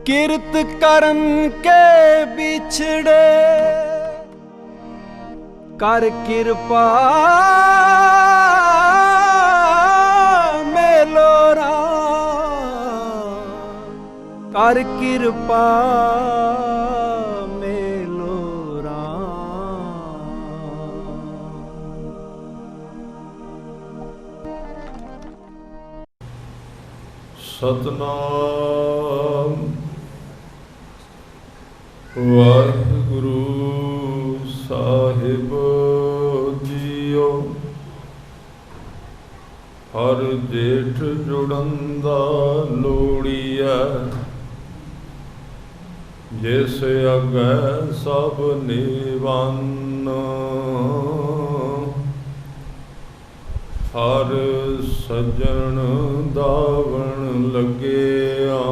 किरत करन के बिछड़े कर कृपा मेलो राम, कर कृपा मेलो राम। सतनाम वाहिगुरु साहिब जियो। हर जेठ जुड़ंदा लोड़िया, जिस अगै सब निवन। हर सज्जन दावण लगिया,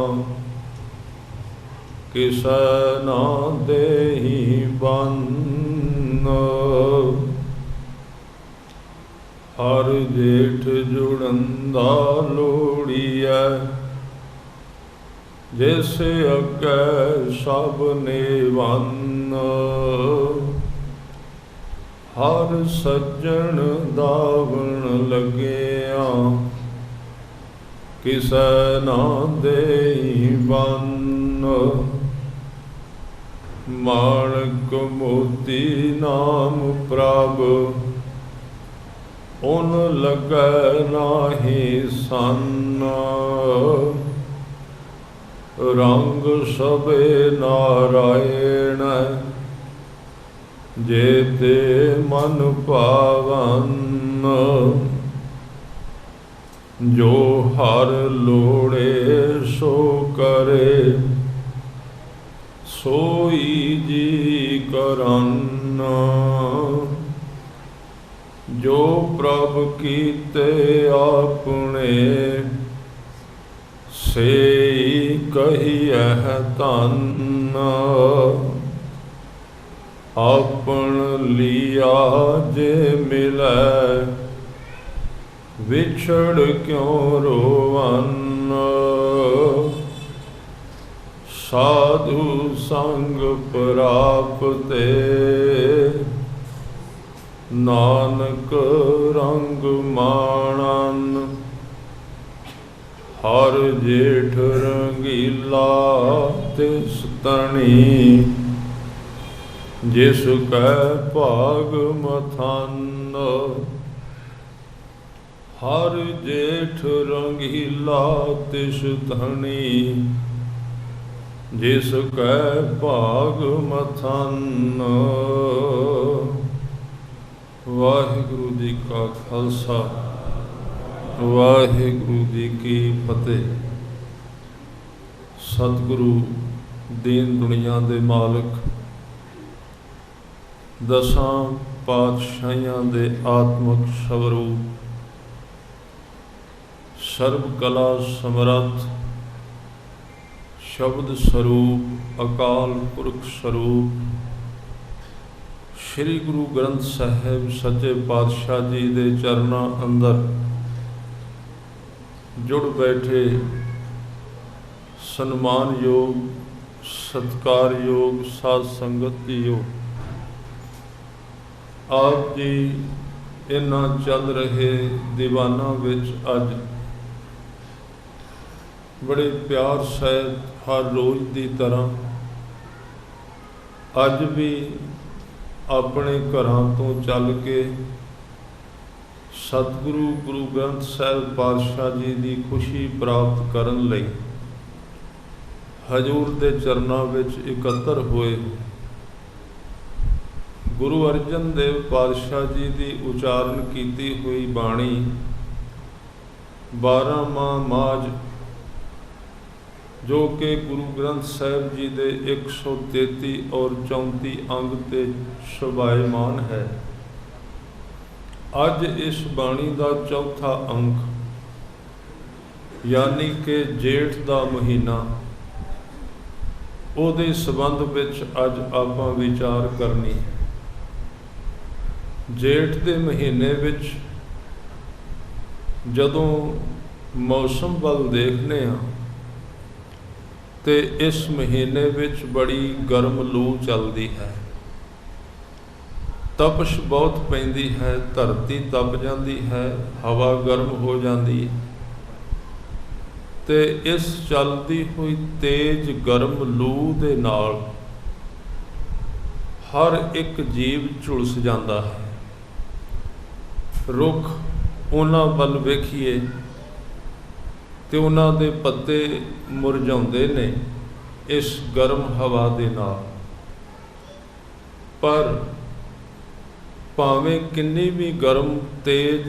किसै ना देही बन। हर जेठ जुड़ंदा लोड़िया, जिस अगै सब निवन। हर सज्जन दावण लगिया, किसै ना देही बन। माणक मोती नाम प्रभ, उन लगै नाहि सन। रंग सबे नारायण, जेते मन पावन। जो हर लोड़े सो करे, सोई जी करन। जो प्रभ कीते आपने, सेई कहियह धन। आपन लिया जे मिलै, विछड़ क्यों रोवन। साधु संग प्राप्ते, नानक रंग माणन। हर जेठ रंगीला तिस तणी, जिस कै भाग मथन। हर जेठ रंगीला तिस धनी, जिस कै भाग मथन। वाहिगुरु जी का खालसा, वाहिगुरु जी की फतेह। सतगुरु दीन दुनिया दे मालिक, दसां पातशाहियां दे आत्मक स्वरूप, सर्व कला समर्थ, शब्द स्वरूप, अकाल पुरख स्वरूप श्री गुरु ग्रंथ साहिब सच्चे पातशाह जी दे चरनां अंदर जुड़ बैठे सन्मान योग, सत्कार योग साध संगत योग। आप जी इन्हां चल रहे दीवाना विच अज बड़े प्यार सहित हर रोज़ की तरह अज भी अपने घरां तो चल के सतगुरु गुरु ग्रंथ साहिब पातशाह जी की खुशी प्राप्त करन लई हजूर दे चरनां विच इकत्तर होए। गुरु अर्जन देव पातशाह जी की उचारण की हुई बाणी 12वां माज, जो कि गुरु ग्रंथ साहिब जी के 133 और 34 अंग ते शोभायमान है। अज इस बाणी का चौथा अंक, यानी कि जेठ का महीना, उहदे संबंध विच अज आपां विचार करनी। जेठ के महीने विच जदों मौसम वल देखने ਤੇ ਇਸ ਮਹੀਨੇ ਵਿੱਚ ਬੜੀ ਗਰਮ ਲੂ ਚੱਲਦੀ ਹੈ। ਤਪਸ਼ ਬਹੁਤ ਪੈਂਦੀ ਹੈ, ਧਰਤੀ ਤਪ ਜਾਂਦੀ ਹੈ, ਹਵਾ ਗਰਮ ਹੋ ਜਾਂਦੀ ਹੈ ਤੇ ਇਸ ਚੱਲਦੀ ਹੋਈ ਤੇਜ਼ ਗਰਮ ਲੂ ਦੇ ਨਾਲ ਹਰ ਇੱਕ ਜੀਵ ਝੁਲਸ ਜਾਂਦਾ ਹੈ। ਰੁੱਖ ਉਹਨਾਂ ਵੱਲ ਵੇਖੀਏ ਤੇ ਉਹਨਾਂ ਦੇ ਪੱਤੇ ਮੁਰਝਾਉਂਦੇ ਨੇ ਇਸ ਗਰਮ ਹਵਾ ਦੇ ਨਾਲ। ਪਰ ਭਾਵੇਂ ਕਿੰਨੀ ਵੀ ਗਰਮ ਤੇਜ਼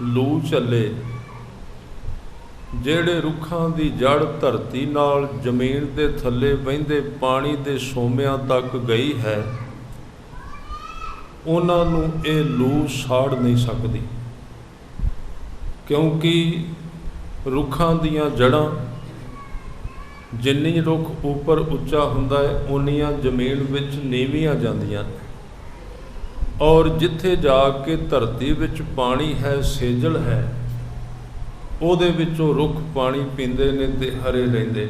ਲੂ ਚੱਲੇ, ਜਿਹੜੇ ਰੁੱਖਾਂ ਦੀ ਜੜ ਧਰਤੀ ਨਾਲ ਜ਼ਮੀਨ ਦੇ ਥੱਲੇ ਵਹਿੰਦੇ ਪਾਣੀ ਦੇ ਸੋਮਿਆਂ ਤੱਕ ਗਈ ਹੈ, ਉਹਨਾਂ ਨੂੰ ਇਹ ਲੂ ਸਾੜ ਨਹੀਂ ਸਕਦੀ, ਕਿਉਂਕਿ ਰੁੱਖਾਂ ਦੀਆਂ ਜੜ੍ਹਾਂ ਜਿੰਨੀ ਰੁੱਖ ਉੱਪਰ ਉੱਚਾ ਹੁੰਦਾ ਹੈ ਉਨੀਆਂ ਜ਼ਮੀਨ ਵਿੱਚ ਨੀਵੀਆਂ ਜਾਂਦੀਆਂ ਨੇ। ਔਰ ਜਿੱਥੇ ਜਾ ਕੇ ਧਰਤੀ ਵਿੱਚ ਪਾਣੀ ਹੈ, ਸੇਜਲ ਹੈ, ਉਹਦੇ ਵਿੱਚੋਂ ਰੁੱਖ ਪਾਣੀ ਪੀਂਦੇ ਨੇ ਤੇ ਹਰੇ ਰਹਿੰਦੇ।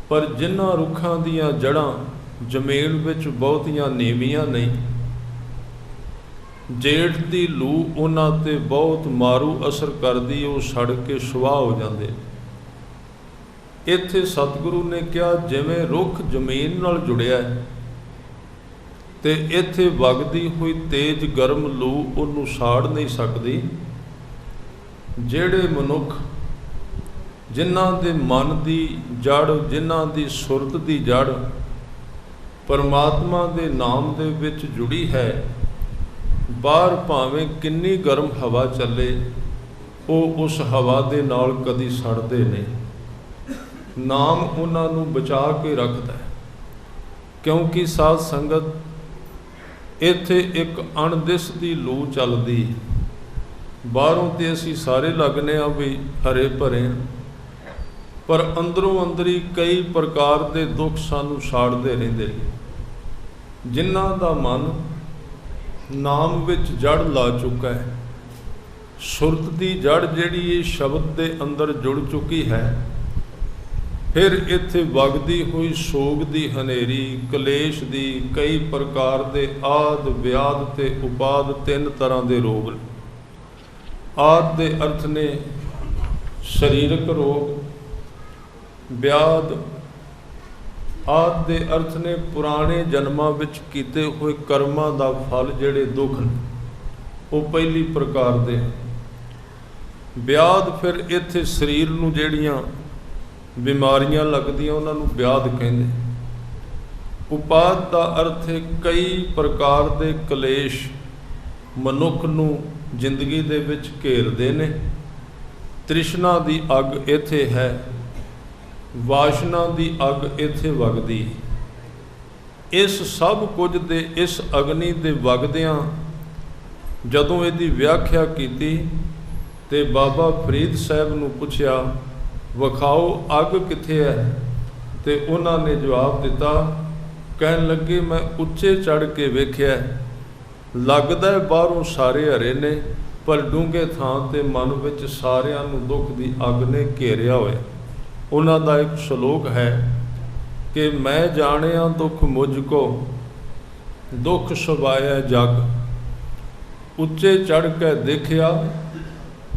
ਪਰ ਜਿਨ੍ਹਾਂ ਰੁੱਖਾਂ ਦੀਆਂ ਜੜ੍ਹਾਂ ਜ਼ਮੀਨ ਵਿੱਚ ਬਹੁਤੀਆਂ ਨੀਵੀਆਂ ਨਹੀਂ, ਜੇਠ ਦੀ ਲੂ ਉਹਨਾਂ ਤੇ ਬਹੁਤ ਮਾਰੂ ਅਸਰ ਕਰਦੀ, ਉਹ ਸੜ ਕੇ ਸੁਆਹ ਹੋ ਜਾਂਦੇ। ਇੱਥੇ ਸਤਿਗੁਰੂ ਨੇ ਕਿਹਾ ਜਿਵੇਂ ਰੁੱਖ ਜ਼ਮੀਨ ਨਾਲ ਜੁੜਿਆ ਹੈ ਤੇ ਇੱਥੇ ਵਗਦੀ ਹੋਈ ਤੇਜ਼ ਗਰਮ ਲੂ ਉਹਨੂੰ ਸਾੜ ਨਹੀਂ ਸਕਦੀ। ਜਿਹੜੇ ਮਨੁੱਖ ਜਿਨ੍ਹਾਂ ਦੇ ਮਨ ਦੀ ਜੜ, ਜਿਨ੍ਹਾਂ ਦੀ ਸੁਰਤ ਦੀ ਜੜ ਪਰਮਾਤਮਾ ਦੇ ਨਾਮ ਦੇ ਵਿੱਚ ਜੁੜੀ ਹੈ, ਬਾਹਰ ਭਾਵੇਂ ਕਿੰਨੀ ਗਰਮ ਹਵਾ ਚੱਲੇ, ਉਹ ਉਸ ਹਵਾ ਦੇ ਨਾਲ ਕਦੀ ਸੜਦੇ ਨਹੀਂ। ਨਾਮ ਉਹਨਾਂ ਨੂੰ ਬਚਾ ਕੇ ਰੱਖਦਾ ਹੈ, ਕਿਉਂਕਿ ਸਾਧ ਸੰਗਤ ਇੱਥੇ ਇੱਕ ਅਣਦਿਸਦੀ ਲੂ ਚੱਲਦੀ। ਬਾਹਰੋਂ ਤੇ ਅਸੀਂ ਸਾਰੇ ਲੱਗਨੇ ਆ ਵੀ ਹਰੇ ਭਰੇ, ਪਰ ਅੰਦਰੋਂ ਅੰਦਰੀ ਕਈ ਪ੍ਰਕਾਰ ਦੇ ਦੁੱਖ ਸਾਨੂੰ ਸਾੜਦੇ ਰਹਿੰਦੇ ਨੇ। ਜਿਨ੍ਹਾਂ ਦਾ ਮਨ ਨਾਮ ਵਿੱਚ ਜੜ ਲਾ ਚੁੱਕਾ ਹੈ, ਸੁਰਤ ਦੀ ਜੜ ਜਿਹੜੀ ਇਹ ਸ਼ਬਦ ਦੇ ਅੰਦਰ ਜੁੜ ਚੁੱਕੀ ਹੈ, ਫਿਰ ਇੱਥੇ ਵਗਦੀ ਹੋਈ ਸੋਗ ਦੀ ਹਨੇਰੀ, ਕਲੇਸ਼ ਦੀ, ਕਈ ਪ੍ਰਕਾਰ ਦੇ ਆਦ ਵਿਆਦ ਤੇ ਉਪਾਦ, ਤਿੰਨ ਤਰ੍ਹਾਂ ਦੇ ਰੋਗ ਨੇ। ਆਦ ਦੇ ਅਰਥ ਨੇ ਸਰੀਰਕ ਰੋਗ, ਵਿਆਦ ਆਦ ਦੇ ਅਰਥ ਨੇ ਪੁਰਾਣੇ ਜਨਮਾਂ ਵਿੱਚ ਕੀਤੇ ਹੋਏ ਕਰਮਾਂ ਦਾ ਫਲ, ਜਿਹੜੇ ਦੁੱਖ ਨੇ ਉਹ ਪਹਿਲੀ ਪ੍ਰਕਾਰ ਦੇ। ਵਿਆਦ ਫਿਰ ਇੱਥੇ ਸਰੀਰ ਨੂੰ ਜਿਹੜੀਆਂ ਬਿਮਾਰੀਆਂ ਲੱਗਦੀਆਂ ਉਹਨਾਂ ਨੂੰ ਵਿਆਦ ਕਹਿੰਦੇ। ਉਪਾਦ ਦਾ ਅਰਥ ਹੈ ਕਈ ਪ੍ਰਕਾਰ ਦੇ ਕਲੇਸ਼ ਮਨੁੱਖ ਨੂੰ ਜ਼ਿੰਦਗੀ ਦੇ ਵਿੱਚ ਘੇਰਦੇ ਨੇ। ਤ੍ਰਿਸ਼ਨਾ ਦੀ ਅੱਗ ਇੱਥੇ ਹੈ, ਵਾਸ਼ਨਾ ਦੀ ਅੱਗ ਇੱਥੇ ਵਗਦੀ। ਇਸ ਸਭ ਕੁਝ ਦੇ ਇਸ ਅਗਨੀ ਦੇ ਵਗਦਿਆਂ ਜਦੋਂ ਇਹਦੀ ਵਿਆਖਿਆ ਕੀਤੀ ਤੇ ਬਾਬਾ ਫਰੀਦ ਸਾਹਿਬ ਨੂੰ ਪੁੱਛਿਆ, ਵਿਖਾਓ ਅੱਗ ਕਿੱਥੇ ਹੈ? ਤੇ ਉਹਨਾਂ ਨੇ ਜਵਾਬ ਦਿੱਤਾ, ਕਹਿਣ ਲੱਗੇ ਮੈਂ ਉੱਚੇ ਚੜ੍ਹ ਕੇ ਵੇਖਿਆ, ਲੱਗਦਾ ਬਾਹਰੋਂ ਸਾਰੇ ਹਰੇ ਨੇ, ਪਰ ਡੂੰਘੇ ਥਾਂ ਤੇ ਮਨ ਵਿੱਚ ਸਾਰਿਆਂ ਨੂੰ ਦੁੱਖ ਦੀ ਅੱਗ ਨੇ ਘੇਰਿਆ ਹੋਇਆ। ਉਹਨਾਂ ਦਾ ਇੱਕ ਸ਼ਲੋਕ ਹੈ ਕਿ ਮੈਂ ਜਾਣਿਆ ਦੁੱਖ ਮੁਝ ਕੋ, ਦੁੱਖ ਸੁਭਾਇਆ ਜਗ, ਉੱਚੇ ਚੜ੍ਹ ਕੇ ਦੇਖਿਆ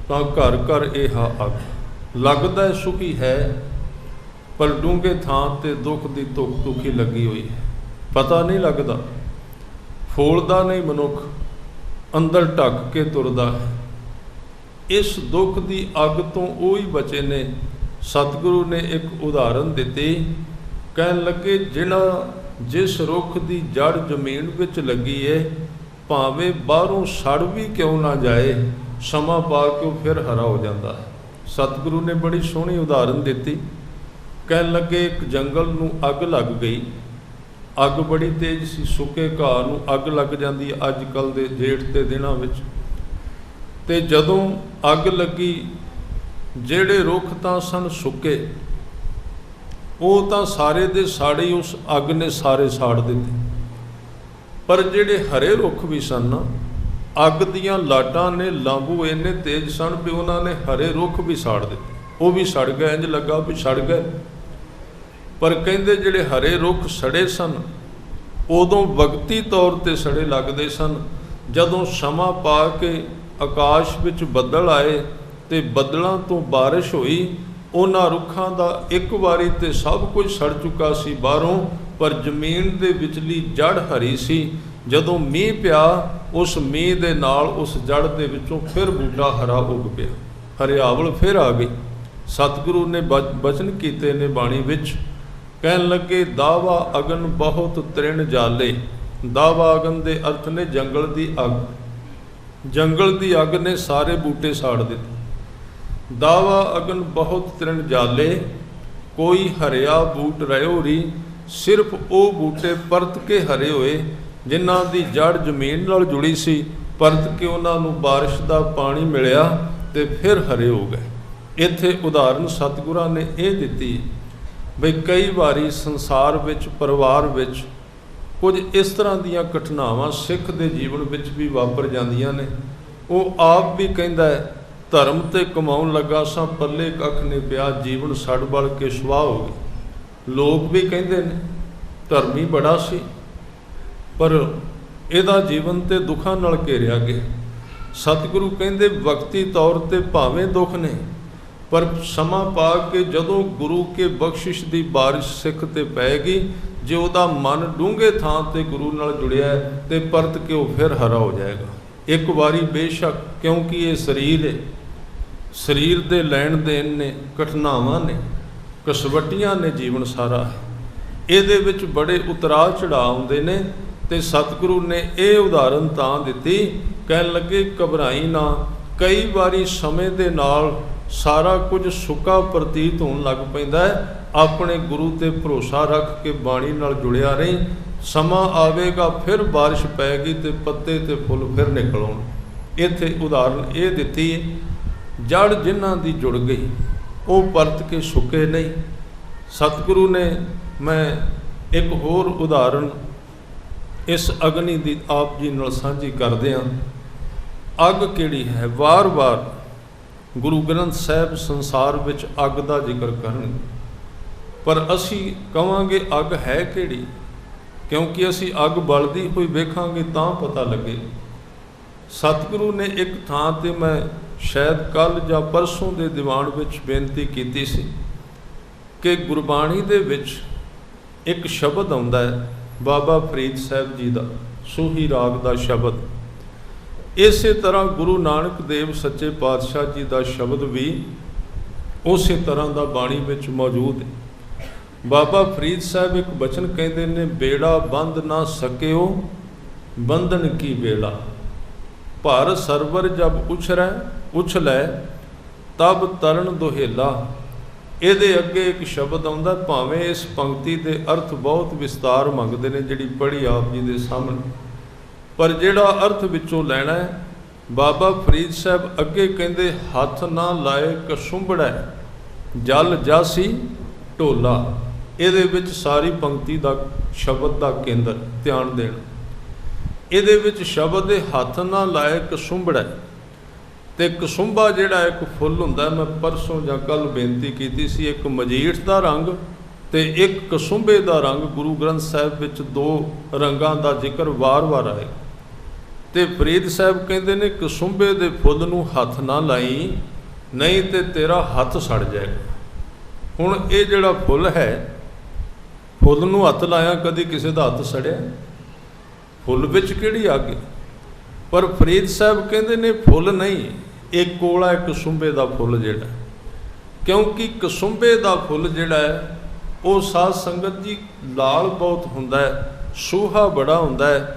ਤਾਂ ਘਰ ਘਰ ਇਹ ਅੱਗ। ਲੱਗਦਾ ਸੁਖੀ ਹੈ, ਪਰ ਡੂੰਘੇ ਥਾਂ ਤੇ ਦੁੱਖ ਦੀ ਧੁੱਖ ਦੁਖੀ ਲੱਗੀ ਹੋਈ ਹੈ। ਪਤਾ ਨਹੀਂ ਲੱਗਦਾ, ਫੋਲਦਾ ਨਹੀਂ ਮਨੁੱਖ, ਅੰਦਰ ਢੱਕ ਕੇ ਤੁਰਦਾ ਹੈ। ਇਸ ਦੁੱਖ ਦੀ ਅੱਗ ਤੋਂ ਉਹ ਹੀ ਬਚੇ ਨੇ। ਸਤਿਗੁਰੂ ਨੇ ਇੱਕ ਉਦਾਹਰਨ ਦਿੱਤੀ, ਕਹਿਣ ਲੱਗੇ ਜਿਸ ਰੁੱਖ ਦੀ ਜੜ ਜ਼ਮੀਨ ਵਿੱਚ ਲੱਗੀ ਹੈ, ਭਾਵੇਂ ਬਾਹਰੋਂ ਸੜ ਵੀ ਕਿਉਂ ਨਾ ਜਾਏ, ਸਮਾਂ ਪਾ ਕੇ ਉਹ ਫਿਰ ਹਰਾ ਹੋ ਜਾਂਦਾ ਹੈ। ਸਤਿਗੁਰੂ ਨੇ ਬੜੀ ਸੋਹਣੀ ਉਦਾਹਰਨ ਦਿੱਤੀ। ਕਹਿਣ ਲੱਗੇ ਇੱਕ ਜੰਗਲ ਨੂੰ ਅੱਗ ਲੱਗ ਗਈ, ਅੱਗ ਬੜੀ ਤੇਜ਼ ਸੀ, ਸੁੱਕੇ ਘਾਹ ਨੂੰ ਅੱਗ ਲੱਗ ਜਾਂਦੀ ਹੈ ਅੱਜ ਕੱਲ੍ਹ ਦੇ ਜੇਠ ਦੇ ਦਿਨਾਂ ਵਿੱਚ। ਤੇ ਜਦੋਂ ਅੱਗ ਲੱਗੀ, ਜਿਹੜੇ ਰੁੱਖ ਤਾਂ ਸਨ ਸੁੱਕੇ, ਉਹ ਤਾਂ ਸਾਰੇ ਦੇ ਸਾੜੇ ਉਸ ਅੱਗ ਨੇ ਸਾਰੇ ਸਾੜ ਦਿੱਤੇ। ਪਰ ਜਿਹੜੇ ਹਰੇ ਰੁੱਖ ਵੀ ਸਨ, ਅੱਗ ਦੀਆਂ ਲਾਟਾਂ ਨੇ ਲਾਂਬੂ ਇੰਨੇ ਤੇਜ਼ ਸਨ ਵੀ ਉਹਨਾਂ ਨੇ ਹਰੇ ਰੁੱਖ ਵੀ ਸਾੜ ਦਿੱਤੇ, ਉਹ ਵੀ ਸੜ ਗਏ, ਇੰਝ ਲੱਗਾ ਵੀ ਸੜ ਗਏ। ਪਰ ਕਹਿੰਦੇ ਜਿਹੜੇ ਹਰੇ ਰੁੱਖ ਸੜੇ ਸਨ ਉਦੋਂ ਵਕਤੀ ਤੌਰ ਤੇ ਸੜੇ ਲੱਗਦੇ ਸਨ। ਜਦੋਂ ਸਮਾਂ ਪਾ ਕੇ ਆਕਾਸ਼ ਵਿੱਚ ਬੱਦਲ ਆਏ ਤੇ ਬੱਦਲਾਂ ਤੋਂ ਬਾਰਿਸ਼ ਹੋਈ, ਉਹਨਾਂ ਰੁੱਖਾਂ ਦਾ ਇੱਕ ਵਾਰੀ ਤੇ ਸਭ ਕੁਝ ਸੜ ਚੁੱਕਾ ਸੀ ਬਾਹਰੋਂ, ਪਰ ਜ਼ਮੀਨ ਦੇ ਵਿਚਲੀ ਜੜ ਹਰੀ ਸੀ। ਜਦੋਂ ਮੀਂਹ ਪਿਆ, ਉਸ ਮੀਂਹ ਦੇ ਨਾਲ ਉਸ ਜੜ ਦੇ ਵਿੱਚੋਂ ਫਿਰ ਬੂਟਾ ਹਰਾ ਉੱਗ ਪਿਆ, ਹਰਿਆਵਲ ਫਿਰ ਆ ਗਈ। ਸਤਿਗੁਰੂ ਨੇ ਬਚਨ ਕੀਤੇ ਨੇ ਬਾਣੀ ਵਿੱਚ, ਕਹਿਣ ਲੱਗੇ ਦਾਵਾ ਅਗਨ ਬਹੁਤ ਤ੍ਰਿਣ ਜਾਲੇ। ਦਾਵਾ ਅਗਨ ਦੇ ਅਰਥ ਨੇ ਜੰਗਲ ਦੀ ਅੱਗ। ਜੰਗਲ ਦੀ ਅੱਗ ਨੇ ਸਾਰੇ ਬੂਟੇ ਸਾੜ ਦਿੱਤੇ। ਦਾਵਾ ਅਗਨ ਬਹੁਤ ਤ੍ਰਿਣ ਜਾਲੇ, ਕੋਈ ਹਰਿਆ ਬੂਟ ਰਹਿਓ ਰੀ। ਸਿਰਫ ਉਹ ਬੂਟੇ ਪਰਤ ਕੇ ਹਰੇ ਹੋਏ ਜਿਨ੍ਹਾਂ ਦੀ ਜੜ ਜ਼ਮੀਨ ਨਾਲ ਜੁੜੀ ਸੀ, ਪਰਤ ਕੇ ਉਹਨਾਂ ਨੂੰ ਬਾਰਿਸ਼ ਦਾ ਪਾਣੀ ਮਿਲਿਆ ਤੇ ਫਿਰ ਹਰੇ ਹੋ ਗਏ। ਇੱਥੇ ਉਦਾਹਰਨ ਸਤਿਗੁਰਾਂ ਨੇ ਇਹ ਦਿੱਤੀ ਬਈ ਕਈ ਵਾਰੀ ਸੰਸਾਰ ਵਿੱਚ, ਪਰਿਵਾਰ ਵਿੱਚ ਕੁਝ ਇਸ ਤਰ੍ਹਾਂ ਦੀਆਂ ਘਟਨਾਵਾਂ ਸਿੱਖ ਦੇ ਜੀਵਨ ਵਿੱਚ ਵੀ ਵਾਪਰ ਜਾਂਦੀਆਂ ਨੇ। ਉਹ ਆਪ ਵੀ ਕਹਿੰਦਾ ਹੈ, ਧਰਮ ਤੇ ਕਮਾਉਣ ਲੱਗਾ ਸਾਂ, ਪੱਲੇ ਕੱਖ ਨਹੀਂ ਪਿਆ, ਜੀਵਨ ਸੜ ਬਲ ਕੇ ਸੁਆਹ ਹੋ ਗਈ। ਲੋਕ ਵੀ ਕਹਿੰਦੇ ਨੇ ਧਰਮੀ ਬੜਾ ਸੀ, ਪਰ ਇਹਦਾ ਜੀਵਨ ਤੇ ਦੁੱਖਾਂ ਨਾਲ ਘੇਰਿਆ ਗਿਆ। ਸਤਿਗੁਰੂ ਕਹਿੰਦੇ ਵਕਤੀ ਤੌਰ ਤੇ ਭਾਵੇਂ ਦੁੱਖ ਨੇ, ਪਰ ਸਮਾਂ ਪਾ ਕੇ ਜਦੋਂ ਗੁਰੂ ਕੇ ਬਖਸ਼ਿਸ਼ ਦੀ ਬਾਰਿਸ਼ ਸਿੱਖ ਤੇ ਪਏਗੀ, ਜੇ ਉਹਦਾ ਮਨ ਡੂੰਘੇ ਥਾਂ ਤੇ ਗੁਰੂ ਨਾਲ ਜੁੜਿਆ ਤੇ ਪਰਤ ਕੇ ਉਹ ਫਿਰ ਹਰਾ ਹੋ ਜਾਏਗਾ। ਇੱਕ ਵਾਰੀ ਬੇਸ਼ੱਕ, ਕਿਉਂਕਿ ਇਹ ਸਰੀਰ ਹੈ, ਸਰੀਰ ਦੇ ਲੈਣ ਦੇਣ ਨੇ, ਘਟਨਾਵਾਂ ਨੇ, ਕਸਵੱਟੀਆਂ ਨੇ, ਜੀਵਨ ਸਾਰਾ ਹੈ, ਇਹਦੇ ਵਿੱਚ ਬੜੇ ਉਤਰਾਅ ਚੜ੍ਹਾਅ ਆਉਂਦੇ ਨੇ। ਤੇ ਸਤਿਗੁਰੂ ਨੇ ਇਹ ਉਦਾਹਰਨ ਤਾਂ ਦਿੱਤੀ, ਕਹਿਣ ਲੱਗੇ ਘਬਰਾਈ ਨਾ। ਕਈ ਵਾਰੀ ਸਮੇਂ ਦੇ ਨਾਲ ਸਾਰਾ ਕੁਝ ਸੁੱਕਾ ਪ੍ਰਤੀਤ ਹੋਣ ਲੱਗ ਪੈਂਦਾ ਹੈ। ਆਪਣੇ ਗੁਰੂ ਤੇ ਭਰੋਸਾ ਰੱਖ ਕੇ ਬਾਣੀ ਨਾਲ ਜੁੜਿਆ ਰਹੀਂ। ਸਮਾਂ ਆਵੇਗਾ, ਫਿਰ ਬਾਰਿਸ਼ ਪੈਗੀ ਤੇ ਪੱਤੇ ਤੇ ਫੁੱਲ ਫਿਰ ਨਿਕਲ ਆਉਣ। ਇੱਥੇ ਉਦਾਹਰਨ ਇਹ ਦਿੱਤੀ, ਜੜ ਜਿਨ੍ਹਾਂ ਦੀ ਜੁੜ ਗਈ ਉਹ ਪਰਤ ਕੇ ਸੁੱਕੇ ਨਹੀਂ। ਸਤਿਗੁਰੂ ਨੇ, ਮੈਂ ਇੱਕ ਹੋਰ ਉਦਾਹਰਨ ਇਸ ਅਗਨੀ ਦੀ ਆਪ ਜੀ ਨਾਲ ਸਾਂਝੀ ਕਰਦੇ ਹਾਂ। ਅੱਗ ਕਿਹੜੀ ਹੈ? ਵਾਰ-ਵਾਰ ਗੁਰੂ ਗ੍ਰੰਥ ਸਾਹਿਬ ਸੰਸਾਰ ਵਿੱਚ ਅੱਗ ਦਾ ਜ਼ਿਕਰ ਕਰਨਗੇ, ਪਰ ਅਸੀਂ ਕਵਾਂਗੇ ਅੱਗ ਹੈ ਕਿਹੜੀ, ਕਿਉਂਕਿ ਅਸੀਂ ਅੱਗ ਬਲਦੀ ਹੋਈ ਵੇਖਾਂਗੇ ਤਾਂ ਪਤਾ ਲੱਗੇ। ਸਤਿਗੁਰੂ ਨੇ ਇੱਕ ਥਾਂ ਤੇ, ਮੈਂ ਸ਼ਾਇਦ ਕੱਲ੍ਹ ਜਾਂ ਪਰਸੋਂ ਦੇ ਦੀਵਾਨ ਵਿੱਚ ਬੇਨਤੀ ਕੀਤੀ ਸੀ ਕਿ ਗੁਰਬਾਣੀ ਦੇ ਵਿੱਚ ਇੱਕ ਸ਼ਬਦ ਆਉਂਦਾ ਹੈ ਬਾਬਾ ਫਰੀਦ ਸਾਹਿਬ ਜੀ ਦਾ, ਸੂਹੀ ਰਾਗ ਦਾ ਸ਼ਬਦ। ਇਸੇ ਤਰ੍ਹਾਂ ਗੁਰੂ ਨਾਨਕ ਦੇਵ ਸੱਚੇ ਪਾਤਸ਼ਾਹ ਜੀ ਦਾ ਸ਼ਬਦ ਵੀ ਉਸੇ ਤਰ੍ਹਾਂ ਦਾ ਬਾਣੀ ਵਿੱਚ ਮੌਜੂਦ ਹੈ। ਬਾਬਾ ਫਰੀਦ ਸਾਹਿਬ ਇੱਕ ਬਚਨ ਕਹਿੰਦੇ ਨੇ, ਬੇੜਾ ਬੰਦ ਨਾ ਸਕਿਓ ਬੰਧਨ ਕੀ ਬੇੜਾ, ਭਰ ਸਰਵਰ ਜਬ ਉਛਲੈ ਤਬ ਤਰਨ ਦੁਹੇਲਾ। ਇਹਦੇ ਅੱਗੇ ਇੱਕ ਸ਼ਬਦ ਆਉਂਦਾ, ਭਾਵੇਂ ਇਸ ਪੰਕਤੀ ਦੇ ਅਰਥ ਬਹੁਤ ਵਿਸਤਾਰ ਮੰਗਦੇ ਨੇ, ਜਿਹੜੀ ਪੜ੍ਹੀ ਆਪ ਜੀ ਦੇ ਸਾਹਮਣੇ, ਪਰ ਜਿਹੜਾ ਅਰਥ ਵਿੱਚੋਂ ਲੈਣਾ ਹੈ, ਬਾਬਾ ਫਰੀਦ ਸਾਹਿਬ ਅੱਗੇ ਕਹਿੰਦੇ, ਹੱਥ ਨਾ ਲਾਏ ਕਸੁੰਭੜੈ ਜਲ ਜਾਸੀ ਢੋਲਾ। ਇਹਦੇ ਵਿੱਚ ਸਾਰੀ ਪੰਕਤੀ ਦਾ ਸ਼ਬਦ ਦਾ ਕੇਂਦਰ ਧਿਆਨ ਦੇਣਾ। ਇਹਦੇ ਵਿੱਚ ਸ਼ਬਦ ਹੈ ਹੱਥ ਨਾ ਲਾਏ ਕਸੁੰਭੜੈ, ਤੇ ਕਸੁੰਭਾ ਜਿਹੜਾ ਇੱਕ ਫੁੱਲ ਹੁੰਦਾ, ਮੈਂ ਪਰਸੋਂ ਜਾਂ ਕੱਲ ਬੇਨਤੀ ਕੀਤੀ ਸੀ, ਇੱਕ ਮਜੀਠ ਦਾ ਰੰਗ ਤੇ ਇੱਕ ਕਸੁੰਭੇ ਦਾ ਰੰਗ। ਗੁਰੂ ਗ੍ਰੰਥ ਸਾਹਿਬ ਵਿੱਚ ਦੋ ਰੰਗਾਂ ਦਾ ਜ਼ਿਕਰ ਵਾਰ-ਵਾਰ ਆਏ, ਤੇ ਫਰੀਦ ਸਾਹਿਬ ਕਹਿੰਦੇ ਨੇ ਕਸੁੰਭੇ ਦੇ ਫੁੱਲ ਨੂੰ ਹੱਥ ਨਾ ਲਾਈ, ਨਹੀਂ ਤੇ ਤੇਰਾ ਹੱਥ ਸੜ ਜਾਏਗਾ। ਹੁਣ ਇਹ ਜਿਹੜਾ ਫੁੱਲ ਹੈ, ਫੁੱਲ ਨੂੰ ਹੱਥ ਲਾਇਆ, ਕਦੀ ਕਿਸੇ ਦਾ ਹੱਥ ਸੜਿਆ? ਫੁੱਲ ਵਿੱਚ ਕਿਹੜੀ ਅੱਗ? ਪਰ ਫਰੀਦ ਸਾਹਿਬ ਕਹਿੰਦੇ ਨੇ ਫੁੱਲ ਨਹੀਂ, ਇਹ ਕੋਲਾ ਹੈ ਕਸੁੰਭੇ ਦਾ ਫੁੱਲ ਜਿਹੜਾ, ਕਿਉਂਕਿ ਕਸੁੰਭੇ ਦਾ ਫੁੱਲ ਜਿਹੜਾ ਹੈ ਉਹ ਸਾਧ ਸੰਗਤ ਜੀ ਲਾਲ ਬਹੁਤ ਹੁੰਦਾ ਹੈ, ਸੂਹਾ ਬੜਾ ਹੁੰਦਾ ਹੈ,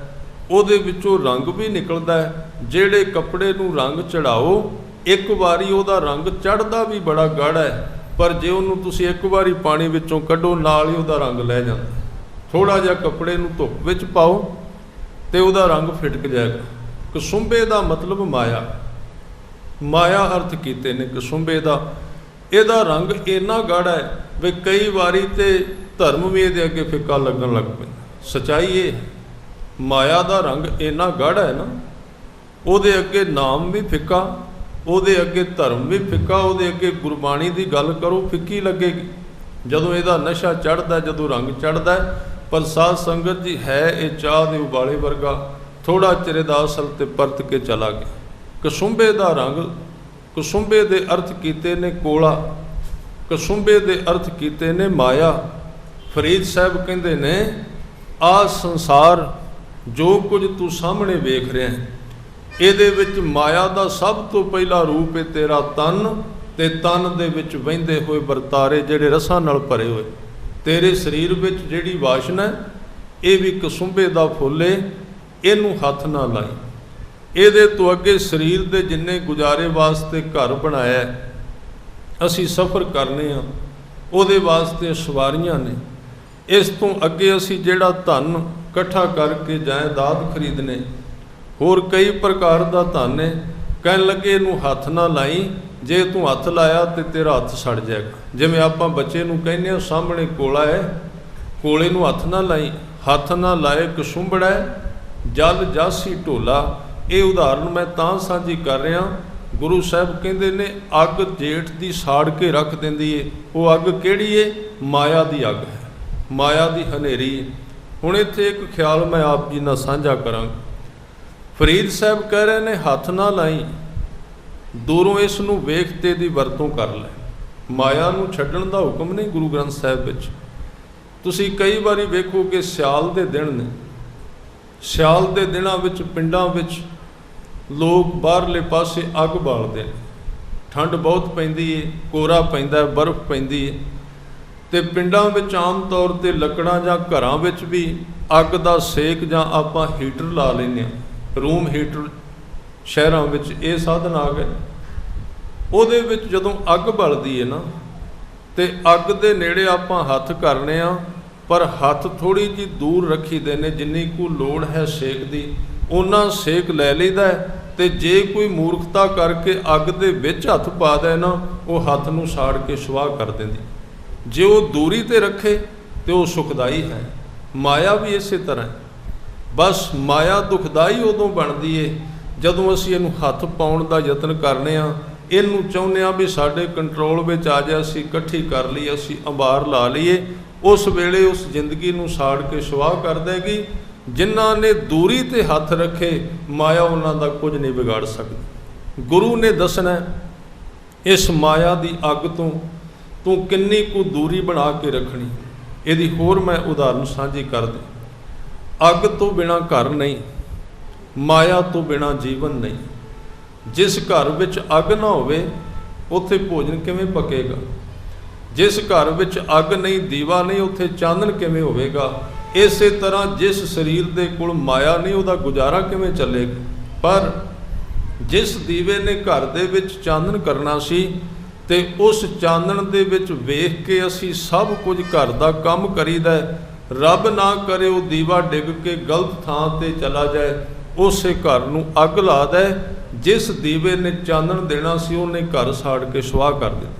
ਉਹਦੇ ਵਿੱਚੋਂ ਰੰਗ ਵੀ ਨਿਕਲਦਾ ਹੈ। ਜਿਹੜੇ ਕੱਪੜੇ ਨੂੰ ਰੰਗ ਚੜਾਓ, ਇੱਕ ਵਾਰੀ ਉਹਦਾ ਰੰਗ ਚੜ੍ਹਦਾ ਵੀ ਬੜਾ ਗਾੜਾ ਹੈ, ਪਰ ਜੇ ਉਹਨੂੰ ਤੁਸੀਂ ਇੱਕ ਵਾਰੀ ਪਾਣੀ ਵਿੱਚੋਂ ਕੱਢੋ, ਨਾਲ ਹੀ ਉਹਦਾ ਰੰਗ ਲੈ ਜਾਂਦਾ। ਥੋੜ੍ਹਾ ਜਿਹਾ ਕੱਪੜੇ ਨੂੰ ਧੁੱਪ ਵਿੱਚ ਪਾਓ ਤੇ ਉਹਦਾ ਰੰਗ ਫਿਟਕ ਜਾਏਗਾ। ਕਸੁੰਭੇ ਦਾ ਮਤਲਬ ਮਾਇਆ, ਮਾਇਆ ਅਰਥ ਕੀਤੇ ਨੇ ਕਸੁੰਭੇ ਦਾ। ਇਹਦਾ ਰੰਗ ਇੰਨਾ ਗਾੜਾ ਹੈ ਵੀ ਕਈ ਵਾਰੀ ਤੇ ਧਰਮ ਵੀ ਇਹਦੇ ਅੱਗੇ ਫਿੱਕਾ ਲੱਗਣ ਲੱਗ ਪੈਂਦਾ। ਸੱਚਾਈ ਇਹ, ਮਾਇਆ ਦਾ ਰੰਗ ਇੰਨਾ ਗਾੜਾ ਹੈ ਨਾ, ਉਹਦੇ ਅੱਗੇ ਨਾਮ ਵੀ ਫਿੱਕਾ, ਉਹਦੇ ਅੱਗੇ ਧਰਮ ਵੀ ਫਿੱਕਾ, ਉਹਦੇ ਅੱਗੇ ਗੁਰਬਾਣੀ ਦੀ ਗੱਲ ਕਰੋ ਫਿੱਕੀ ਲੱਗੇਗੀ। ਜਦੋਂ ਇਹਦਾ ਨਸ਼ਾ ਚੜ੍ਹਦਾ, ਜਦੋਂ ਰੰਗ ਚੜ੍ਹਦਾ। ਪਰ ਸਾਧ ਸੰਗਤ ਜੀ ਹੈ ਇਹ ਚਾਹ ਦੇ ਉਬਾਲੇ ਵਰਗਾ, ਥੋੜਾ ਚਿਰ ਦਾ ਅਸਲ ਤੇ ਪਰਤ ਕੇ ਚਲਾ ਗਿਆ। ਕਸੁੰਬੇ ਦਾ ਰੰਗ, ਕਸੁੰਬੇ ਦੇ ਅਰਥ ਕੀਤੇ ਨੇ ਕੋਲਾ, ਕਸੁੰਬੇ ਦੇ ਅਰਥ ਕੀਤੇ ਨੇ ਮਾਇਆ। ਫਰੀਦ ਸਾਹਿਬ ਕਹਿੰਦੇ ਨੇ ਆਹ ਸੰਸਾਰ ਜੋ ਕੁਝ ਤੂੰ ਸਾਹਮਣੇ ਵੇਖ ਰਿਹਾ ਹੈ, ਇਹਦੇ ਵਿੱਚ ਮਾਇਆ ਦਾ ਸਭ ਤੋਂ ਪਹਿਲਾ ਰੂਪ ਹੈ ਤੇਰਾ ਤਨ, ਤੇ ਤਨ ਦੇ ਵਿੱਚ ਵਹਿੰਦੇ ਹੋਏ ਵਰਤਾਰੇ ਜਿਹੜੇ ਰਸਾਂ ਨਾਲ ਭਰੇ ਹੋਏ। ਤੇਰੇ ਸਰੀਰ ਵਿੱਚ ਜਿਹੜੀ ਵਾਸ਼ਨਾ ਹੈ ਇਹ ਵੀ ਕਸੁੰਬੇ ਦਾ ਫੁੱਲ ਹੈ, ਇਹਨੂੰ ਹੱਥ ਨਾ ਲਾਈ। ਇਹਦੇ ਤੋਂ ਅੱਗੇ ਸਰੀਰ ਦੇ ਜਿੰਨੇ ਗੁਜ਼ਾਰੇ ਵਾਸਤੇ ਘਰ ਬਣਾਇਆ, ਅਸੀਂ ਸਫ਼ਰ ਕਰਨੇ ਆ, ਉਹਦੇ ਵਾਸਤੇ ਸਵਾਰੀਆਂ ਨੇ। ਇਸ ਤੋਂ ਅੱਗੇ ਅਸੀਂ ਜਿਹੜਾ ਧਨ ਇਕੱਠਾ ਕਰਕੇ ਜਾਇਦਾਦ ਖਰੀਦਨੇ, ਹੋਰ ਕਈ ਪ੍ਰਕਾਰ ਦਾ ਧਨ ਹੈ। ਕਹਿਣ ਲੱਗੇ ਇਹਨੂੰ ਹੱਥ ਨਾ ਲਾਈ, ਜੇ ਤੂੰ ਹੱਥ ਲਾਇਆ ਤੇ ਤੇਰਾ ਹੱਥ ਸੜ ਜਾਏਗਾ। ਜਿਵੇਂ ਆਪਾਂ ਬੱਚੇ ਨੂੰ ਕਹਿੰਦੇ ਹਾਂ ਸਾਹਮਣੇ ਕੋਲਾ ਹੈ, ਕੋਲੇ ਨੂੰ ਹੱਥ ਨਾ ਲਾਈ, ਹੱਥ ਨਾ ਲਾਏ ਕਸੁੰਬੜਾ ਜਲ ਜਾਸੀ ਢੋਲਾ। ਇਹ ਉਦਾਹਰਨ ਮੈਂ ਤਾਂ ਸਾਂਝੀ ਕਰ ਰਿਹਾ, ਗੁਰੂ ਸਾਹਿਬ ਕਹਿੰਦੇ ਨੇ ਅੱਗ ਜੇਠ ਦੀ ਸਾੜ ਕੇ ਰੱਖ ਦਿੰਦੀ ਏ। ਉਹ ਅੱਗ ਕਿਹੜੀ ਏ? ਮਾਇਆ ਦੀ ਅੱਗ ਹੈ, ਮਾਇਆ ਦੀ ਹਨੇਰੀ। ਹੁਣ ਇੱਥੇ ਇੱਕ ਖਿਆਲ ਮੈਂ ਆਪ ਜੀ ਨਾਲ ਸਾਂਝਾ ਕਰਾਂ। ਫਰੀਦ ਸਾਹਿਬ ਕਹਿ ਰਹੇ ਨੇ ਹੱਥ ਨਾ ਲਾਈ, ਦੂਰੋਂ ਇਸ ਨੂੰ ਵੇਖ ਤੇ ਦੀ ਵਰਤੋਂ ਕਰ ਲੈ। ਮਾਇਆ ਨੂੰ ਛੱਡਣ ਦਾ ਹੁਕਮ ਨਹੀਂ ਗੁਰੂ ਗ੍ਰੰਥ ਸਾਹਿਬ ਵਿੱਚ। ਤੁਸੀਂ ਕਈ ਵਾਰੀ ਵੇਖੋ ਕਿ ਸਿਆਲ ਦੇ ਦਿਨ ਨੇ, ਸਿਆਲ ਦੇ ਦਿਨਾਂ ਵਿੱਚ ਪਿੰਡਾਂ ਵਿੱਚ ਲੋਕ ਬਾਹਰਲੇ ਪਾਸੇ ਅੱਗ ਬਾਲਦੇ ਨੇ। ਠੰਡ ਬਹੁਤ ਪੈਂਦੀ ਏ, ਕੋਰਾ ਪੈਂਦਾ, ਬਰਫ਼ ਪੈਂਦੀ ਏ, ਤੇ ਪਿੰਡਾਂ ਵਿੱਚ ਆਮ ਤੌਰ ਤੇ ਲੱਕੜਾਂ ਜਾਂ ਘਰਾਂ ਵਿੱਚ ਵੀ ਅੱਗ ਦਾ ਸੇਕ ਜਾਂ ਆਪਾਂ ਹੀਟਰ ਲਾ ਲੈਂਦੇ ਹਾਂ, ਰੂਮ ਹੀਟਰ ਸ਼ਹਿਰਾਂ ਵਿੱਚ ਇਹ ਸਾਧਨ ਆ ਗਏ। ਉਹਦੇ ਵਿੱਚ ਜਦੋਂ ਅੱਗ ਬਲਦੀ ਹੈ ਨਾ, ਤੇ ਅੱਗ ਦੇ ਨੇੜੇ ਆਪਾਂ ਹੱਥ ਕਰਨੇ ਆ, ਪਰ ਹੱਥ ਥੋੜੀ ਜਿਹੀ ਦੂਰ ਰੱਖੀਦੇ ਨੇ, ਜਿੰਨੀ ਕੁ ਲੋੜ ਹੈ ਸੇਕ ਦੀ ਉਹਨਾਂ ਸੇਕ ਲੈ ਲਈਦਾ। ਤੇ ਜੇ ਕੋਈ ਮੂਰਖਤਾ ਕਰਕੇ ਅੱਗ ਦੇ ਵਿੱਚ ਹੱਥ ਪਾ ਦੇ ਨਾ, ਉਹ ਹੱਥ ਨੂੰ ਸਾੜ ਕੇ ਸੁਆਹ ਕਰ ਦਿੰਦੀ। ਜੇ ਉਹ ਦੂਰੀ ਤੇ ਰੱਖੇ ਤੇ ਉਹ ਸੁਖਦਾਈ ਹੈ। ਮਾਇਆ ਵੀ ਇਸੇ ਤਰ੍ਹਾਂ, ਬਸ ਮਾਇਆ ਦੁਖਦਾਈ ਉਦੋਂ ਬਣਦੀ ਏ ਜਦੋਂ ਅਸੀਂ ਇਹਨੂੰ ਹੱਥ ਪਾਉਣ ਦਾ ਯਤਨ ਕਰਨੇ ਆ, ਇਹਨੂੰ ਚਾਹੁੰਦੇ ਆ ਵੀ ਸਾਡੇ ਕੰਟਰੋਲ ਵਿੱਚ ਆ ਜਾਏ, ਅਸੀਂ ਇਕੱਠੀ ਕਰ ਲਈਏ, ਅਸੀਂ ਅੰਬਾਰ ਲਾ ਲਈਏ। ਉਸ ਵੇਲੇ ਉਸ ਜ਼ਿੰਦਗੀ ਨੂੰ ਸਾੜ ਕੇ ਸੁਆਹ ਕਰ ਦੇਗੀ। ਜਿਨ੍ਹਾਂ ਨੇ ਦੂਰੀ ਤੇ ਹੱਥ ਰੱਖੇ, ਮਾਇਆ ਉਹਨਾਂ ਦਾ ਕੁਝ ਨਹੀਂ ਵਿਗਾੜ ਸਕਦੀ। ਗੁਰੂ ਨੇ ਦੱਸਣਾ ਇਸ ਮਾਇਆ ਦੀ ਅੱਗ ਤੋਂ ਤੂੰ ਕਿੰਨੀ ਕੁ ਦੂਰੀ ਬਣਾ ਕੇ ਰੱਖਣੀ। ਇਹਦੀ ਹੋਰ ਮੈਂ ਉਦਾਹਰਨ ਸਾਂਝੀ ਕਰ ਦੇ। ਅੱਗ ਤੋਂ ਬਿਨਾਂ ਘਰ ਨਹੀਂ, ਮਾਇਆ ਤੋਂ ਬਿਨਾਂ ਜੀਵਨ ਨਹੀਂ। ਜਿਸ ਘਰ ਵਿੱਚ ਅੱਗ ਨਾ ਹੋਵੇ ਉੱਥੇ ਭੋਜਨ ਕਿਵੇਂ ਪੱਕੇਗਾ? ਜਿਸ ਘਰ ਵਿੱਚ ਅੱਗ ਨਹੀਂ, ਦੀਵਾ ਨਹੀਂ, ਉੱਥੇ ਚਾਨਣ ਕਿਵੇਂ ਹੋਵੇਗਾ? ਇਸੇ ਤਰ੍ਹਾਂ ਜਿਸ ਸਰੀਰ ਦੇ ਕੋਲ ਮਾਇਆ ਨਹੀਂ, ਉਹਦਾ ਗੁਜ਼ਾਰਾ ਕਿਵੇਂ ਚੱਲੇਗਾ? ਪਰ ਜਿਸ ਦੀਵੇ ਨੇ ਘਰ ਦੇ ਵਿੱਚ ਚਾਨਣ ਕਰਨਾ ਸੀ, ਤੇ ਉਸ ਚਾਨਣ ਦੇ ਵਿੱਚ ਵੇਖ ਕੇ ਅਸੀਂ ਸਭ ਕੁਝ ਘਰ ਦਾ ਕੰਮ ਕਰੀਦਾ। ਰੱਬ ਨਾ ਕਰੇ ਉਹ ਦੀਵਾ ਡਿੱਗ ਕੇ ਗਲਤ ਥਾਂ ਤੇ ਚਲਾ ਜਾਏ, ਉਸੇ ਘਰ ਨੂੰ ਅੱਗ ਲਾ ਦੇ। ਜਿਸ ਦੀਵੇ ਨੇ ਚਾਨਣ ਦੇਣਾ ਸੀ, ਉਹਨੇ ਘਰ ਸਾੜ ਕੇ ਸੁਆਹ ਕਰ ਦਿੱਤਾ।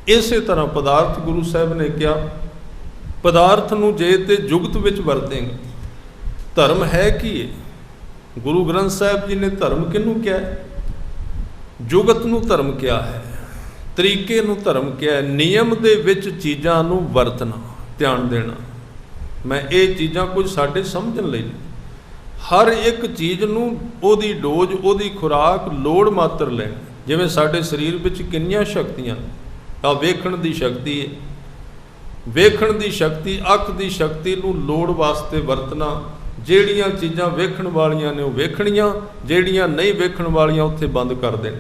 ਇਸੇ ਤਰ੍ਹਾਂ ਪਦਾਰਥ ਗੁਰੂ ਸਾਹਿਬ ਨੇ ਕਿਹਾ, ਪਦਾਰਥ ਨੂੰ ਜੇ ਤੇ ਜੁਗਤ ਵਿੱਚ ਵਰਤੇਂਗੇ। ਧਰਮ ਹੈ ਕੀ ਹੈ? ਗੁਰੂ ਗ੍ਰੰਥ ਸਾਹਿਬ ਜੀ ਨੇ ਧਰਮ ਕਿਹਨੂੰ ਕਿਹਾ? ਜੁਗਤ ਨੂੰ ਧਰਮ ਕਿਹਾ ਹੈ, ਤਰੀਕੇ ਨੂੰ ਧਰਮ ਕਿਹਾ ਹੈ, ਨਿਯਮ ਦੇ ਵਿੱਚ ਚੀਜ਼ਾਂ ਨੂੰ ਵਰਤਣਾ, ਧਿਆਨ ਦੇਣਾ। ਮੈਂ ਇਹ ਚੀਜ਼ਾਂ ਕੁਝ ਸਾਡੇ ਸਮਝਣ ਲਈ, ਹਰ ਇੱਕ ਚੀਜ਼ ਨੂੰ ਉਹਦੀ ਡੋਜ਼, ਉਹਦੀ ਖੁਰਾਕ, ਲੋੜ ਮਾਤਰ ਲੈਣ। ਜਿਵੇਂ ਸਾਡੇ ਸਰੀਰ ਵਿੱਚ ਕਿੰਨੀਆਂ ਸ਼ਕਤੀਆਂ, ਆ ਵੇਖਣ ਦੀ ਸ਼ਕਤੀ ਹੈ, ਵੇਖਣ ਦੀ ਸ਼ਕਤੀ, ਅੱਖ ਦੀ ਸ਼ਕਤੀ ਨੂੰ ਲੋੜ ਵਾਸਤੇ ਵਰਤਣਾ। ਜਿਹੜੀਆਂ ਚੀਜ਼ਾਂ ਵੇਖਣ ਵਾਲੀਆਂ ਨੇ ਉਹ ਵੇਖਣੀਆਂ, ਜਿਹੜੀਆਂ ਨਹੀਂ ਵੇਖਣ ਵਾਲੀਆਂ ਉੱਥੇ ਬੰਦ ਕਰ ਦੇਣ।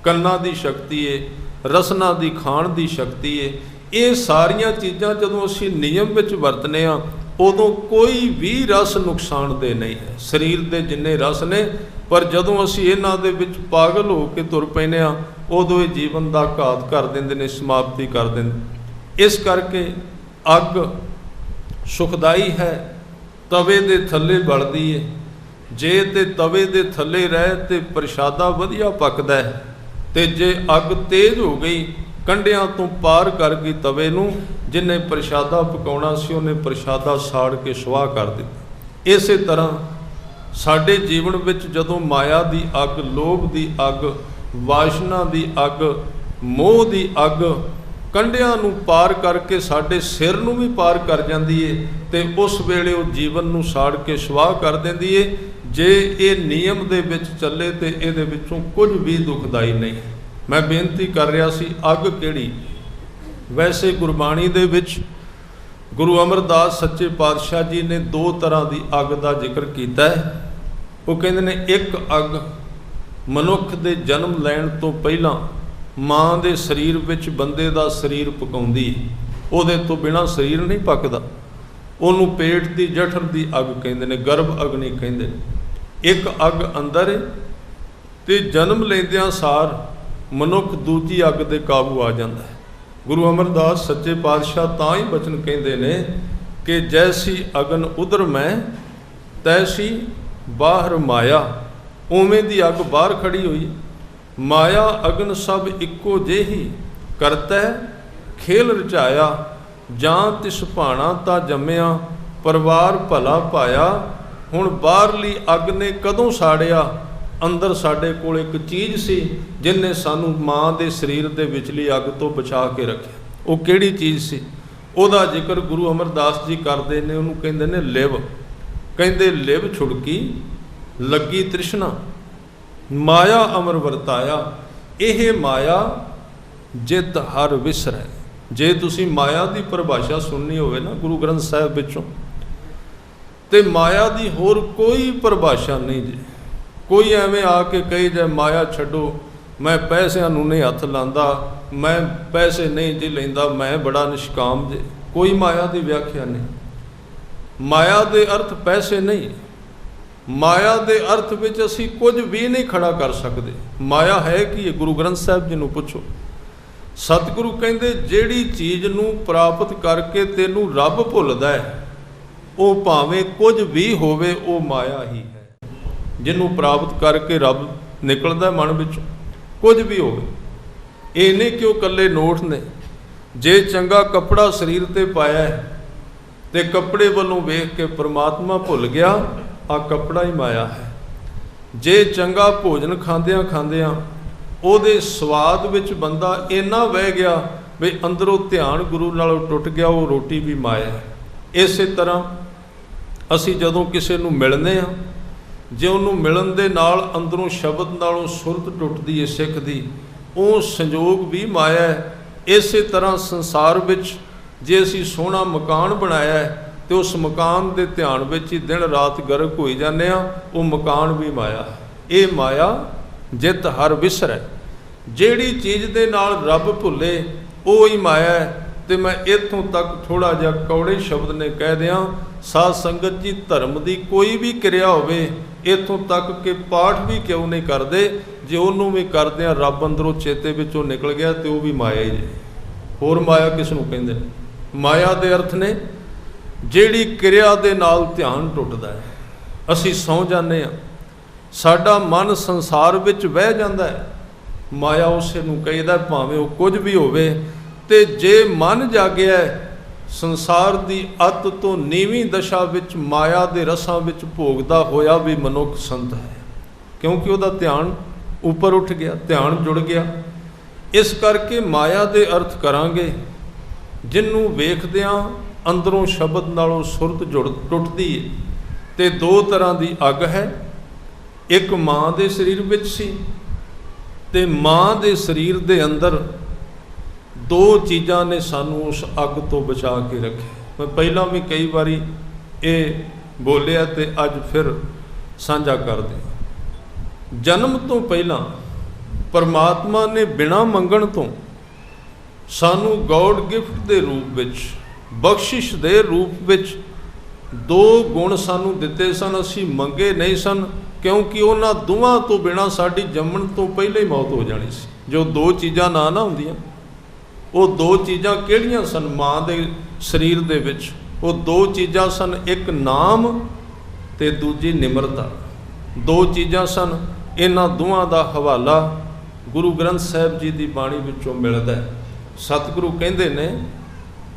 ਕੰਨਾਂ ਦੀ ਸ਼ਕਤੀ ਹੈ, ਰਸਨਾ ਦੀ ਖਾਣ ਦੀ ਸ਼ਕਤੀ ਹੈ। ਇਹ ਸਾਰੀਆਂ ਚੀਜ਼ਾਂ ਜਦੋਂ ਅਸੀਂ ਨਿਯਮ ਵਿੱਚ ਵਰਤਨੇ ਆ, ਉਦੋਂ ਕੋਈ ਵੀ ਰਸ ਨੁਕਸਾਨਦੇਹ ਨਹੀਂ ਹੈ। ਸਰੀਰ ਦੇ ਜਿੰਨੇ ਰਸ ਨੇ, ਪਰ ਜਦੋਂ ਅਸੀਂ ਇਹਨਾਂ ਦੇ ਵਿੱਚ ਪਾਗਲ ਹੋ ਕੇ ਤੁਰ ਪੈਂਦੇ ਆ, ਉਦੋਂ ਇਹ ਜੀਵਨ ਦਾ ਘਾਤ ਕਰ ਦਿੰਦੇ ਨੇ, ਸਮਾਪਤੀ ਕਰ ਦਿੰਦੇ। ਇਸ ਕਰਕੇ ਅੱਗ ਸੁਖਦਾਈ ਹੈ, ਤਵੇ ਦੇ ਥੱਲੇ ਬਲਦੀ ਹੈ। ਜੇ ਤੇ ਤਵੇ ਦੇ ਥੱਲੇ ਰਹਿ ਤੇ ਪ੍ਰਸ਼ਾਦਾ ਵਧੀਆ ਪੱਕਦਾ ਹੈ, ਤੇ ਜੇ ਅੱਗ ਤੇਜ਼ ਹੋ ਗਈ, ਕੰਢਿਆਂ ਤੋਂ ਪਾਰ ਕਰ ਗਈ ਤਵੇ ਨੂੰ, ਜਿਹਨੇ ਪ੍ਰਸ਼ਾਦਾ ਪਕਾਉਣਾ ਸੀ ਉਹਨੇ ਪ੍ਰਸ਼ਾਦਾ ਸਾੜ ਕੇ ਸੁਆਹ ਕਰ ਦਿੱਤਾ। ਇਸੇ ਤਰ੍ਹਾਂ ਸਾਡੇ ਜੀਵਨ ਵਿੱਚ ਜਦੋਂ ਮਾਇਆ ਦੀ ਅੱਗ, ਲੋਭ ਦੀ ਅੱਗ, ਵਾਸ਼ਨਾ ਦੀ ਅੱਗ, ਮੋਹ ਦੀ ਅੱਗ, ਕੰਢਿਆਂ ਨੂੰ ਪਾਰ ਕਰਕੇ ਸਾਡੇ ਸਿਰ ਨੂੰ ਵੀ ਪਾਰ ਕਰ ਜਾਂਦੀ ਏ ਤੇ ਉਸ ਵੇਲੇ ਉਹ ਜੀਵਨ ਨੂੰ ਸਾੜ ਕੇ ਸਵਾਹ ਕਰ ਦਿੰਦੀ ਏ। ਜੇ ਇਹ ਨਿਯਮ ਦੇ ਵਿੱਚ ਚੱਲੇ ਤੇ ਇਹਦੇ ਵਿੱਚੋਂ ਕੁਝ ਵੀ ਦੁਖਦਾਈ ਨਹੀਂ। ਮੈਂ ਬੇਨਤੀ ਕਰ ਰਿਹਾ ਸੀ, ਅੱਗ ਕਿਹੜੀ? ਵੈਸੇ ਗੁਰਬਾਣੀ ਦੇ ਵਿੱਚ ਗੁਰੂ ਅਮਰਦਾਸ ਸੱਚੇ ਪਾਤਸ਼ਾਹ ਜੀ ਨੇ ਦੋ ਤਰ੍ਹਾਂ ਦੀ ਅੱਗ ਦਾ ਜ਼ਿਕਰ ਕੀਤਾ ਹੈ। ਉਹ ਕਹਿੰਦੇ ਨੇ, ਇੱਕ ਅੱਗ ਮਨੁੱਖ ਦੇ ਜਨਮ ਲੈਣ ਤੋਂ ਪਹਿਲਾਂ ਮਾਂ ਦੇ ਸਰੀਰ ਵਿੱਚ ਬੰਦੇ ਦਾ ਸਰੀਰ ਪਕਾਉਂਦੀ, ਉਹਦੇ ਤੋਂ ਬਿਨਾਂ ਸਰੀਰ ਨਹੀਂ ਪੱਕਦਾ। ਉਹਨੂੰ ਪੇਟ ਦੀ ਜਠਰ ਦੀ ਅੱਗ ਕਹਿੰਦੇ ਨੇ, ਗਰਭ ਅਗਨੀ ਕਹਿੰਦੇ ਨੇ। ਇੱਕ ਅੱਗ ਅੰਦਰ ਹੈ ਤੇ ਜਨਮ ਲੈਂਦਿਆਂ ਸਾਰ ਮਨੁੱਖ ਦੂਜੀ ਅੱਗ ਦੇ ਕਾਬੂ ਆ ਜਾਂਦਾ ਹੈ। ਗੁਰੂ ਅਮਰਦਾਸ ਸੱਚੇ ਪਾਤਸ਼ਾਹ ਤਾਂ ਹੀ ਬਚਨ ਕਹਿੰਦੇ ਨੇ ਕਿ ਜੈਸੀ ਅਗਨ ਉਧਰ ਮੈਂ ਤੈਸੀ ਬਾਹਰ ਮਾਇਆ। ਉਵੇਂ ਦੀ ਅੱਗ ਬਾਹਰ ਖੜੀ ਹੋਈ। ਮਾਇਆ ਅਗਨ ਸਭ ਇੱਕੋ ਜਿਹੀ ਕਰਤੈ ਖੇਲ ਰਚਾਇਆ। ਜਾਂ ਤਿਸ ਭਾਣਾ ਤਾਂ ਜੰਮਿਆ ਪਰਿਵਾਰ ਭਲਾ ਪਾਇਆ। ਹੁਣ ਬਾਹਰਲੀ ਅੱਗ ਨੇ ਕਦੋਂ ਸਾੜਿਆ? ਅੰਦਰ ਸਾਡੇ ਕੋਲ ਇੱਕ ਚੀਜ਼ ਸੀ ਜਿਹਨੇ ਸਾਨੂੰ ਮਾਂ ਦੇ ਸਰੀਰ ਦੇ ਵਿਚਲੀ ਅੱਗ ਤੋਂ ਬਚਾ ਕੇ ਰੱਖਿਆ। ਉਹ ਕਿਹੜੀ ਚੀਜ਼ ਸੀ? ਉਹਦਾ ਜ਼ਿਕਰ ਗੁਰੂ ਅਮਰਦਾਸ ਜੀ ਕਰਦੇ ਨੇ। ਉਹਨੂੰ ਕਹਿੰਦੇ ਨੇ ਲਿਵ। ਕਹਿੰਦੇ ਲਿਵ ਛੁੜਕੀ ਲੱਗੀ ਤ੍ਰਿਸ਼ਨਾ ਮਾਇਆ ਅਮਰ ਵਰਤਾਇਆ। ਇਹ ਮਾਇਆ ਜਿਤ ਹਰ ਵਿਸਰੈ। ਜੇ ਤੁਸੀਂ ਮਾਇਆ ਦੀ ਪਰਿਭਾਸ਼ਾ ਸੁਣਨੀ ਹੋਵੇ ਨਾ ਗੁਰੂ ਗ੍ਰੰਥ ਸਾਹਿਬ ਵਿੱਚੋਂ, ਤੇ ਮਾਇਆ ਦੀ ਹੋਰ ਕੋਈ ਪਰਿਭਾਸ਼ਾ ਨਹੀਂ ਜੀ। ਕੋਈ ਐਵੇਂ ਆ ਕੇ ਕਹੇ ਜਾਏ ਮਾਇਆ ਛੱਡੋ, ਮੈਂ ਪੈਸਿਆਂ ਨੂੰ ਨਹੀਂ ਹੱਥ ਲਾਉਂਦਾ, ਮੈਂ ਪੈਸੇ ਨਹੀਂ ਜੀ ਲੈਂਦਾ, ਮੈਂ ਬੜਾ ਨਿਸ਼ਕਾਮ ਜੇ। ਕੋਈ ਮਾਇਆ ਦੀ ਵਿਆਖਿਆ ਨਹੀਂ। ਮਾਇਆ ਦੇ ਅਰਥ ਪੈਸੇ ਨਹੀਂ। ਮਾਇਆ ਦੇ ਅਰਥ ਵਿੱਚ ਅਸੀਂ ਕੁਝ ਵੀ ਨਹੀਂ ਖੜਾ ਕਰ ਸਕਦੇ। ਮਾਇਆ ਹੈ ਕੀ ਹੈ? ਗੁਰੂ ਗ੍ਰੰਥ ਸਾਹਿਬ ਜੀ ਨੂੰ ਪੁੱਛੋ। ਸਤਿਗੁਰੂ ਕਹਿੰਦੇ ਜਿਹੜੀ ਚੀਜ਼ ਨੂੰ ਪ੍ਰਾਪਤ ਕਰਕੇ ਤੈਨੂੰ ਰੱਬ ਭੁੱਲਦਾ ਹੈ, ਉਹ ਭਾਵੇਂ ਕੁਝ ਵੀ ਹੋਵੇ ਉਹ ਮਾਇਆ ਹੀ ਹੈ। ਜਿਹਨੂੰ ਪ੍ਰਾਪਤ ਕਰਕੇ ਰੱਬ ਨਿਕਲਦਾ ਮਨ ਵਿੱਚੋਂ, ਕੁਝ ਵੀ ਹੋਵੇ। ਇਹ ਨਹੀਂ ਕਿ ਉਹ ਇਕੱਲੇ ਨੋਟ ਨੇ। ਜੇ ਚੰਗਾ ਕੱਪੜਾ ਸਰੀਰ ਤੇ ਪਾਇਆ ਹੈ ਤੇ ਕੱਪੜੇ ਵੱਲੋਂ ਵੇਖ ਕੇ ਪਰਮਾਤਮਾ ਭੁੱਲ ਗਿਆ, ਆ ਕੱਪੜਾ ਹੀ ਮਾਇਆ ਹੈ। ਜੇ ਚੰਗਾ ਭੋਜਨ ਖਾਂਦਿਆਂ ਖਾਂਦਿਆਂ ਉਹਦੇ ਸਵਾਦ ਵਿੱਚ ਬੰਦਾ ਇੰਨਾ ਵਹਿ ਗਿਆ ਵੀ ਅੰਦਰੋਂ ਧਿਆਨ ਗੁਰੂ ਨਾਲੋਂ ਟੁੱਟ ਗਿਆ, ਉਹ ਰੋਟੀ ਵੀ ਮਾਇਆ ਹੈ। ਇਸੇ ਤਰ੍ਹਾਂ ਅਸੀਂ ਜਦੋਂ ਕਿਸੇ ਨੂੰ ਮਿਲਦੇ ਹਾਂ, ਜੇ ਉਹਨੂੰ ਮਿਲਣ ਦੇ ਨਾਲ ਅੰਦਰੋਂ ਸ਼ਬਦ ਨਾਲੋਂ ਸੁਰਤ ਟੁੱਟਦੀ ਹੈ ਸਿੱਖ ਦੀ, ਉਹ ਸੰਜੋਗ ਵੀ ਮਾਇਆ ਹੈ। ਇਸੇ ਤਰ੍ਹਾਂ ਸੰਸਾਰ ਵਿੱਚ ਜੇ ਅਸੀਂ ਸੋਹਣਾ ਮਕਾਨ ਬਣਾਇਆ ਹੈ ਤੇ ਉਸ ਮਕਾਨ ਦੇ ਧਿਆਨ ਵਿੱਚ ਹੀ ਦਿਨ ਰਾਤ ਗਰਕ ਹੋਈ ਜਾਂਦੇ ਹਾਂ, ਉਹ ਮਕਾਨ ਵੀ ਮਾਇਆ ਹੈ। ਇਹ ਮਾਇਆ ਜਿਤ ਹਰ ਵਿਸਰੈ। ਜਿਹੜੀ ਚੀਜ਼ ਦੇ ਨਾਲ ਰੱਬ ਭੁੱਲੇ ਉਹ ਹੀ ਮਾਇਆ ਹੈ। ਤੇ ਮੈਂ ਇੱਥੋਂ ਤੱਕ ਥੋੜ੍ਹਾ ਜਿਹਾ ਕੌੜੇ ਸ਼ਬਦ ਨੇ ਕਹਿ ਦਿਆਂ, ਸਾਧ ਸੰਗਤ ਜੀ, ਧਰਮ ਦੀ ਕੋਈ ਵੀ ਕਿਰਿਆ ਹੋਵੇ, ਇੱਥੋਂ ਤੱਕ ਕਿ ਪਾਠ ਵੀ ਕਿਉਂ ਨਹੀਂ ਕਰਦੇ, ਜੇ ਉਹਨੂੰ ਵੀ ਕਰਦੇ ਆ ਰੱਬ ਅੰਦਰੋਂ ਚੇਤੇ ਵਿੱਚੋਂ ਨਿਕਲ ਗਿਆ ਤੇ ਉਹ ਵੀ ਮਾਇਆ ਹੀ ਜੇ। ਹੋਰ ਮਾਇਆ ਕਿਸ ਨੂੰ ਕਹਿੰਦੇ ਨੇ? ਮਾਇਆ ਦੇ ਅਰਥ ਨੇ ਜਿਹੜੀ ਕਿਰਿਆ ਦੇ ਨਾਲ ਧਿਆਨ ਟੁੱਟਦਾ ਹੈ। ਅਸੀਂ ਸੌਂ ਜਾਂਦੇ ਹਾਂ, ਸਾਡਾ ਮਨ ਸੰਸਾਰ ਵਿੱਚ ਵਹਿ ਜਾਂਦਾ ਹੈ, ਮਾਇਆ ਉਸੇ ਨੂੰ ਕਹਿੰਦਾ, ਭਾਵੇਂ ਉਹ ਕੁਝ ਵੀ ਹੋਵੇ। ਤੇ ਜੇ ਮਨ ਜਾਗਿਆ ਸੰਸਾਰ ਦੀ ਅੱਤ ਤੋਂ ਨੀਵੀਂ ਦਸ਼ਾ ਵਿੱਚ ਮਾਇਆ ਦੇ ਰਸਾਂ ਵਿੱਚ ਭੋਗਦਾ ਹੋਇਆ ਵੀ ਮਨੁੱਖ ਸੰਤ ਹੈ, ਕਿਉਂਕਿ ਉਹਦਾ ਧਿਆਨ ਉੱਪਰ ਉੱਠ ਗਿਆ, ਧਿਆਨ ਜੁੜ ਗਿਆ। ਇਸ ਕਰਕੇ ਮਾਇਆ ਦੇ ਅਰਥ ਕਰਾਂਗੇ ਜਿਹਨੂੰ ਵੇਖਦਿਆਂ ਅੰਦਰੋਂ ਸ਼ਬਦ ਨਾਲੋਂ ਸੁਰਤ ਟੁੱਟਦੀ ਹੈ। ਤੇ ਦੋ ਤਰ੍ਹਾਂ ਦੀ ਅੱਗ ਹੈ। ਇੱਕ ਮਾਂ ਦੇ ਸਰੀਰ ਵਿੱਚ ਸੀ ਤੇ ਮਾਂ ਦੇ ਸਰੀਰ ਦੇ ਅੰਦਰ ਦੋ ਚੀਜ਼ਾਂ ਨੇ ਸਾਨੂੰ ਉਸ ਅੱਗ ਤੋਂ ਬਚਾ ਕੇ ਰੱਖਿਆ। ਮੈਂ ਪਹਿਲਾਂ ਵੀ ਕਈ ਵਾਰੀ ਇਹ ਬੋਲਿਆ ਤੇ ਅੱਜ ਫਿਰ ਸਾਂਝਾ ਕਰਦੇ ਹਾਂ। ਜਨਮ ਤੋਂ ਪਹਿਲਾਂ ਪਰਮਾਤਮਾ ਨੇ ਬਿਨਾਂ ਮੰਗਣ ਤੋਂ ਸਾਨੂੰ ਗੋਡ ਗਿਫਟ ਦੇ ਰੂਪ ਵਿੱਚ, ਬਖਸ਼ਿਸ਼ ਦੇ ਰੂਪ ਵਿੱਚ ਦੋ ਗੁਣ ਸਾਨੂੰ ਦਿੱਤੇ ਸਨ। ਅਸੀਂ ਮੰਗੇ ਨਹੀਂ ਸਨ, ਕਿਉਂਕਿ ਉਹਨਾਂ ਦੋਵਾਂ ਤੋਂ ਬਿਨਾਂ ਸਾਡੀ ਜੰਮਣ ਤੋਂ ਪਹਿਲਾਂ ਹੀ ਮੌਤ ਹੋ ਜਾਣੀ ਸੀ। ਜੋ ਦੋ ਚੀਜ਼ਾਂ ਨਾ ਹੁੰਦੀਆਂ, ਉਹ ਦੋ ਚੀਜ਼ਾਂ ਕਿਹੜੀਆਂ ਸਨ? ਮਾਂ ਦੇ ਸਰੀਰ ਦੇ ਵਿੱਚ ਉਹ ਦੋ ਚੀਜ਼ਾਂ ਸਨ, ਇੱਕ ਨਾਮ ਤੇ ਦੂਜੀ ਨਿਮਰਤਾ। ਦੋ ਚੀਜ਼ਾਂ ਸਨ। ਇਹਨਾਂ ਦੋਵਾਂ ਦਾ ਹਵਾਲਾ ਗੁਰੂ ਗ੍ਰੰਥ ਸਾਹਿਬ ਜੀ ਦੀ ਬਾਣੀ ਵਿੱਚੋਂ ਮਿਲਦਾ ਹੈ। ਸਤਿਗੁਰੂ ਕਹਿੰਦੇ ਨੇ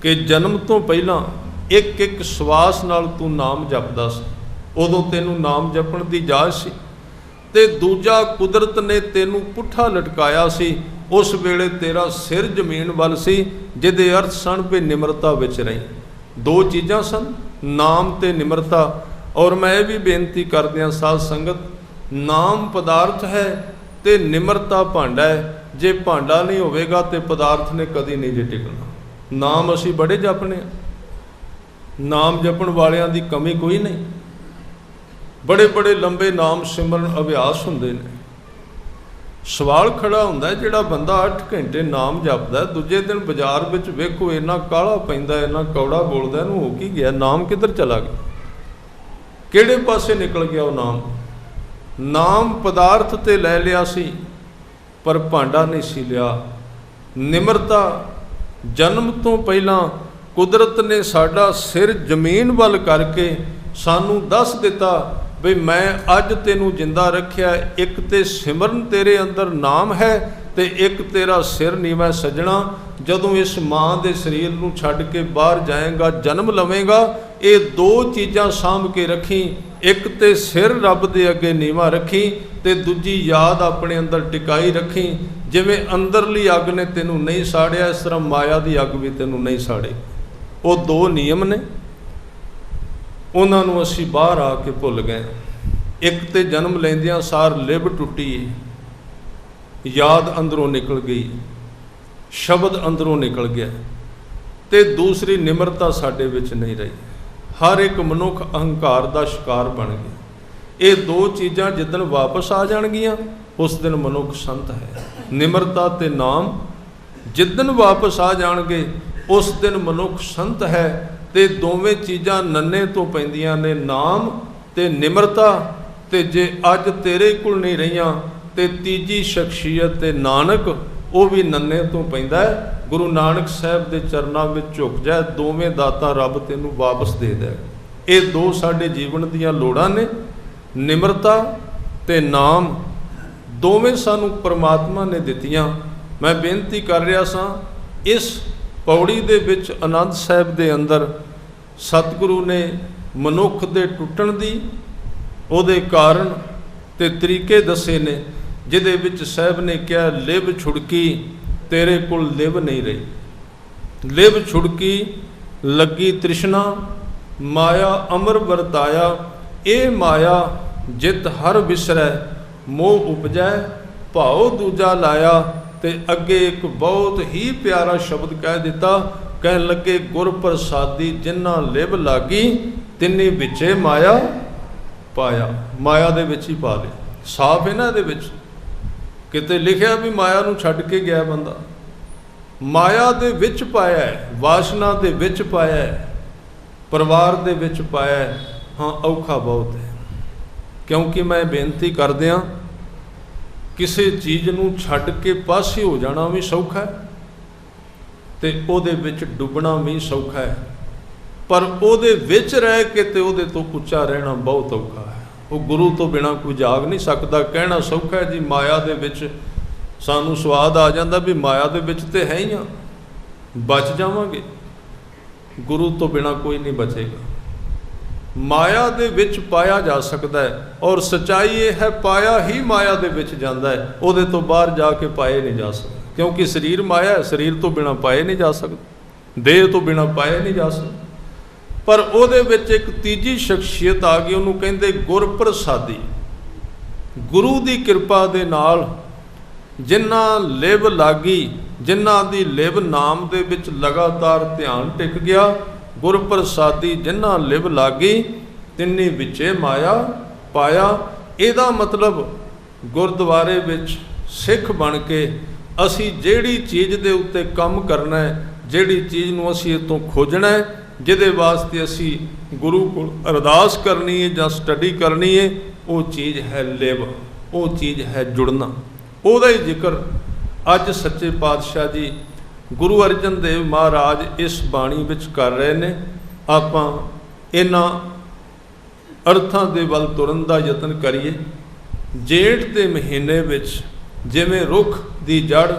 ਕਿ ਜਨਮ ਤੋਂ ਪਹਿਲਾਂ ਇੱਕ ਇੱਕ ਸਵਾਸ ਨਾਲ ਤੂੰ ਨਾਮ ਜਪਦਾ ਸੀ, ਉਦੋਂ ਤੈਨੂੰ ਨਾਮ ਜਪਣ ਦੀ ਜਾਚ ਸੀ। ਤੇ ਦੂਜਾ, ਕੁਦਰਤ ਨੇ ਤੈਨੂੰ ਪੁੱਠਾ ਲਟਕਾਇਆ ਸੀ उस वेले तेरा सिर जमीन वल सी, जिहदे अर्थ सन भी निमरता विच रही। दो चीज़ां सन, नाम ते निमरता। और मैं ये भी बेनती करदियां साध संगत, नाम पदार्थ है ते निमरता भांडा है। जे भांडा नहीं होवेगा तो पदार्थ ने कदी नहीं जे टिकना। नाम असी बड़े जपने, नाम जपण वालियां दी कमी कोई नहीं। बड़े बड़े लंबे नाम सिमरन अभ्यास हुंदे ने। सवाल खड़ा हुंदा है, जिहड़ा बंदा 8 घंटे नाम जपदा है, दूजे दिन बाजार विच वेखो इन्ना काला पैंदा, इन्ना कौड़ा बोलदा, इहनूं हो की गया? नाम किधर चला गया? किहड़े पासे निकल गया वो नाम? नाम पदार्थ ते लै लिया सी, पर भांडा नहीं सी लिया। निमरता, जन्म तो पहला कुदरत ने साडा सिर जमीन वल करके सानू दस दिता भी मैं अज तेनू जिंदा रखिया। एक ते सिमरन तेरे अंदर नाम है, ते एक तेरा सिर नीवा सजना। जदों इस माँ के शरीर नू छड्ड के बाहर जाएगा, जन्म लवेगा, ये दो चीज़ां सामभ के रखी। एक ते सिर रब दे अगे नीवा रखी, ते दूजी याद अपने अंदर टिकाई रखी। जिवें अंदरली अग ने तेनू नहीं साड़िया, इस तरह माया की अग भी तेनू नहीं साड़े। वो दो नियम ने, उन्होंने असी बाहर आके भुल गए। एक तो जन्म लेंदियां सार लिब टुटी, याद अंदरों निकल गई, शब्द अंदरों निकल गया, तो दूसरी निमरता साडे विच नहीं रही। हर एक मनुख अहंकार का शिकार बन गया। ये दो चीज़ां जिदन वापस आ जाणगियां, उस दिन मनुख संत है। निमरता ते नाम जिदन वापस आ जाणगे, उस दिन मनुख संत है। ते दोवें चीज़ां नन्ने तो पैंदियां ने, नाम ते निमरता। ते जे अज तेरे कोल नहीं रहियां, ते तीजी शख्सियत ते नानक, वो भी नन्ने तो पैंदा है। गुरु नानक साहब के चरनां विच झुक जाए, दोवें दाता रब तैनूं वापस दे दे। ये दो साडे जीवन दीयां लोड़ां ने, निमरता ते नाम, दोवें सानूं परमात्मा ने दित्तियां। मैं बेनती कर रहा सां, इस पौड़ी दे विच आनंद साहब दे अंदर सतगुरु ने मनुख दे टुटण दी उहदे कारण ते तरीके दसे ने, जिहदे विच साहब ने कहा लिब छुड़की तेरे कोल लिब नहीं रही। लिब छुड़की लगी तृष्णा, माया अमर वरताया। ए माया जित हर विसरै, मोह उपजै भाव दूजा लाया। ते अगे एक बहुत ही प्यारा शब्द कह दिता, कह लगे गुर प्रसादी जिन्ना लिब लागी, तिन्नी विचे माया पाया। माया दे विच ही पा ले। साफ है ना, दे विच किते लिखिया भी माया नूं छड्ड के गया बंदा। माया दे विच पाया है, वासना दे विच पाया है, परिवार दे विच पाया है। हाँ, औखा बहुत है। क्योंकि मैं बेनती करदियां, किसी चीज़ नूं छड्ड के पासे हो जाना भी सौखा है, ते ओहदे विच डुबना भी सौखा है, पर ओहदे विच रह के ते ओहदे तो उच्चा रहना बहुत औखा है। वो गुरु तो बिना कोई जाग नहीं सकता। कहना सौखा है जी, माया दे विच सानू स्वाद आ जाता भी माया दे विच ते है ही हाँ, बच जावांगे। गुरु तो बिना कोई नहीं बचेगा। माया दे विच पाया जा सकता है, और सच्चाई ये है पाया ही माया दे विच जाता है, उहदे तो बाहर जाके पाए नहीं जा सकता। क्योंकि शरीर माया है, शरीर तो बिना पाए नहीं जा सकता, देह तो बिना पाए नहीं जा सकता। पर उहदे विच एक तीजी शख्सियत आ गई, उहनूं कहंदे गुर प्रसादी। गुरु की कृपा दे नाल जिन्ना लिब लागी, जिन्ना दी लिब नाम दे विच लगातार ध्यान टिक गया, गुर प्रसादी जिन्ना लिब लागी, तिन्नी विचे माया पाया। इहदा मतलब गुरद्वारे विच सिख बन के असी जिहड़ी चीज़ दे उत्ते काम करना है, जिहड़ी चीज़ नूं असी इतों खोजना है, जिहदे वास्ते असी गुरु कोल अरदास करनी है जां स्टडी करनी है, वो चीज़ है लिब, वो चीज़ है जुड़ना। उहदा ही जिक्र अज सच्चे पातशाह जी गुरु अर्जन देव महाराज इस बाणी विच कर रहे ने। आपां इन्हां अर्थां दे वल तुरन दा यतन करिए। जेठ दे महीने विच जिवें रुख दी जड़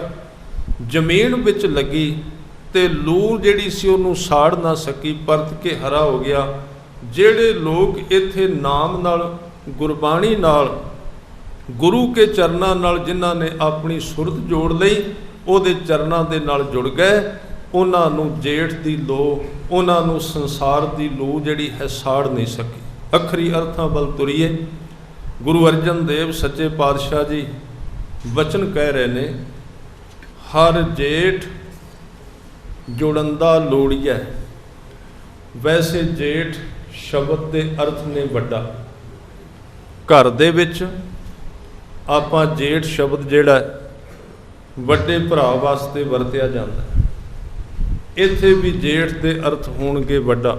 जमीन विच लगी ते लू जिहड़ी सी उहनूं साड़ ना सकी, परत के हरा हो गया। जिहड़े लोग इत्थे नाम नाल गुरबाणी नाल ਗੁਰੂ ਕੇ ਚਰਨਾਂ ਨਾਲ ਜਿਨ੍ਹਾਂ ਨੇ ਆਪਣੀ ਸੁਰਤ ਜੋੜ ਲਈ, ਉਹਦੇ ਚਰਨਾਂ ਦੇ ਨਾਲ ਜੁੜ ਗਏ, ਉਹਨਾਂ ਨੂੰ ਜੇਠ ਦੀ ਲੋ, ਉਹਨਾਂ ਨੂੰ ਸੰਸਾਰ ਦੀ ਲੋ ਜਿਹੜੀ ਹੈ ਸਾੜ ਨਹੀਂ ਸਕੀ। ਅੱਖਰੀ ਅਰਥਾਂ ਵੱਲ ਤੁਰੀਏ। ਗੁਰੂ ਅਰਜਨ ਦੇਵ ਸੱਚੇ ਪਾਤਸ਼ਾਹ ਜੀ ਵਚਨ ਕਹਿ ਰਹੇ ਨੇ, ਹਰ ਜੇਠ ਜੁੜੰਦਾ ਲੋੜੀਐ। ਵੈਸੇ ਜੇਠ ਸ਼ਬਦ ਦੇ ਅਰਥ ਨੇ ਵੱਡਾ। ਘਰ ਦੇ ਵਿੱਚ ਆਪਾਂ ਜੇਠ ਸ਼ਬਦ ਜਿਹੜਾ ਵੱਡੇ ਭਰਾ ਵਾਸਤੇ ਵਰਤਿਆ ਜਾਂਦਾ। ਇੱਥੇ ਵੀ ਜੇਠ ਦੇ ਅਰਥ ਹੋਣਗੇ ਵੱਡਾ।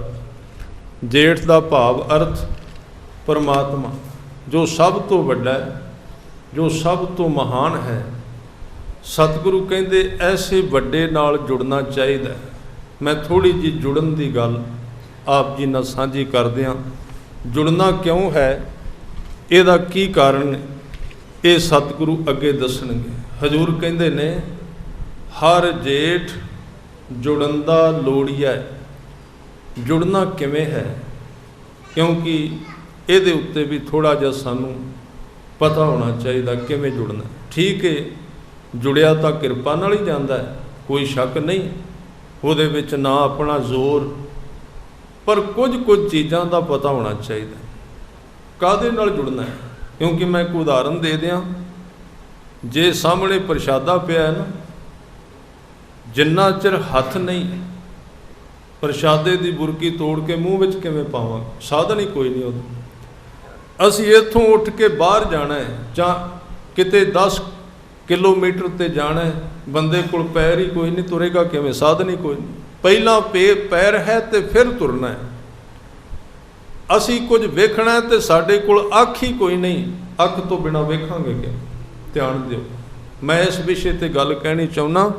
ਜੇਠ ਦਾ ਭਾਵ ਅਰਥ ਪਰਮਾਤਮਾ, ਜੋ ਸਭ ਤੋਂ ਵੱਡਾ ਹੈ, ਜੋ ਸਭ ਤੋਂ ਮਹਾਨ ਹੈ। ਸਤਿਗੁਰੂ ਕਹਿੰਦੇ ਐਸੇ ਵੱਡੇ ਨਾਲ ਜੁੜਨਾ ਚਾਹੀਦਾ। ਮੈਂ ਥੋੜ੍ਹੀ ਜਿਹੀ ਜੁੜਨ ਦੀ ਗੱਲ ਆਪ ਜੀ ਨਾਲ ਸਾਂਝੀ ਕਰਦਿਆਂ। ਜੁੜਨਾ ਕਿਉਂ ਹੈ, ਇਹਦਾ ਕੀ ਕਾਰਨ ਹੈ, ਇਹ ਸਤਿਗੁਰੂ ਅੱਗੇ ਦੱਸਣਗੇ। ਹਜ਼ੂਰ ਕਹਿੰਦੇ ਨੇ, ਹਰ ਜੇਠ ਜੁੜੰਦਾ ਲੋੜੀਐ। ਜੁੜਨਾ ਕਿਵੇਂ ਹੈ, ਕਿਉਂਕਿ ਇਹਦੇ ਉੱਤੇ ਵੀ ਥੋੜ੍ਹਾ ਜਿਹਾ ਸਾਨੂੰ ਪਤਾ ਹੋਣਾ ਚਾਹੀਦਾ ਕਿਵੇਂ ਜੁੜਨਾ। ਠੀਕ ਹੈ, ਜੁੜਿਆ ਤਾਂ ਕਿਰਪਾ ਨਾਲ ਹੀ ਜਾਂਦਾ ਹੈ, ਕੋਈ ਸ਼ੱਕ ਨਹੀਂ, ਉਹਦੇ ਵਿੱਚ ਨਾ ਆਪਣਾ ਜ਼ੋਰ, ਪਰ ਕੁਝ ਚੀਜ਼ਾਂ ਦਾ ਪਤਾ ਹੋਣਾ ਚਾਹੀਦਾ ਕਾਹਦੇ ਨਾਲ ਜੁੜਨਾ ਹੈ। ਕਿਉਂਕਿ ਮੈਂ ਇੱਕ ਉਦਾਹਰਨ ਦੇ ਦਿਆਂ, ਜੇ ਸਾਹਮਣੇ ਪ੍ਰਸ਼ਾਦਾ ਪਿਆ ਹੈ ਨਾ, ਜਿੰਨਾ ਚਿਰ ਹੱਥ ਨਹੀਂ ਪ੍ਰਸ਼ਾਦੇ ਦੀ ਬੁਰਕੀ ਤੋੜ ਕੇ ਮੂੰਹ ਵਿੱਚ ਕਿਵੇਂ ਪਾਵਾਂ, ਸਾਧਨ ਹੀ ਕੋਈ ਨਹੀਂ ਉਹਦਾ। ਅਸੀਂ ਇੱਥੋਂ ਉੱਠ ਕੇ ਬਾਹਰ ਜਾਣਾ ਹੈ ਜਾਂ ਕਿਤੇ 10 ਕਿਲੋਮੀਟਰ ਤੇ ਜਾਣਾ ਹੈ, ਬੰਦੇ ਕੋਲ ਪੈਰ ਹੀ ਕੋਈ ਨਹੀਂ, ਤੁਰੇਗਾ ਕਿਵੇਂ, ਸਾਧਨ ਹੀ ਕੋਈ ਨਹੀਂ। ਪਹਿਲਾਂ ਪੈਰ ਹੈ ਤੇ ਫਿਰ ਤੁਰਨਾ ਹੈ। ਅਸੀਂ ਕੁਝ ਵੇਖਣਾ ਤੇ ਸਾਡੇ ਕੋਲ ਅੱਖ ਹੀ ਕੋਈ ਨਹੀਂ, ਅੱਖ ਤੋਂ ਬਿਨਾਂ ਵੇਖਾਂਗੇ ਕਿ। ਧਿਆਨ ਦਿਓ, ਮੈਂ ਇਸ ਵਿਸ਼ੇ ਤੇ ਗੱਲ ਕਹਿਣੀ ਚਾਹੁੰਦਾ।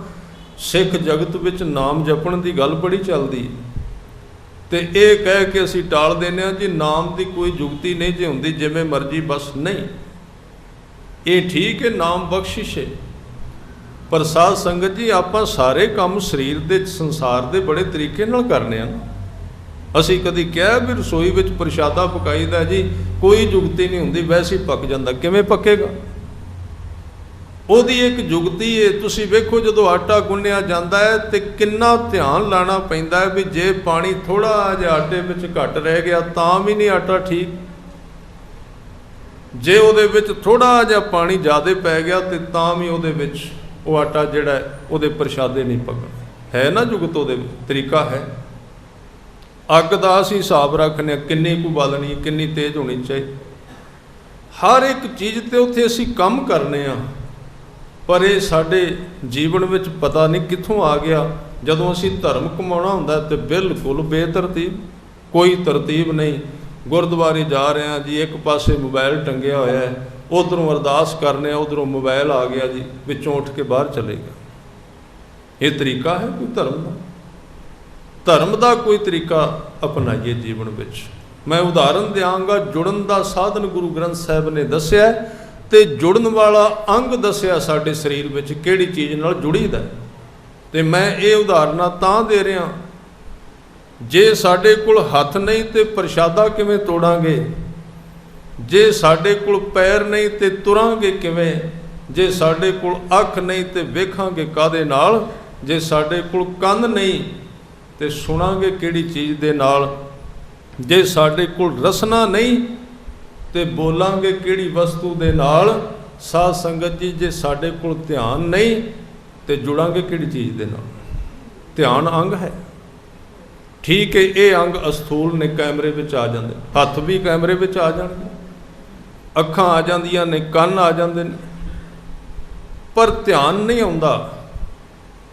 ਸਿੱਖ ਜਗਤ ਵਿੱਚ ਨਾਮ ਜਪਣ ਦੀ ਗੱਲ ਬੜੀ ਚੱਲਦੀ ਤੇ ਇਹ ਕਹਿ ਕੇ ਅਸੀਂ ਟਾਲ ਦਿੰਦੇ ਹਾਂ ਜੀ ਨਾਮ ਦੀ ਕੋਈ ਜੁਗਤੀ ਨਹੀਂ ਜੇ ਹੁੰਦੀ, ਜਿਵੇਂ ਮਰਜ਼ੀ ਬਸ। ਨਹੀਂ, ਇਹ ਠੀਕ ਹੈ, ਨਾਮ ਬਖਸ਼ਿਸ਼ ਹੈ, ਪਰ ਸਾਧ ਸੰਗਤ ਜੀ ਆਪਾਂ ਸਾਰੇ ਕੰਮ ਸਰੀਰ ਦੇ ਸੰਸਾਰ ਦੇ ਬੜੇ ਤਰੀਕੇ ਨਾਲ ਕਰਨੇ ਹਨ। ਅਸੀਂ ਕਦੀ ਕਿਹਾ ਵੀ ਰਸੋਈ ਵਿੱਚ ਪ੍ਰਸ਼ਾਦਾ ਪਕਾਈਦਾ ਜੀ, ਕੋਈ ਜੁਗਤੀ ਨਹੀਂ ਹੁੰਦੀ, ਵੈਸੇ ਹੀ ਪੱਕ ਜਾਂਦਾ। ਕਿਵੇਂ ਪੱਕੇਗਾ? ਉਹਦੀ ਇੱਕ ਜੁਗਤੀ ਹੈ। ਤੁਸੀਂ ਵੇਖੋ, ਜਦੋਂ ਆਟਾ ਗੁੰਨਿਆ ਜਾਂਦਾ ਹੈ ਤੇ ਕਿੰਨਾ ਧਿਆਨ ਲਾਣਾ ਪੈਂਦਾ ਹੈ ਵੀ ਜੇ ਪਾਣੀ ਥੋੜ੍ਹਾ ਜਿਹਾ ਆਟੇ ਵਿੱਚ ਘੱਟ ਰਹਿ ਗਿਆ ਤਾਂ ਵੀ ਨਹੀਂ ਆਟਾ ਠੀਕ, ਜੇ ਉਹਦੇ ਵਿੱਚ ਥੋੜ੍ਹਾ ਜਿਹਾ ਪਾਣੀ ਜ਼ਿਆਦਾ ਪੈ ਗਿਆ ਤੇ ਤਾਂ ਵੀ ਉਹਦੇ ਵਿੱਚ ਉਹ ਆਟਾ ਜਿਹੜਾ ਉਹਦੇ ਪ੍ਰਸ਼ਾਦੇ ਨਹੀਂ ਪੱਕਣੇ। ਹੈ ਨਾ ਜੁਗਤ, ਉਹਦੇ ਵਿੱਚ ਤਰੀਕਾ ਹੈ। ਅੱਗ ਦਾ ਅਸੀਂ ਹਿਸਾਬ ਰੱਖਦੇ ਹਾਂ, ਕਿੰਨੀ ਕੁ ਬਾਲਣੀ, ਕਿੰਨੀ ਤੇਜ਼ ਹੋਣੀ ਚਾਹੀਦੀ। ਹਰ ਇੱਕ ਚੀਜ਼ ਤੇ ਉੱਥੇ ਅਸੀਂ ਕੰਮ ਕਰਨੇ ਆ, ਪਰ ਇਹ ਸਾਡੇ ਜੀਵਨ ਵਿੱਚ ਪਤਾ ਨਹੀਂ ਕਿੱਥੋਂ ਆ ਗਿਆ। ਜਦੋਂ ਅਸੀਂ ਧਰਮ ਕਮਾਉਣਾ ਹੁੰਦਾ ਤੇ ਬਿਲਕੁਲ ਬੇਤਰਤੀਬ, ਕੋਈ ਤਰਤੀਬ ਨਹੀਂ। ਗੁਰਦੁਆਰੇ ਜਾ ਰਹੇ ਹਾਂ ਜੀ, ਇੱਕ ਪਾਸੇ ਮੋਬਾਈਲ ਟੰਗਿਆ ਹੋਇਆ ਹੈ, ਉੱਧਰੋਂ ਅਰਦਾਸ ਕਰਨੇ ਆ, ਉੱਧਰੋਂ ਮੋਬਾਈਲ ਆ ਗਿਆ ਜੀ, ਵਿੱਚੋਂ ਉੱਠ ਕੇ ਬਾਹਰ ਚਲੇ ਗਿਆ। ਇਹ ਤਰੀਕਾ ਹੈ ਕੋਈ ਧਰਮ ਦਾ? ਧਰਮ ਦਾ ਕੋਈ ਤਰੀਕਾ ਅਪਣਾਈਏ ਜੀਵਨ ਵਿੱਚ। ਮੈਂ ਉਦਾਹਰਨ ਦਿਆਂਗਾ। ਜੁੜਨ ਦਾ ਸਾਧਨ ਗੁਰੂ ਗ੍ਰੰਥ ਸਾਹਿਬ ਨੇ ਦੱਸਿਆ ਤੇ ਜੁੜਨ ਵਾਲਾ ਅੰਗ ਦੱਸਿਆ ਸਾਡੇ ਸਰੀਰ ਵਿੱਚ ਕਿਹੜੀ ਚੀਜ਼ ਨਾਲ ਜੁੜੀਦਾ। ਤੇ ਮੈਂ ਇਹ ਉਦਾਹਰਨਾਂ ਤਾਂ ਦੇ ਰਿਹਾ, ਜੇ ਸਾਡੇ ਕੋਲ ਹੱਥ ਨਹੀਂ ਤੇ ਪ੍ਰਸ਼ਾਦਾ ਕਿਵੇਂ ਤੋੜਾਂਗੇ, ਜੇ ਸਾਡੇ ਕੋਲ ਪੈਰ ਨਹੀਂ ਤੇ ਤੁਰਾਂਗੇ ਕਿਵੇਂ, ਜੇ ਸਾਡੇ ਕੋਲ ਅੱਖ ਨਹੀਂ ਤੇ ਵੇਖਾਂਗੇ ਕਾਹਦੇ ਨਾਲ, ਜੇ ਸਾਡੇ ਕੋਲ ਕੰਨ ਨਹੀਂ ਤੇ ਸੁਣਾਂਗੇ ਕਿਹੜੀ ਚੀਜ਼ ਦੇ ਨਾਲ, ਜੇ ਸਾਡੇ ਕੋਲ ਰਸਨਾ ਨਹੀਂ ਤੇ ਬੋਲਾਂਗੇ ਕਿਹੜੀ ਵਸਤੂ ਦੇ ਨਾਲ। ਸਾਧ ਸੰਗਤ ਜੀ, ਜੇ ਸਾਡੇ ਕੋਲ ਧਿਆਨ ਨਹੀਂ ਤੇ ਜੁੜਾਂਗੇ ਕਿਹੜੀ ਚੀਜ਼ ਦੇ ਨਾਲ? ਧਿਆਨ ਅੰਗ ਹੈ, ਠੀਕ ਹੈ। ਇਹ ਅੰਗ ਅਸਥੂਲ ਨੇ, ਕੈਮਰੇ ਵਿੱਚ ਆ ਜਾਂਦੇ, ਹੱਥ ਵੀ ਕੈਮਰੇ ਵਿੱਚ ਆ ਜਾਣਗੇ, ਅੱਖਾਂ ਆ ਜਾਂਦੀਆਂ ਨੇ, ਕੰਨ ਆ ਜਾਂਦੇ ਨੇ, ਪਰ ਧਿਆਨ ਨਹੀਂ ਆਉਂਦਾ।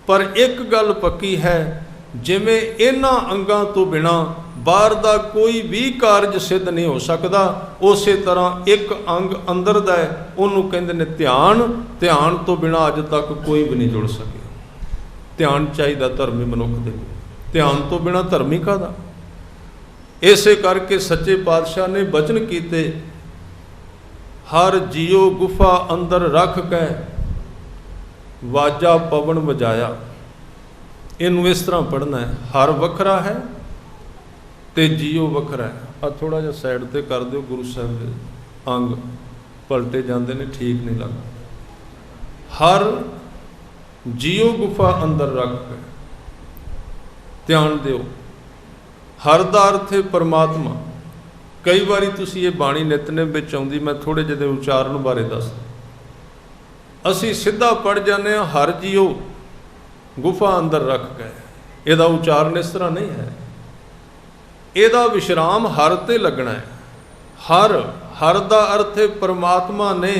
ਪਰ ਇੱਕ ਗੱਲ ਪੱਕੀ ਹੈ, ਜਿਵੇਂ ਇਹਨਾਂ ਅੰਗਾਂ ਤੋਂ ਬਿਨਾਂ ਬਾਹਰ ਦਾ ਕੋਈ ਵੀ ਕਾਰਜ ਸਿੱਧ ਨਹੀਂ ਹੋ ਸਕਦਾ, ਉਸੇ ਤਰ੍ਹਾਂ ਇੱਕ ਅੰਗ ਅੰਦਰ ਦਾ ਹੈ, ਉਹਨੂੰ ਕਹਿੰਦੇ ਨੇ ਧਿਆਨ। ਧਿਆਨ ਤੋਂ ਬਿਨਾਂ ਅੱਜ ਤੱਕ ਕੋਈ ਵੀ ਨਹੀਂ ਜੁੜ ਸਕਿਆ। ਧਿਆਨ ਚਾਹੀਦਾ ਧਰਮੀ ਮਨੁੱਖ ਦੇ, ਧਿਆਨ ਤੋਂ ਬਿਨਾਂ ਧਰਮੀ ਕਾਹਦਾ? ਇਸੇ ਕਰਕੇ ਸੱਚੇ ਪਾਤਸ਼ਾਹ ਨੇ ਬਚਨ ਕੀਤੇ, ਹਰ ਜੀਓ ਗੁਫਾ ਅੰਦਰ ਰੱਖ ਕੇ ਵਾਜਾ ਪਵਨ ਵਜਾਇਆ। ਇਹਨੂੰ ਇਸ ਤਰ੍ਹਾਂ ਪੜ੍ਹਨਾ ਹੈ, ਹਰ ਵੱਖਰਾ ਹੈ ਤੇ ਜੀਓ ਵੱਖਰਾ ਹੈ। ਆ ਥੋੜ੍ਹਾ ਜਿਹਾ ਸਾਈਡ ਤੇ ਕਰ ਦਿਓ ਗੁਰੂ ਸਾਹਿਬ ਦੇ ਅੰਗ, ਪਲਟੇ ਜਾਂਦੇ ਨੇ, ਠੀਕ ਨਹੀਂ ਲੱਗਦਾ। ਹਰ ਜੀਓ ਗੁਫਾ ਅੰਦਰ ਰੱਖ ਕੇ ਧਿਆਨ ਦਿਓ। ਹਰ ਦਾ ਅਰਥ ਹੈ ਪਰਮਾਤਮਾ। ਕਈ ਵਾਰੀ ਤੁਸੀਂ ਇਹ ਬਾਣੀ ਨਿਤਨੇਮ ਵਿੱਚ ਆਉਂਦੀ, ਮੈਂ ਥੋੜ੍ਹੇ ਜਿਹੇ ਦੇ ਉਚਾਰਨ ਬਾਰੇ ਦੱਸ। ਅਸੀਂ ਸਿੱਧਾ ਪੜ੍ਹ ਜਾਂਦੇ ਹਾਂ ਹਰ ਜੀਓ ਗੁਫਾ ਅੰਦਰ ਰੱਖ ਕੇ। ਇਹਦਾ ਉਚਾਰਨ ਇਸ ਤਰ੍ਹਾਂ ਨਹੀਂ ਹੈ। ਇਹਦਾ ਵਿਸ਼ਰਾਮ ਹਰ ਤੇ ਲੱਗਣਾ ਹੈ। ਹਰ ਦਾ ਅਰਥ ਹੈ ਪਰਮਾਤਮਾ ਨੇ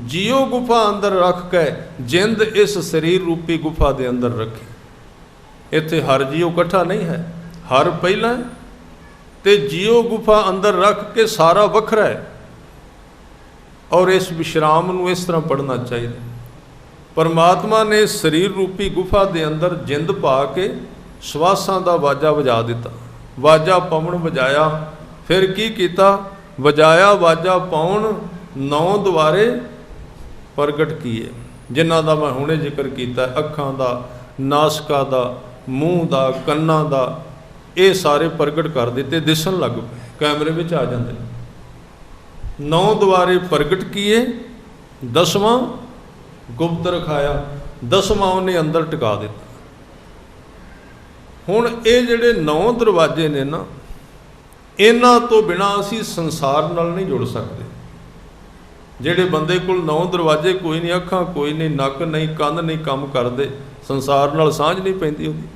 ਜੀਓ ਗੁਫਾ ਅੰਦਰ ਰੱਖ ਕੇ ਜਿੰਦ ਇਸ ਸਰੀਰ ਰੂਪੀ ਗੁਫਾ ਦੇ ਅੰਦਰ ਰੱਖੀ। ਇੱਥੇ ਹਰ ਜੀਓ ਇਕੱਠਾ ਨਹੀਂ ਹੈ, ਹਰ ਪਹਿਲਾਂ ਤੇ ਜੀਓ ਗੁਫਾ ਅੰਦਰ ਰੱਖ ਕੇ ਸਾਰਾ ਵੱਖਰਾ ਹੈ। ਔਰ ਇਸ ਵਿਸ਼ਰਾਮ ਨੂੰ ਇਸ ਤਰ੍ਹਾਂ ਪੜ੍ਹਨਾ ਚਾਹੀਦਾ। ਪਰਮਾਤਮਾ ਨੇ ਸਰੀਰ ਰੂਪੀ ਗੁਫਾ ਦੇ ਅੰਦਰ ਜਿੰਦ ਪਾ ਕੇ ਸਵਾਸਾਂ ਦਾ ਵਾਜਾ ਵਜਾ ਦਿੱਤਾ। ਵਾਜਾ ਪਵਣ ਵਜਾਇਆ, ਫਿਰ ਕੀ ਕੀਤਾ? ਵਜਾਇਆ ਵਾਜਾ ਪਾਉਣ 9 ਦੁਆਰੇ ਪ੍ਰਗਟ ਕੀਏ, ਜਿਨ੍ਹਾਂ ਦਾ ਮੈਂ ਹੁਣੇ ਜ਼ਿਕਰ ਕੀਤਾ। ਅੱਖਾਂ ਦਾ, ਨਾਸਕਾ ਦਾ, ਮੂੰਹ ਦਾ, ਕੰਨਾਂ ਦਾ, ਇਹ ਸਾਰੇ ਪ੍ਰਗਟ ਕਰ ਦਿੱਤੇ, ਦਿਸਣ ਲੱਗ ਪਏ, ਕੈਮਰੇ ਵਿੱਚ ਆ ਜਾਂਦੇ। 9 ਦੁਆਰੇ ਪ੍ਰਗਟ ਕੀਏ, 10ਵਾਂ ਗੁਪਤ ਰਖਾਇਆ, 10ਵਾਂ ਉਹਨੇ ਅੰਦਰ ਟਿਕਾ ਦਿੱਤਾ। ਹੁਣ ਇਹ ਜਿਹੜੇ 9 ਦਰਵਾਜ਼ੇ ਨੇ ਨਾ, ਇਹਨਾਂ ਤੋਂ ਬਿਨਾਂ ਅਸੀਂ ਸੰਸਾਰ ਨਾਲ ਨਹੀਂ ਜੁੜ ਸਕਦੇ। ਜਿਹੜੇ ਬੰਦੇ ਕੋਲ 9 ਦਰਵਾਜ਼ੇ, ਕੋਈ ਨਹੀਂ ਅੱਖਾਂ, ਕੋਈ ਨਹੀਂ ਨੱਕ, ਨਹੀਂ ਕੰਨ, ਨਹੀਂ ਕੰਮ ਕਰਦੇ, ਸੰਸਾਰ ਨਾਲ ਸਾਂਝ ਨਹੀਂ ਪੈਂਦੀ ਉਹਦੀ।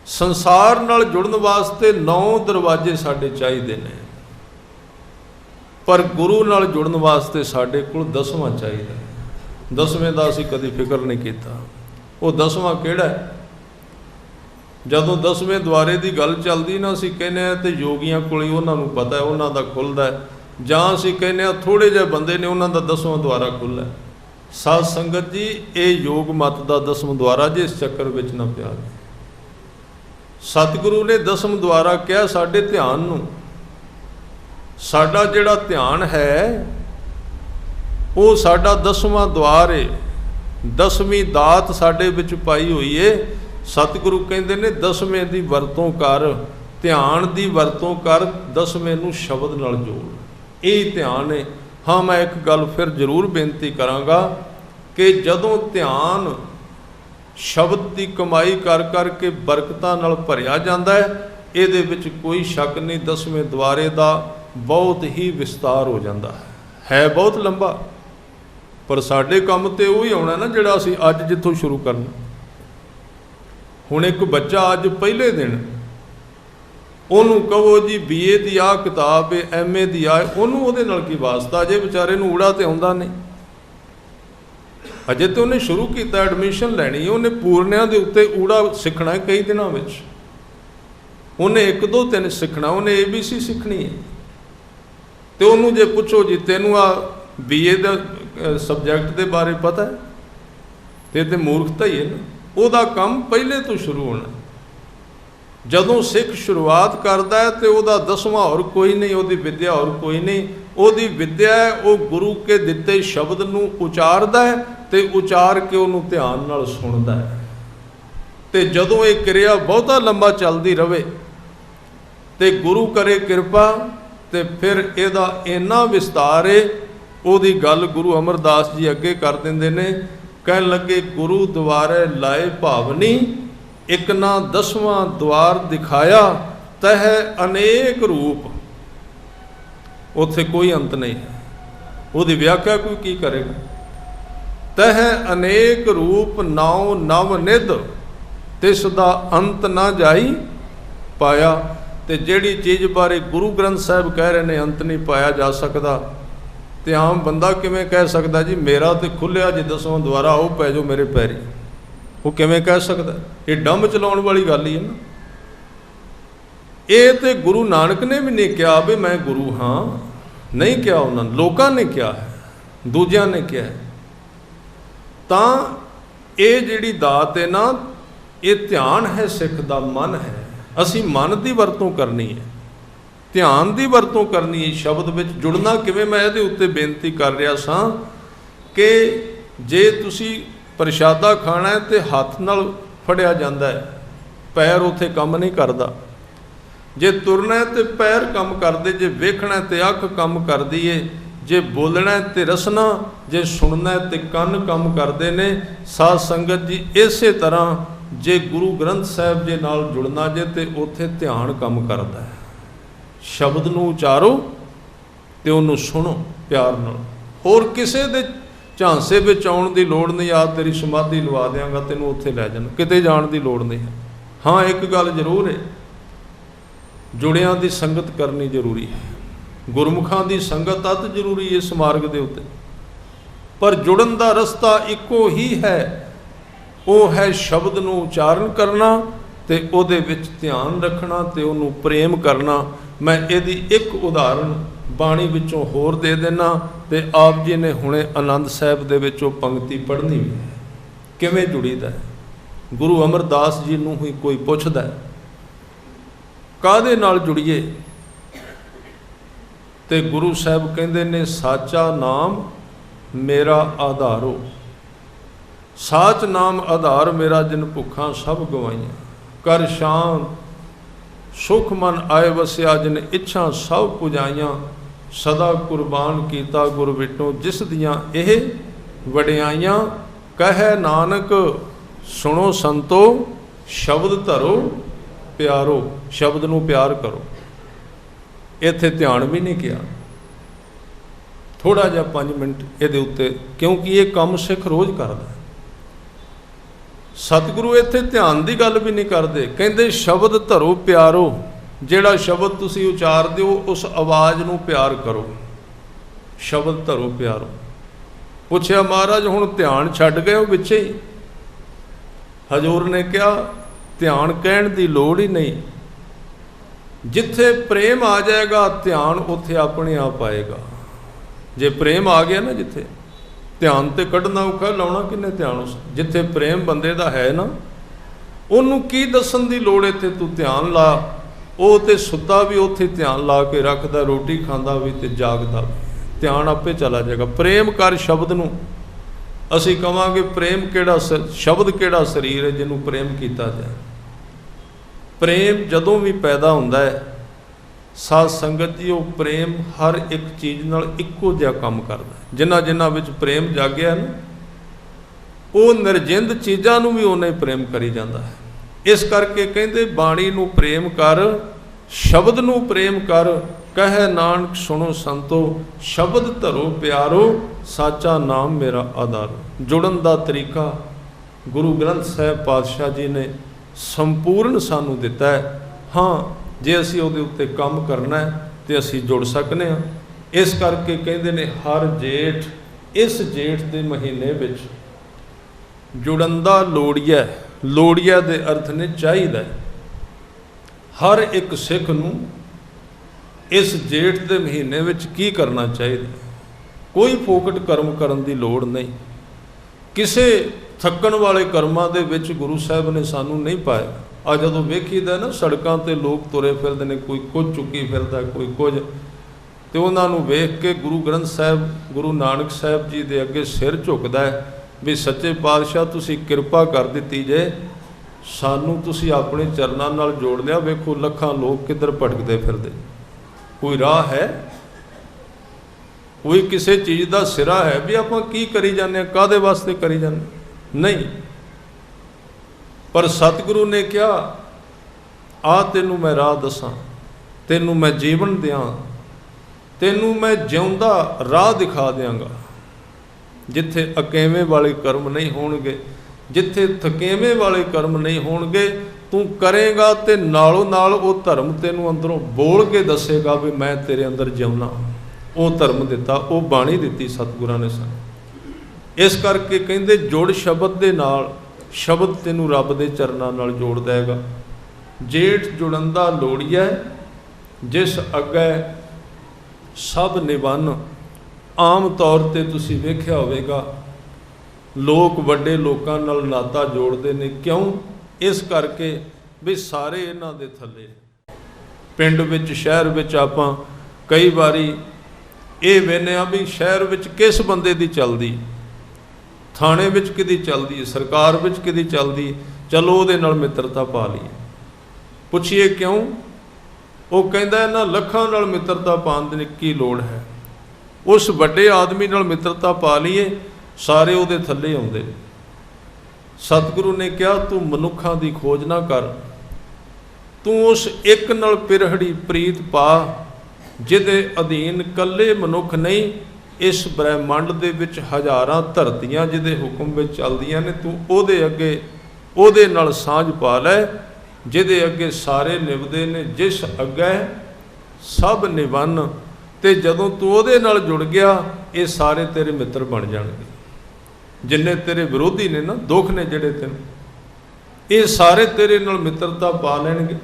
ਸੰਸਾਰ ਨਾਲ ਜੁੜਨ ਵਾਸਤੇ 9 ਦਰਵਾਜ਼ੇ ਸਾਡੇ ਚਾਹੀਦੇ ਨੇ, ਪਰ ਗੁਰੂ ਨਾਲ ਜੁੜਨ ਵਾਸਤੇ ਸਾਡੇ ਕੋਲ 10ਵਾਂ ਚਾਹੀਦਾ। 10ਵੇਂ ਦਾ ਅਸੀਂ ਕਦੀ ਫਿਕਰ ਨਹੀਂ ਕੀਤਾ। ਉਹ 10ਵਾਂ ਕਿਹੜਾ ਹੈ? ਜਦੋਂ 10ਵੇਂ ਦੁਆਰੇ ਦੀ ਗੱਲ ਚੱਲਦੀ ਨਾ, ਅਸੀਂ ਕਹਿੰਦੇ ਹਾਂ ਤੇ ਯੋਗੀਆਂ ਕੋਲ ਹੀ ਉਹਨਾਂ ਨੂੰ ਪਤਾ ਹੈ, ਉਹਨਾਂ ਦਾ ਖੁੱਲ੍ਹਦਾ ਹੈ। ਜਾਂ ਅਸੀਂ ਕਹਿੰਦੇ ਹਾਂ ਥੋੜ੍ਹੇ ਜਿਹੇ ਬੰਦੇ ਨੇ, ਉਹਨਾਂ ਦਾ 10ਵਾਂ ਦੁਆਰਾ ਖੁੱਲ੍ਹਾ। ਸਾਧ ਸੰਗਤ ਜੀ, ਇਹ ਯੋਗ ਮਤ ਦਾ 10ਵਾਂ ਦੁਆਰਾ ਜੇ ਇਸ ਚੱਕਰ ਵਿੱਚ ਨਾ ਪਿਆ। ਸਤਿਗੁਰੂ ਨੇ 10ਵਾਂ ਦੁਆਰਾ ਕਿਹਾ ਸਾਡੇ ਧਿਆਨ ਨੂੰ। ਸਾਡਾ ਜਿਹੜਾ ਧਿਆਨ ਹੈ ਉਹ ਸਾਡਾ 10ਵਾਂ ਦੁਆਰ ਹੈ, 10ਵੀਂ ਦਾਤ ਸਾਡੇ ਵਿੱਚ ਪਾਈ ਹੋਈ ਹੈ। ਸਤਿਗੁਰੂ ਕਹਿੰਦੇ ਨੇ 10ਵੇਂ ਦੀ ਵਰਤੋਂ ਕਰ, ਧਿਆਨ ਦੀ ਵਰਤੋਂ ਕਰ, 10ਵੇਂ ਨੂੰ ਸ਼ਬਦ ਨਾਲ ਜੋੜ। ਇਹ ਧਿਆਨ ਹੈ। ਹਾਂ, ਮੈਂ ਇੱਕ ਗੱਲ ਫਿਰ ਜ਼ਰੂਰ ਬੇਨਤੀ ਕਰਾਂਗਾ ਕਿ ਜਦੋਂ ਧਿਆਨ ਸ਼ਬਦ ਦੀ ਕਮਾਈ ਕਰ ਕਰਕੇ ਬਰਕਤਾਂ ਨਾਲ ਭਰਿਆ ਜਾਂਦਾ ਹੈ, ਇਹਦੇ ਵਿੱਚ ਕੋਈ ਸ਼ੱਕ ਨਹੀਂ 10ਵੇਂ ਦੁਆਰੇ ਦਾ ਬਹੁਤ ਹੀ ਵਿਸਤਾਰ ਹੋ ਜਾਂਦਾ ਹੈ ਬਹੁਤ ਲੰਬਾ। ਪਰ ਸਾਡੇ ਕੰਮ ਤੇ ਉਹ ਹੀ ਆਉਣਾ ਨਾ ਜਿਹੜਾ ਅਸੀਂ ਅੱਜ ਜਿੱਥੋਂ ਸ਼ੁਰੂ ਕਰਨਾ। ਹੁਣ ਇੱਕ ਬੱਚਾ ਅੱਜ ਪਹਿਲੇ ਦਿਨ ਉਹਨੂੰ ਕਹੋ ਜੀ BA ਦੀ ਆਹ ਕਿਤਾਬ ਹੈ, MA ਦੀ ਆ, ਉਹਨੂੰ ਉਹਦੇ ਨਾਲ ਕੀ ਵਾਸਤਾ? ਅਜੇ ਵਿਚਾਰੇ ਨੂੰ ਊੜਾ ਤੇ ਆਉਂਦਾ ਨਹੀਂ, ਅਜੇ ਤੇ ਉਹਨੇ ਸ਼ੁਰੂ ਕੀਤਾ, ਐਡਮਿਸ਼ਨ ਲੈਣੀ, ਉਹਨੇ ਪੂਰਨਿਆਂ ਦੇ ਉੱਤੇ ਊੜਾ ਸਿੱਖਣਾ ਕਈ ਦਿਨਾਂ ਵਿੱਚ। ਉਹਨੇ 1 2 3 ਸਿੱਖਣਾ, ਉਹਨੇ ABC ਸਿੱਖਣੀ ਹੈ। ਤੇ ਉਹਨੂੰ ਜੇ ਪੁੱਛੋ ਜੀ ਤੈਨੂੰ ਆ BA ਦਾ ਸਬਜੈਕਟ ਦੇ ਬਾਰੇ ਪਤਾ ਹੈ, ਤੇ ਮੂਰਖਤਾ ਹੀ ਹੈ ਨਾ। ਉਹਦਾ ਕੰਮ ਪਹਿਲੇ ਤੋਂ ਸ਼ੁਰੂ ਹੋਣਾ। ਜਦੋਂ ਸਿੱਖ ਸ਼ੁਰੂਆਤ ਕਰਦਾ ਹੈ ਤੇ ਉਹਦਾ 10ਵਾਂ ਹੋਰ ਕੋਈ ਨਹੀਂ, ਉਹਦੀ ਵਿੱਦਿਆ ਹੋਰ ਕੋਈ ਨਹੀਂ। ਉਹਦੀ ਵਿੱਦਿਆ ਹੈ ਉਹ ਗੁਰੂ ਕੇ ਦਿੱਤੇ ਸ਼ਬਦ ਨੂੰ ਉਚਾਰਦਾ ਹੈ ਤੇ ਉਚਾਰ ਕੇ ਉਹਨੂੰ ਧਿਆਨ ਨਾਲ ਸੁਣਦਾ ਹੈ। ਤੇ ਜਦੋਂ ਇਹ ਕਿਰਿਆ ਬਹੁਤਾ ਲੰਬਾ ਚੱਲਦੀ ਰਹੇ ਤੇ ਗੁਰੂ ਕਰੇ ਕਿਰਪਾ, ਤੇ ਫਿਰ ਇਹਦਾ ਇੰਨਾ ਵਿਸਤਾਰ ਹੈ। ਉਹਦੀ ਗੱਲ ਗੁਰੂ ਅਮਰਦਾਸ ਜੀ ਅੱਗੇ ਕਰ ਦਿੰਦੇ ਨੇ, ਕਹਿਣ ਲੱਗੇ ਗੁਰੂ ਦੁਆਰੇ ਲਾਏ ਭਾਵਨੀ, ਇੱਕ ਨਾ 10ਵਾਂ ਦੁਆਰ ਦਿਖਾਇਆ, ਤਹ ਅਨੇਕ ਰੂਪ। ਉੱਥੇ ਕੋਈ ਅੰਤ ਨਹੀਂ ਹੈ। ਉਹਦੀ ਵਿਆਖਿਆ ਕੋਈ ਕੀ ਕਰੇਗਾ? ਤਹ ਅਨੇਕ ਰੂਪ ਨਾਉ ਨਵ ਨਿਧ, ਤਿਸ ਦਾ ਅੰਤ ਨਾ ਜਾਈ ਪਾਇਆ। ਤੇ ਜਿਹੜੀ ਚੀਜ਼ ਬਾਰੇ ਗੁਰੂ ਗ੍ਰੰਥ ਸਾਹਿਬ ਕਹਿ ਰਹੇ ਨੇ ਅੰਤ ਨਹੀਂ ਪਾਇਆ ਜਾ ਸਕਦਾ, ਤੇ ਆਮ ਬੰਦਾ ਕਿਵੇਂ ਕਹਿ ਸਕਦਾ ਜੀ ਮੇਰਾ ਤੇ ਖੁੱਲਿਆ ਜੇ 10ਵਾਂ ਦੁਆਰਾ, ਉਹ ਪੈ ਜਾਓ ਮੇਰੇ ਪੈਰੀ? ਉਹ ਕਿਵੇਂ ਕਹਿ ਸਕਦਾ? ਇਹ ਡੰਮ ਚਲਾਉਣ ਵਾਲੀ ਗੱਲ ਹੀ ਹੈ ਨਾ। ਇਹ ਤੇ ਗੁਰੂ ਨਾਨਕ ਨੇ ਵੀ ਨਹੀਂ ਕਿਹਾ ਵੀ ਮੈਂ ਗੁਰੂ ਹਾਂ, ਨਹੀਂ ਕਿਹਾ ਉਹਨਾਂ ਨੇ, ਲੋਕਾਂ ਨੇ ਕਿਹਾ ਹੈ, ਦੂਜਿਆਂ ਨੇ ਕਿਹਾ ਹੈ। ਤਾਂ ਇਹ ਜਿਹੜੀ ਦਾਤ ਹੈ ਨਾ, ਇਹ ਧਿਆਨ ਹੈ, ਸਿੱਖ ਦਾ ਮਨ ਹੈ। ਅਸੀਂ ਮਨ ਦੀ ਵਰਤੋਂ ਕਰਨੀ ਹੈ, ਧਿਆਨ ਦੀ ਵਰਤੋਂ ਕਰਨੀ ਹੈ। ਸ਼ਬਦ ਵਿੱਚ ਜੁੜਨਾ ਕਿਵੇਂ? ਮੈਂ ਇਹਦੇ ਉੱਤੇ ਬੇਨਤੀ ਕਰ ਰਿਹਾ ਸਾਂ ਕਿ ਜੇ ਤੁਸੀਂ ਪ੍ਰਸ਼ਾਦਾ ਖਾਣਾ ਹੈ ਤੇ ਹੱਥ ਨਾਲ ਫੜਿਆ ਜਾਂਦਾ ਹੈ, ਪੈਰ ਉੱਥੇ ਕੰਮ ਨਹੀਂ ਕਰਦਾ। ਜੇ ਤੁਰਨਾ ਹੈ ਤੇ ਪੈਰ ਕੰਮ ਕਰਦੇ, ਜੇ ਵੇਖਣਾ ਤੇ ਅੱਖ ਕੰਮ ਕਰਦੀ ਏ, जे बोलना है तो रसना, जे सुनना है तो कन काम करते ने। साध संगत जी इसे तरह जे गुरु ग्रंथ साहिब जे नाल जुड़ना जे तो उत्थे ध्यान काम करता है। शब्द नूं उचारो तो उन्होंने सुनो प्यार नाल, होर किसी दे झांसे विच आउण दी लोड़ नहीं। आ तेरी समाधि लवा देंगा तेनों उत्थे लै जाण, किते जाण दी लोड़ नहीं है। हाँ एक गल जरूर है, जुड़ियां दी संगत करनी जरूरी है, गुरमुखां दी संगत अत जरूरी है इस मार्ग दे उत्ते। पर जुड़न दा रस्ता इक्को ही है, वो है शब्द नूं उचारण करना ते उहदे विच ध्यान रखना ते उहनूं प्रेम करना। मैं इहदी एक उदाहरण बाणी विचों होर दे देना ते आप जी ने हुणे आनंद साहिब दे विच ओह पंक्ति पढ़नी भी है। किवें जुड़ीदा है? गुरु अमरदास जी नूं ही कोई पुछदा है काहदे नाल जुड़ीए, ते गुरु साहब कहंदे ने साचा नाम मेरा आधारो। साच नाम आधार मेरा जिन भुखा सब गवाइयां। कर शांत सुख मन आए वसिया जिन इच्छा सब पुजाइयां। सदा कुर्बान कीता गुर विटों जिस दियां एह वडियाइयां। कहे नानक सुनो संतो शब्द धरो प्यारो। शब्द नूं प्यार करो। इत्थे ध्यान भी नहीं किया, थोड़ा जिहा 5 मिनट इहदे उत्ते, क्योंकि ये काम सिख रोज़ करदा। सतगुरु इत्थे ध्यान की गल भी नहीं करते, कहते शब्द धरो प्यारो। जिहड़ा शब्द तुसीं उचारदे हो उस आवाज़ नूं प्यार करो। शब्द धरो प्यारो। पुछया महाराज हुण ध्यान छड्ड गए हो विचे ही? हजूर ने कहा ध्यान कहण दी लोड़ ही नहीं। जिथे प्रेम आ जाएगा ध्यान उत्थे अपने आप आएगा। जे प्रेम आ गया ना जिथे, ध्यान तो कढ़ना औखा, लाउणा किन्ने ध्यान उस जिथे प्रेम बंदे दा है ना, उन्होंने की दसन की लोड़। इत्थे तू ध्यान ला, वो तो सुता भी उत्थे ध्यान ला के रखदा, रोटी खांदा भी ते जागदा भी, ध्यान आपे चला जाएगा। प्रेम कर शब्द नूं। असीं कहांगे प्रेम किहड़ा शब्द किहड़ा शरीर है जिन्हों प्रेम किया जाए। प्रेम जदों भी पैदा हुंदा है साध संगत जी, वो प्रेम हर एक चीज़ नाल इक्को जिहा काम करदा है। जिन्हां जिन्हां विच प्रेम जागिया ना, वो निर्जिंद चीज़ां नूं भी उन्ना ही प्रेम करी जांदा है। इस करके कहंदे बाणी नूं प्रेम कर, शब्द नूं प्रेम कर। कहे नानक सुनो संतो शब्द धरो प्यारो। साचा नाम मेरा आधार। जुड़न दा तरीका गुरु ग्रंथ साहिब पातशाह जी ने संपूर्ण सानू दिता है। हाँ जे असी उहदे उत्ते काम करना है तो असी जुड़ सकने हाँ। इस करके कहते ने हर जेठ, इस जेठ के महीने विच जुड़न दा लोड़िया। लोड़िया दे अर्थ ने चाहिदा। हर एक सिख नूं इस जेठ के महीने विच की करना चाहिए। कोई फोकट कर्म करन दी लोड़ नहीं। किसे थकन वाले कर्मां दे विच गुरु साहब ने सानू नहीं पाया। आ जदों वेखीदा ना सड़कां ते लोग तुरे फिरदे ने, कोई कुछ चुकी फिरदा, कोई कुछ, तो उन्हां नूं वेख के गुरु ग्रंथ साहब गुरु नानक साहब जी दे अगे सिर झुकदा है भी सच्चे पातशाह तुसीं किरपा कर दित्ती जे, सानू तुसीं अपने चरनां नाल जोड़ लिया। वेखो लखां लोग किधर भटकदे फिरदे। कोई राह है? कोई किसी चीज़ का सिरा है भी आप की करी जाने, काहदे वास्ते करी जाने? नहीं। पर सतगुरु ने क्या आ तेनू मैं राह दसां, तेनू मैं जीवन दियां, तेनू मैं जिउंदा राह दिखा देंगा। जिथे अकेवें वाले कर्म नहीं होणगे, जिथे थकेवें वाले कर्म नहीं होणगे, तू करेगा तो नालों नाल वो धर्म तेनू अंदरों बोल के दसेगा भी मैं तेरे अंदर जिउना। वो धर्म दिता, वो बाणी दिती सतगुरां ने सानू। इस करके कहंदे जुड़ शब्द दे नाल, शब्द तेनू रब दे चरनां नाल जोड़ देगा। जेठ जुड़न दा लोड़िया जिस अगे सब निबन। आम तौर पर तुसीं वेख्या होवेगा लोग वड्डे लोकां नाल नाता जोड़ते ने। क्यों? इस करके भी सारे इन्हां दे थल्ले। पिंड विच शहर विच आपां कई बारी ये वेखने भी शहर विच किस बंदे दी चलदी, थाणे विच किहदी चलदी, सरकार विच किहदी चलदी, चलो उहदे नाल मित्रता पा लईए। पुछिए क्यों? वो कहंदा इन्हां लखां नाल मित्रता पाउण दी की लोड़ है? उस वड्डे आदमी नाल मित्रता पा लीए, सारे उहदे थल्ले आउंदे। सतगुरु ने कहा तू मनुखां दी खोज ना कर, तू उस एक नाल पिरहड़ी प्रीत पा जिहदे अधीन कल्ले मनुख नहीं, इस ब्रह्मंड दे विच हज़ारां धरतियां जिहदे हुक्म विच चलदियां ने, तू उहदे अगे उहदे नाल सांझ पा लै जिहदे अगे सारे निभदे ने, जिस अगे सब निवन्न। ते जदों तू उहदे नाल जुड़ गया, ये सारे तेरे मित्र बन जाणगे। जिन्ने तेरे विरोधी ने ना, दुख ने जिहड़े तेन, ये सारे तेरे नाल मित्रता पा लैणगे।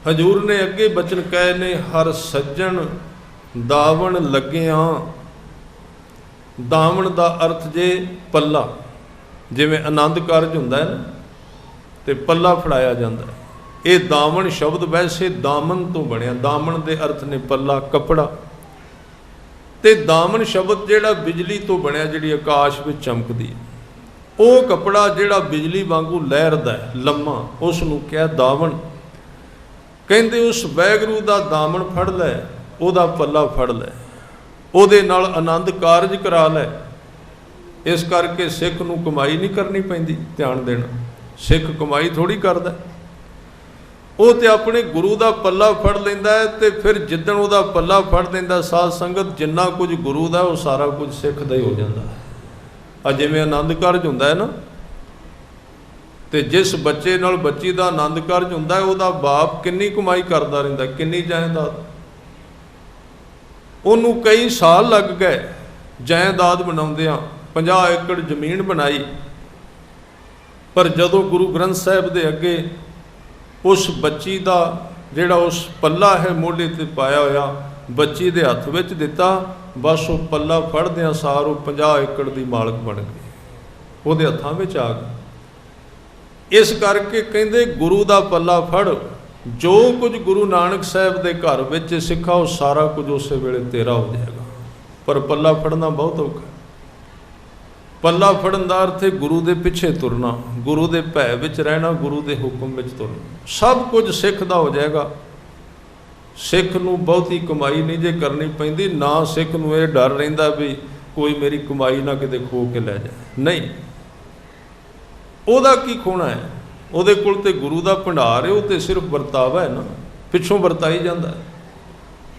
हजूर ने अगे बचन कहे ने, हर सज्जन दावण लग्गिया। दावण का अर्थ जे पल्ला, जिवें आनंद कारज हुंदा है ना, ते पल्ला फड़ाया जाता है। ये दावण शब्द वैसे दामन तो बनया, दामन के अर्थ ने पल्ला, कपड़ा। ते दामन शब्द जिहड़ा बिजली तो बनया, जिहड़ी आकाश में चमकदी है, वो कपड़ा जिहड़ा बिजली वांगू लहरदा है लम्मा, उसनूं कहा दावण। कहंदे उस वैगुरू दा दामन फड़ लै, उहदा पल्ला फड़ लै, उहदे नाल आनंद कारज करा लै। इस करके सिख नूं कमाई नहीं करनी पैंदी, ध्यान देना। सिख कमाई थोड़ी करदा, वो तो अपने गुरु का पल्ला फड़ लेंदा है। तो फिर जिद्दण उहदा पल्ला फड़ लेंदा साध संगत, जिन्ना कुछ गुरु का वो सारा कुछ सिख का ही हो जाता है। आ जिवें आनंद कारज हुंदा है ना, तो जिस बच्चे नाल बच्ची का आनंद कारज हुंदा है, उहदा बाप किन्नी कमाई करदा रहिंदा, किन्नी जायदाद, उहनूं कई साल लग गए जायदाद बनाउंदिआं। 50 एकड़ जमीन बनाई, पर जदों गुरु ग्रंथ साहिब दे अगे उस बच्ची का जिहड़ा उस पल्ला है मोढे ते पाया होया, बच्ची दे हत्थ विच दिता, बस वो पल्ला फड़दिआं सार वो 50 एकड़ की मालक बन गई, उहदे हत्थां विच आ गई। इस करके कहंदे गुरु का पल्ला फड़, जो कुछ गुरु नानक साहिब के घर विच सिखा वो सारा कुछ उस वेले तेरा हो जाएगा। पर पल्ला फड़ना बहुत औखा है। पल्ला फड़न का अर्थ है गुरु के पिछे तुरना, गुरु के भै विच रहना, गुरु के हुक्म विच तुरना, सब कुछ सिख का हो जाएगा। सिख नूं बहुती कमाई नहीं जे करनी पैंदी, ना सिख नूं ये डर रहिंदा भी कोई मेरी कमाई ना किते खो के लै जाए, नहीं। उहदा की खोना है, उहदे कोल ते गुरु का भंडार है, वो तो सिर्फ वरतावा है ना, पिछों वरताई जाता है,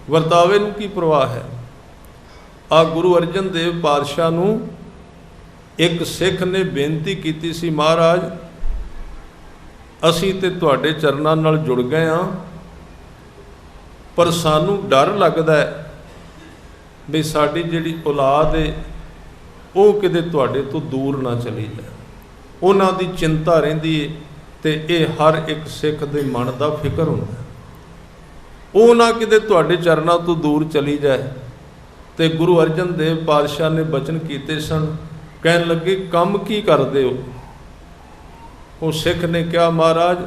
वरतावे नूं की परवाह है। आ गुरु अर्जन देव पातशाह नूं एक सिख ने बेनती की सी, महाराज असी ते तुहाडे चरनां नाल जुड़ गए हाँ, पर सानू डर लगदा है भी साडी जिहड़ी औलाद है वो किते तुहाडे तो दूर ना चली जाए। उन्हां दी चिंता रहिंदी है, ते ये हर एक सिख दे मन दा फिकर हुंदा, वो ना किते तुहाडे चरनां तो दूर चली जाए। ते गुरु अर्जन देव पातशाह ने बचन कीते सन, कहन लगे कम की करदे हो? वो सिख ने कहा, महाराज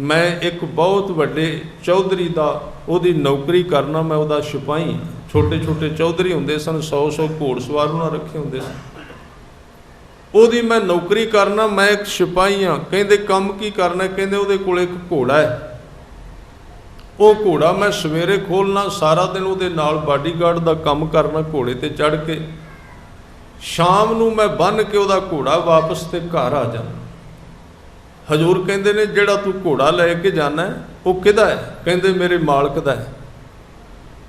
मैं एक बहुत वड्डे चौधरी दा उहदी नौकरी करना, मैं उहदा सिपाही। छोटे छोटे चौधरी हुंदे सन, 100 घोड़सवार उन्हां रखे हुंदे सन, उहदी मैं नौकरी करना, मैं एक सिपाही हाँ। कहंदे कम की करना? कहंदे उहदे कोल एक घोड़ा है, वो घोड़ा मैं सवेरे खोलना, सारा दिन उहदे नाल बाडीगार्ड का काम करना, घोड़े ते चढ़ के, शाम नूं मैं बन के उहदा घोड़ा वापस ते घर आ जाना। हजूर कहंदे ने जिहड़ा तू घोड़ा लैके जाना है वो किहदा है? कहंदे मेरे मालक दा है।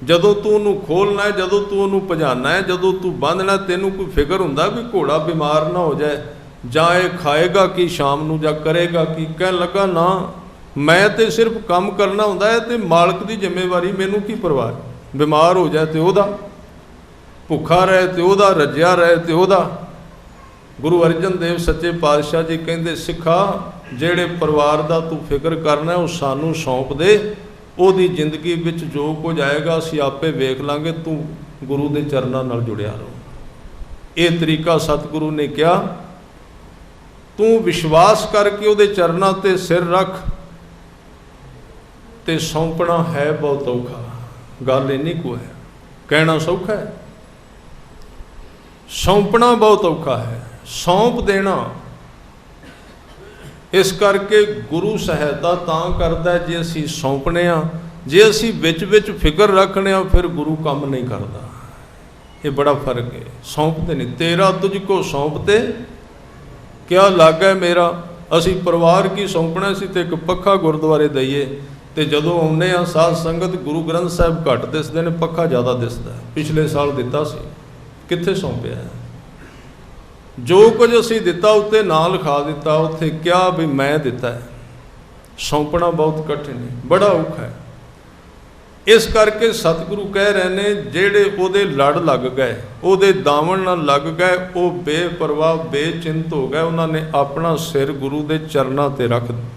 जदों तू उहनूं खोलना है, जदों तू उहनूं भजाना है, जदों तू बंधना, तैनूं कोई फिक्र हुंदा भी घोड़ा बीमार ना हो जाए, जां ये खाएगा कि शाम नूं जां करेगा कि? कहण लगा ना, मैं तो सिर्फ काम करना हुंदा है, ते मालक की जिम्मेवारी मैनूं की परवाह? बीमार हो जाए तो उहदा, भुखा रहे तो उहदा, रज्जिया रहे तो उहदा। गुरु अर्जन देव सच्चे पातशाह जी कहंदे, सिखा जिहड़े परिवार का तू फिक्र करना वो सानू सौंप दे, उहदी जिंदगी विच जो कुछ आएगा असीं आपे वेख लांगे, तू गुरु के चरनां नाल जुड़िया रहो। ये तरीका सतगुरु ने कहा, तू विश्वास करके उहदे चरनां ते सिर रख, ते सौंपना है बहुत औखा। गल इन्नी को है, कहना सौखा है, सौंपना बहुत औखा है, सौंप देना। इस करके गुरु सहायता तां करदा जे असीं सौंपने आ, जे असीं विच विच फिक्र रखने आ फिर गुरु काम नहीं करदा। ये बड़ा फर्क है। सौंपते नहीं, तेरा तुझको सौंपते क्या लागे मेरा। असी परिवार की सौंपना सी ते एक पक्खा गुरुद्वारे दईए, तो जदों आने आ साध संगत गुरु ग्रंथ साहिब घट दिसते ने, पक्खा ज़्यादा दिसदा है। पिछले साल दिता सी, कित्थे सौंपिया है। जो कुछ असी दिता उत्ते नां लिखा दिता, उत्थे क्या भी मैं दिता है। सौंपना बहुत कठिन है, बड़ा औखा है। इस करके सतगुरु कह रहे ने, जेड़े ओदे लड़ लग गए, ओदे दामन नाल लग गए, वो बेपरवाह बेचिंत हो गए। उन्होंने अपना सिर गुरु दे चरनां ते रख दिया।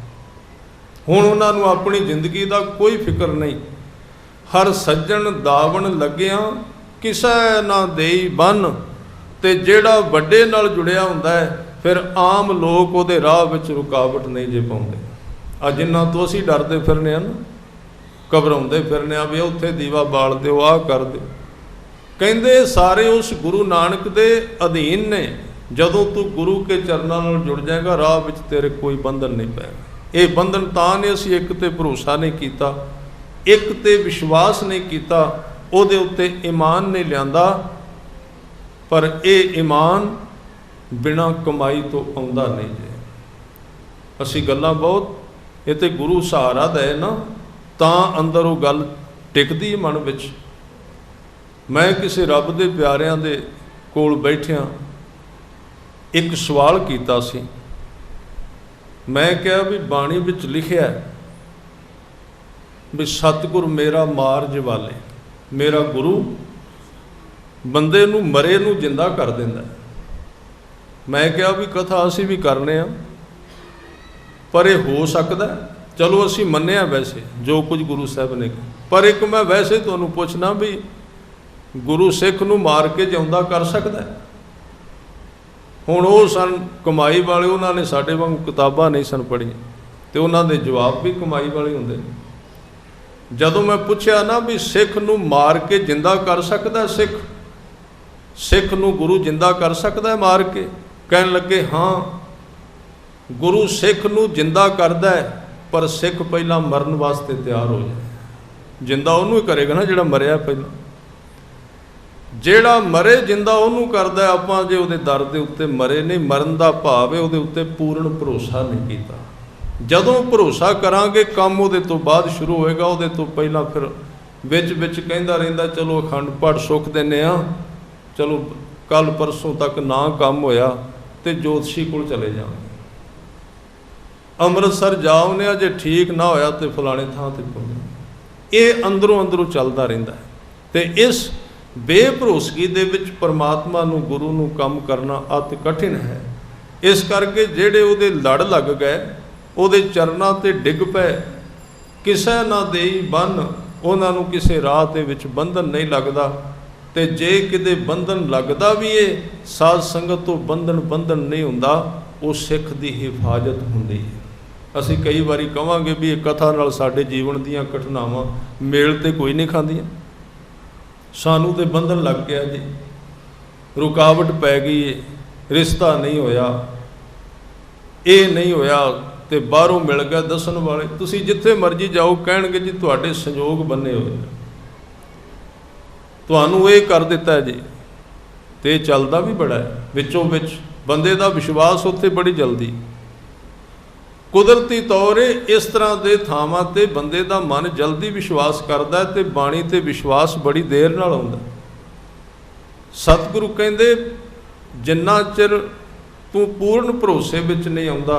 हुण उन्हां नूं अपनी जिंदगी का कोई फिक्र नहीं। हर सज्जन दावण लग्या किसै ना देई बन। ते जेड़ा वड्डे नाल जुड़िया हुंदा है, फिर आम लोग उहदे राह विच रुकावट नहीं जे पाउंदे। आ जिन्हां तो असीं डरदे फिरने आ ना, घबराउंदे फिरने आ भी उत्थे दीवा बाल दिओ, आ कर दिओ। कहंदे सारे उस गुरु नानक दे अधीन ने। जदों तू गुरु के चरनां नाल जुड़ जाएगा, राह विच तेरे कोई बंधन नहीं पैगा। ये बंधन तां ने असीं एक ते भरोसा नहीं कीता, एक ते विश्वास नहीं कीता, उहदे उत्ते ईमान नहीं लिआंदा। पर यह ईमान बिना कमाई तो आउंदा नहीं जे। असी गल्लां बहुत, ये तो गुरु सहारा दे ना, तां अंदर वो गल टिकदी है मन विच। मैं किसी रब दे प्यारिਆਂ दे कोल बैठिया एक सवाल कीता सी। मैं कहा भी बाणी विच लिखिया भी सतगुर मेरा मारज वाले, मेरा गुरु बंदे नूं मरे नूं जिंदा कर दिंदा। मैं कहा भी कथा असी भी करने आ, पर यह हो सकता है। चलो असी मन्निया वैसे जो कुछ गुरु साहब ने कहा, पर एक मैं वैसे तुहानूं पुछना भी गुरु सिख नूं मार के जिउंदा कर सकदा है। हुण वो सन कमाई वाले, उन्होंने साडे वांगू किताबां नहीं सन पढ़ियां, तो उन्होंने जवाब भी कमाई वाले हुंदे ने। जदों मैं पुछया ना भी सिख नूं मार के जिंदा कर सकदा, सिख नूं गुरु जिंदा कर सकदा है मार के? कहन लगे हाँ, गुरु सिख नूं जिंदा करदा है, पर सिख पहला मरन वास्ते तैयार हो जाए। जिंदा उन्होंने ही करेगा ना जिहड़ा मरिया पहला। जिहड़ा मरे जिंदा उन्होंने करदा। आपां जे उहदे दर दे उत्ते मरे नहीं, मरन दा भाव है उहदे उत्ते पूर्ण भरोसा नहीं कीता। जदों भरोसा करांगे काम उहदे तो बाद शुरू होएगा। उहदे तो पहला फिर विच विच कहंदा रहिंदा चलो अखंड पाठ सुख दिंदे आ, चलो कल परसों तक ना काम होया तो जोतशी कोल चले जाओगे, अमृतसर जाओने जे ठीक ना होया तो फलाने थां ते पहुंचे। ये अंदरों अंदरों चलता रहिंदा है। तो इस बेभरोसगी दे विच परमात्मा नूं गुरु नूं काम करना अति कठिन है। इस करके जेड़े उहदे लड़ लग गए, उहदे चरनां ते डिग पए, किसै ना देई बन, उहनां नूं किसे राह दे विच बंधन नहीं लगदा। ते जे किते बंधन लगदा भी है, साध संगत तो बंधन नहीं हुंदा, वो सिख दी हिफाजत हुंदी है। असीं कई बारी कहांगे भी ये कथा नाल साडे जीवन दीयां घटनावां मेल ते कोई नहीं खांदियां। सानू ते बंधन लग गया जी, रुकावट पै गई है, रिश्ता नहीं होया, ये नहीं होया, ते बाहरों मिल गया दसन वाले। तुसीं जिथे मर्जी जाओ कहणगे जी तुहाडे संयोग बने होए, तुहानूं ये कर दिता है जी। तो चलदा भी बड़ा है, विचों विच बंदे दा विश्वास उत्थे बड़ी जल्दी कुदरती तौर इस तरह के थावां ते बंदे दा मन जल्दी विश्वास करदा है, ते बाणी ते विश्वास बड़ी देर नाल आउंदा। सतगुरु कहंदे जिन्ना चिर तू पूर्ण भरोसे विच नहीं आउंदा,